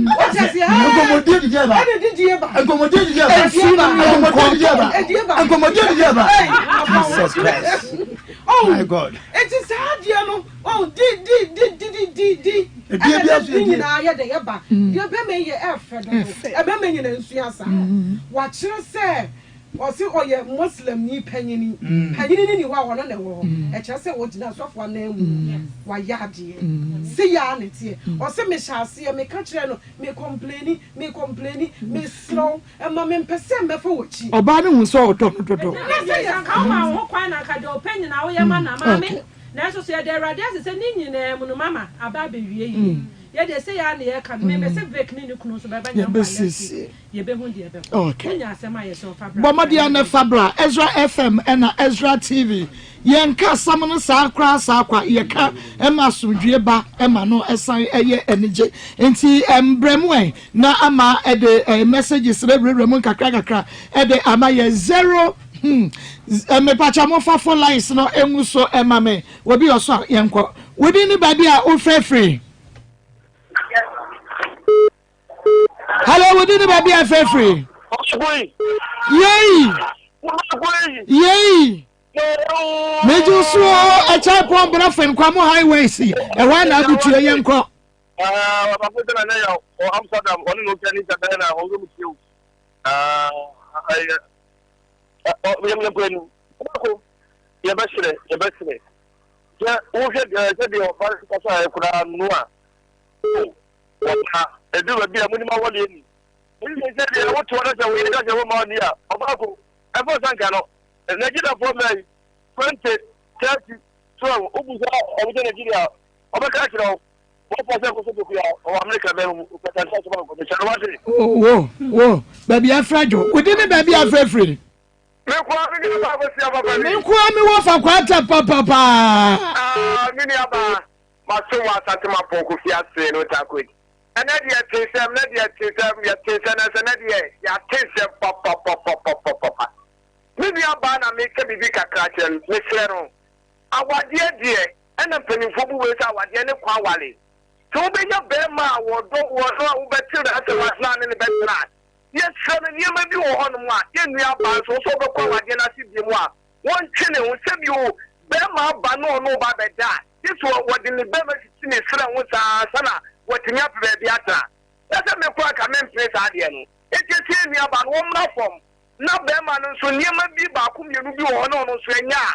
o just ya komodia di eba di eba komodia di eba komodia di eba Jesus Christ oh my God it is hard you know oh di na ya de eba di be me ye efe e be me nyina nsuasa wa kire say o si oye muslim ni panyini ni wa wono na wo e kire say wo gina sofo na mu wa yade si ya ne tie o si me hyase me ka kire no me complaini me slow e ma me pese me fa wochi oba ne hu so otototo na say ya ka ma ho kwan na ka de opanyi na wo ye ma na ma me na so se de rade se ni nyina mu no mama aba be wie yi ye de say ya na ye ka me se break ni kunu so be ba nya ye be hu de be okay nya asema ye so fabra Bomadia na fabra Ezra FM and Ezra TV yenka samno sa kra sa kwa yeka ema sudwe ba ema no esan eye enije enti embremwe na ama ede messages rebremu kakra ede ama ye 0 me pacha mo fa phone lines no enwuso ema me obi oso yenko wodi ni baby a o free hello wodi ni baby a free yay meju so a chap one brafin kwamo highway si e wa na abutuo yenko papa na ya o Amsterdam oni no tani ta na ho mu tiyo yam kwenu ko ya basire ya o je de o fa ko sa kura nuwa o edu ba bia muni ma wole ni ni je de o to na je we da je wo ma ni a o ba ko e fo sanka no Nigeria for me 20 30 12 o bu sa o je Nigeria o ba ka kira Whoa, baby, I'm fragile. We didn't baby, I'm free. Me for quarter, papa. Miniaba, my son was at my pocket, Fiat, no taquid. And then you taste them, let you taste them, you taste them, and then you taste them, papa. Miniaba, I make a big catcher, Miss Leron. Our dear, and I'm penny for ways our dear Quawali. So be your bema or don't want better as a last man in the best land. Yes, 7 years may be on one. Yen we are bound so the power again as you want. One chin will send you bema bano no baba that. This was what in the bema in the sana, what in your pediatra. That's a me quack a man place again. It is here near about one from. Now bema so near my be back whom you do on Swenya.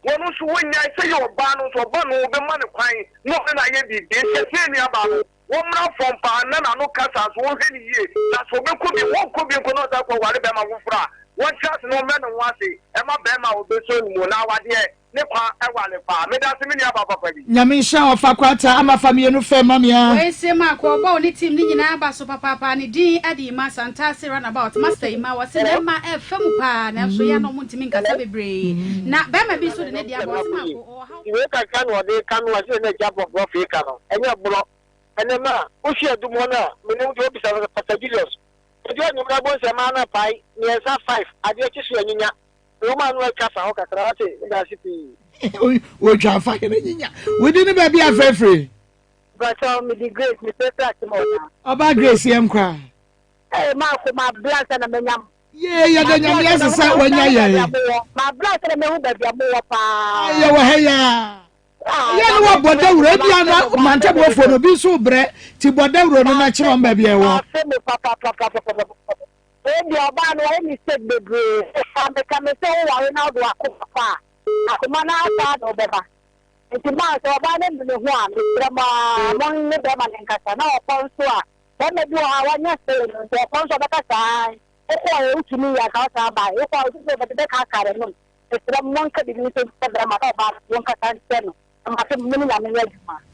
One who when I say your banos or bano be money crying, nothing I get this here near about. One from Panana, no Casas, 1 year. That's what could be one could be that for Walibama Wufra. One chance no man and one say, Emma Bema will be so now, dear. Nepa, Ewalepa, Medasiminia Papa. Yamisha of Aquata, I'm a family no famia. I say, Marco, Bonnie Tim Nina, so Papa, and D. Eddie, Mass and Tassi run about Master Ima was in Emma F. Femupa, and so you know Muntiminka Sabi. Not Bama be so the Nedia was or how you can or they can was in a job of Buffy, and your block. And then, Ushia Dumona, Minu Jobs are Passagilos. The John Rabos a man of pie, near 5, I did kiss you, Roman will Casa, Ocasarate, in the city. Which are fighting. We didn't be a free. But me the great, Mr. Satimona. About Grace, I'm crying. Hey, Marco, my blood and a menyam. Yeah, you're the youngest when you're my blood and a member of your more. You were here. Ya no boda wura bia na manta bo fo no bi so bre ti boda wura no na kire on ba bia wo papa e bia ba no e mistake bebre me ka me se wo wa na do akoma akoma na ata do beba nti ma so ba ne me ho a me kire ma mon ne be ma nkasa na opon so a e me bi o ha wanya se no so opon so beka sai e ko e utumi ya ka sa ba e ko so be ka kare no e kire mon ka bi ni so be ma ba won ka san se no.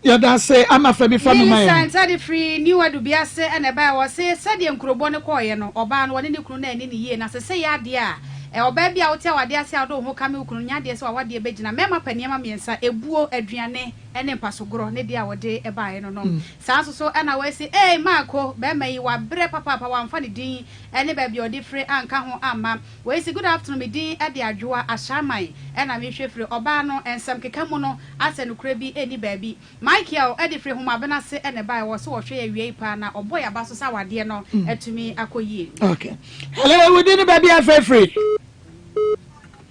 Yeah, that's say I'm a family family man. Santi free new adubia say and eba was say said the nkrobo ne koye no oba no woni ne kunu na ani ne ye na say ya de a oba bia wo tia wade ase ado ho ka me kunu nya de se wade be gina mema paniema miensa ebuo aduane ene mpasogoro ne de a wode eba ye no no sanso so na we say eh Marco be mai wa bre papa wa mfa ne din ene ba bia ode free anka ho amma we say good afternoon me din e de adwoa ashaman ena me hwe free oba no ensam keka mu no ase no kra bi eni ba bi Michael e de free ho ma bena se ene ba wo so wo hwe ya wie pa na obo ya ba so sa wade no etumi akoyie. Okay, hello, we didn't baby a free.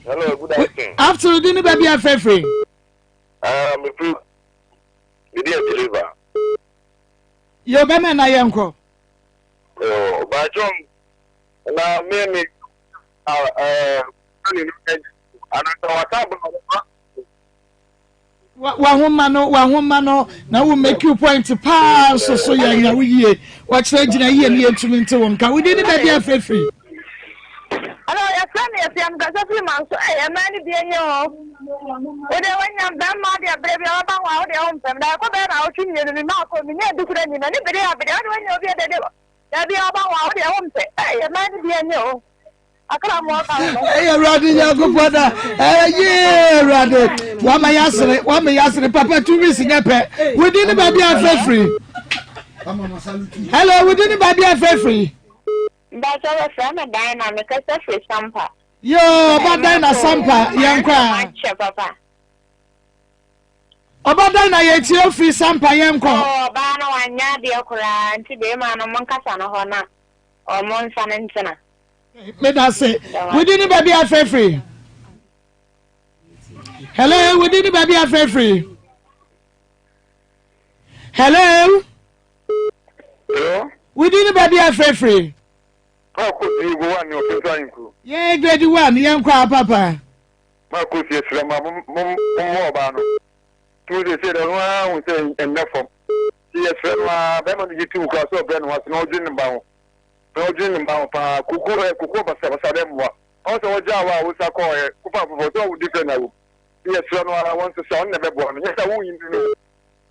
Hello, good afternoon. Absolutely, didn't baby a free. Me free. We didn't deliver. Your bema na yanko. Oh, but John, now me Wahoma no na we make you point pa so ya we ye what change na ye ni entumi nte wonka we didn't baby a free. Hello, your friend is young Gazafi man, so I am many being your. When I'm done, my dear baby, about how they own them, I go back out in the remark of me, different in anybody, but I don't know the devil. That be about how they own them. I am many being your. I can't walk out. Hey, Roddy, your good brother. Yeah, Roddy. One may ask the papa 2 weeks in a pet. We didn't baby a free. Hello, we didn't baby a free. That's our friend and dynamic as a free sampa. Yo, about Dina Sampa, young cry. Papa. About Dina, you're free Sampa, young cry. Oh, Bano and Yadia Kura, and Tibema and Moncasana Hona or Monsan and Sena. Let us say, we didn't baby a free. Hello, we didn't baby a free. Hello? Hello? We didn't baby a free. How could you go on your trying to? Yeah, grade 1, young cry, papa. Marcus, yes, Mamma. To the said, I was saying enough of. Yes, Beman, you two cars of Ben was no dream about. No dream about Kukuba Sabasademwa. Also, Java was a call, Kupa for different. Yes, I want to sound never born. Yes, I won't.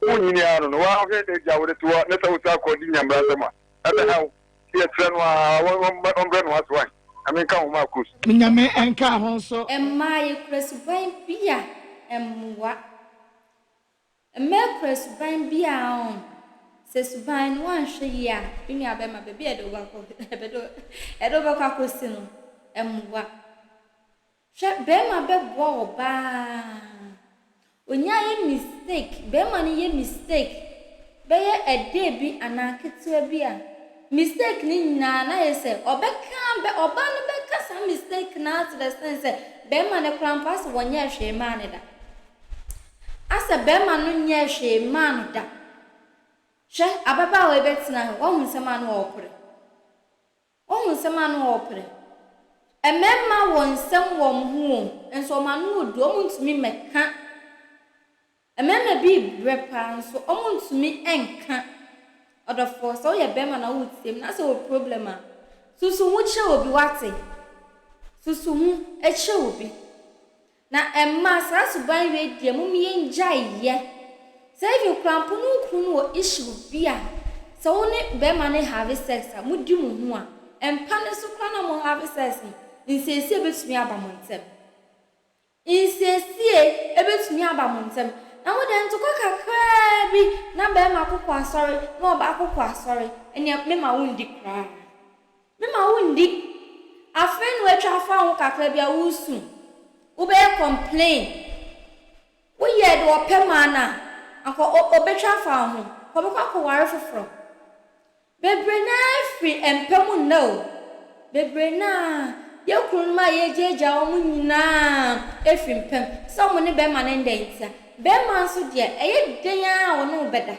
Unyi ano no wa hwe de ja wo de to na sa uta ko di nyambra sama. Ata ha ye tren wa ombre no aswan. Amen ka ho ma kus. Minyame enka ho so. Emma ye kresuban bia emwa. Emma kresuban bia on. Se suban no anhwe ye a, bimi abema bebi edo ba ko edo ba kwa kosi no emwa. Hwe bema bebo oba. Onya ye mistake, bema ni ye mistake. Be ye ede bi anaketua bi a. Mistake ni na ye se obeka be oba no beka sa mistake na to the sense bema ne krampa so wonya hwe ma ne da. Asa bema no nya hwe ma no da. Hwe ababa we betina wo hu sema no opre. Wo hu sema no opre. Emema won sem wo hu enso ma no odu omuntumi meka. Emema bi brepa nso omuntumi enka. Odofo so ye bema na wutsem na se wo problem a. Susu hu che obi wate. Susu hu eche obi. Na emma sa suban we die mum ye njaiye. Say you crampo no kunu wo issue bia. So woni bema ne have sex a mudi mu hu a. Empa ne so kwa na mo have sex. Insesi ebetumi aba mo ntem. Insesi ebetumi aba mo ntem. Na wo den to kakra bi na be ma kokwa asori na oba kokwa asori ene me ma wundi kra me ma wundi afen we twa fa ho kakra bi a wusu wo be complain wo ye de opema na anko obetwa fa ho ko be kwa ware foforo bebre na free empemu no bebre na ye kunma ye jeja o munyina efrimpem so mo ne be ma ne ndentia Bema so de eye den a wono beda.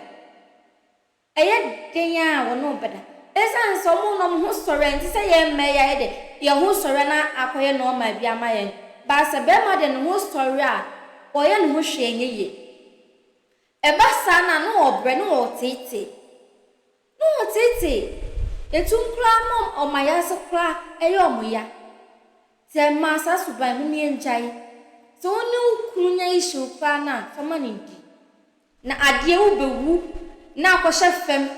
Eye den a wono beda. Esan so mo no ho sore nti se ye me ya de. Ye ho sore na akoye no ma bia ma ye. Ba se bema de no ho sore a oye no ho hwe enye. Eba sa na no obre no otete. No otete. Etunkra mom o maya so kra eye omoya. Te ma sa suban mu ni njai. So no kunya issue pa na fama nindi na ade wo bewu na akwhye fem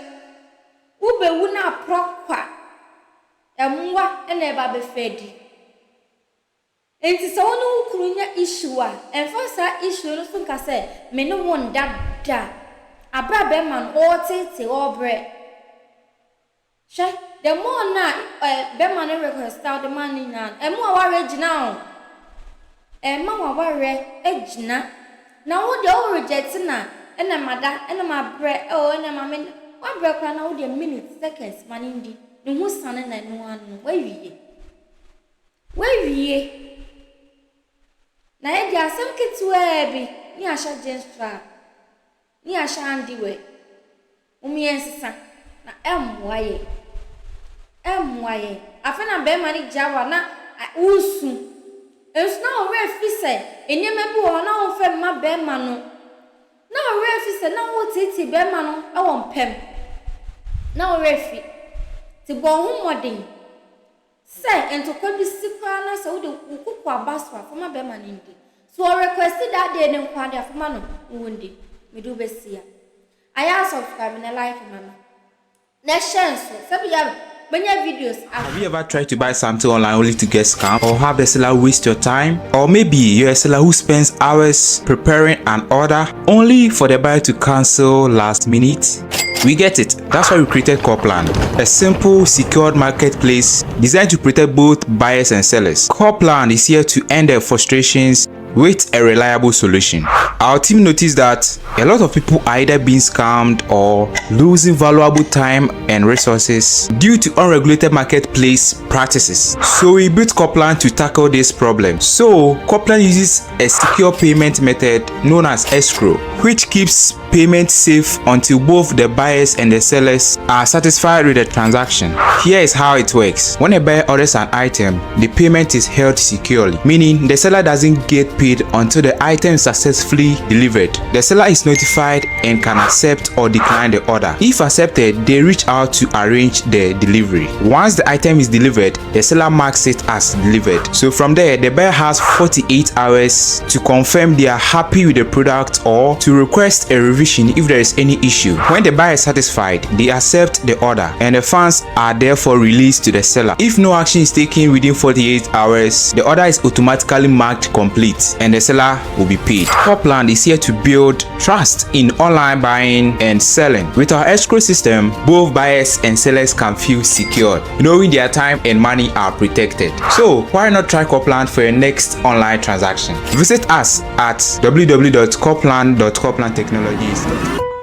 wo bewu na prokwa emwa ena eba be fedi enti so no kunya issue a enfasa issue no so nka se me no won dada abra be man o tete obre she the more na be man request the man ni na emu a original Emma waware ejina na wo de o reject na ena mada ena mabre o ena mame wa bre kwa na wo de minutes seconds manindi ne hu sane na no anu wawie na e dia asem ketua bi ni asha genstra ni asha andiwe umiensisa na emwaye afena be mani jawa na usu It's now a fise, and you may go on our fem my bemano. Now a fise, now what it's a bemano, I want pem. Now refi. To go home wedding. Say, and to call the secret, so the Ukwa Baswa for my beman. So I requested that day and inquired for Mano, wounded. Me do Bessia. I asked subscribe in a life, Mama. Next chance, videos. Have you ever tried to buy something online only to get scammed, or have the seller waste your time? Or maybe you're a seller who spends hours preparing an order only for the buyer to cancel last minute? We get it. That's why we created Copland, a simple, secured marketplace designed to protect both buyers and sellers. Copland is here to end their frustrations with a reliable solution. Our team noticed that a lot of people are either being scammed or losing valuable time and resources due to unregulated marketplace practices. So we built Copland to tackle this problem. So Copland uses a secure payment method known as Escrow, which keeps payment safe until both the buyers and the sellers are satisfied with the transaction. Here is how it works. When a buyer orders an item, the payment is held securely, meaning the seller doesn't get paid paid until the item is successfully delivered. The seller is notified and can accept or decline the order. If accepted, they reach out to arrange the delivery. Once the item is delivered, the seller marks it as delivered. So from there, the buyer has 48 hours to confirm they are happy with the product or to request a revision if there is any issue. When the buyer is satisfied, they accept the order and the funds are therefore released to the seller. If no action is taken within 48 hours, the order is automatically marked complete and the seller will be paid. Copland is here to build trust in online buying and selling. With our escrow system, both buyers and sellers can feel secured, knowing their time and money are protected. So why not try Copland for your next online transaction? Visit us at www.copland.coplandtechnologies.com.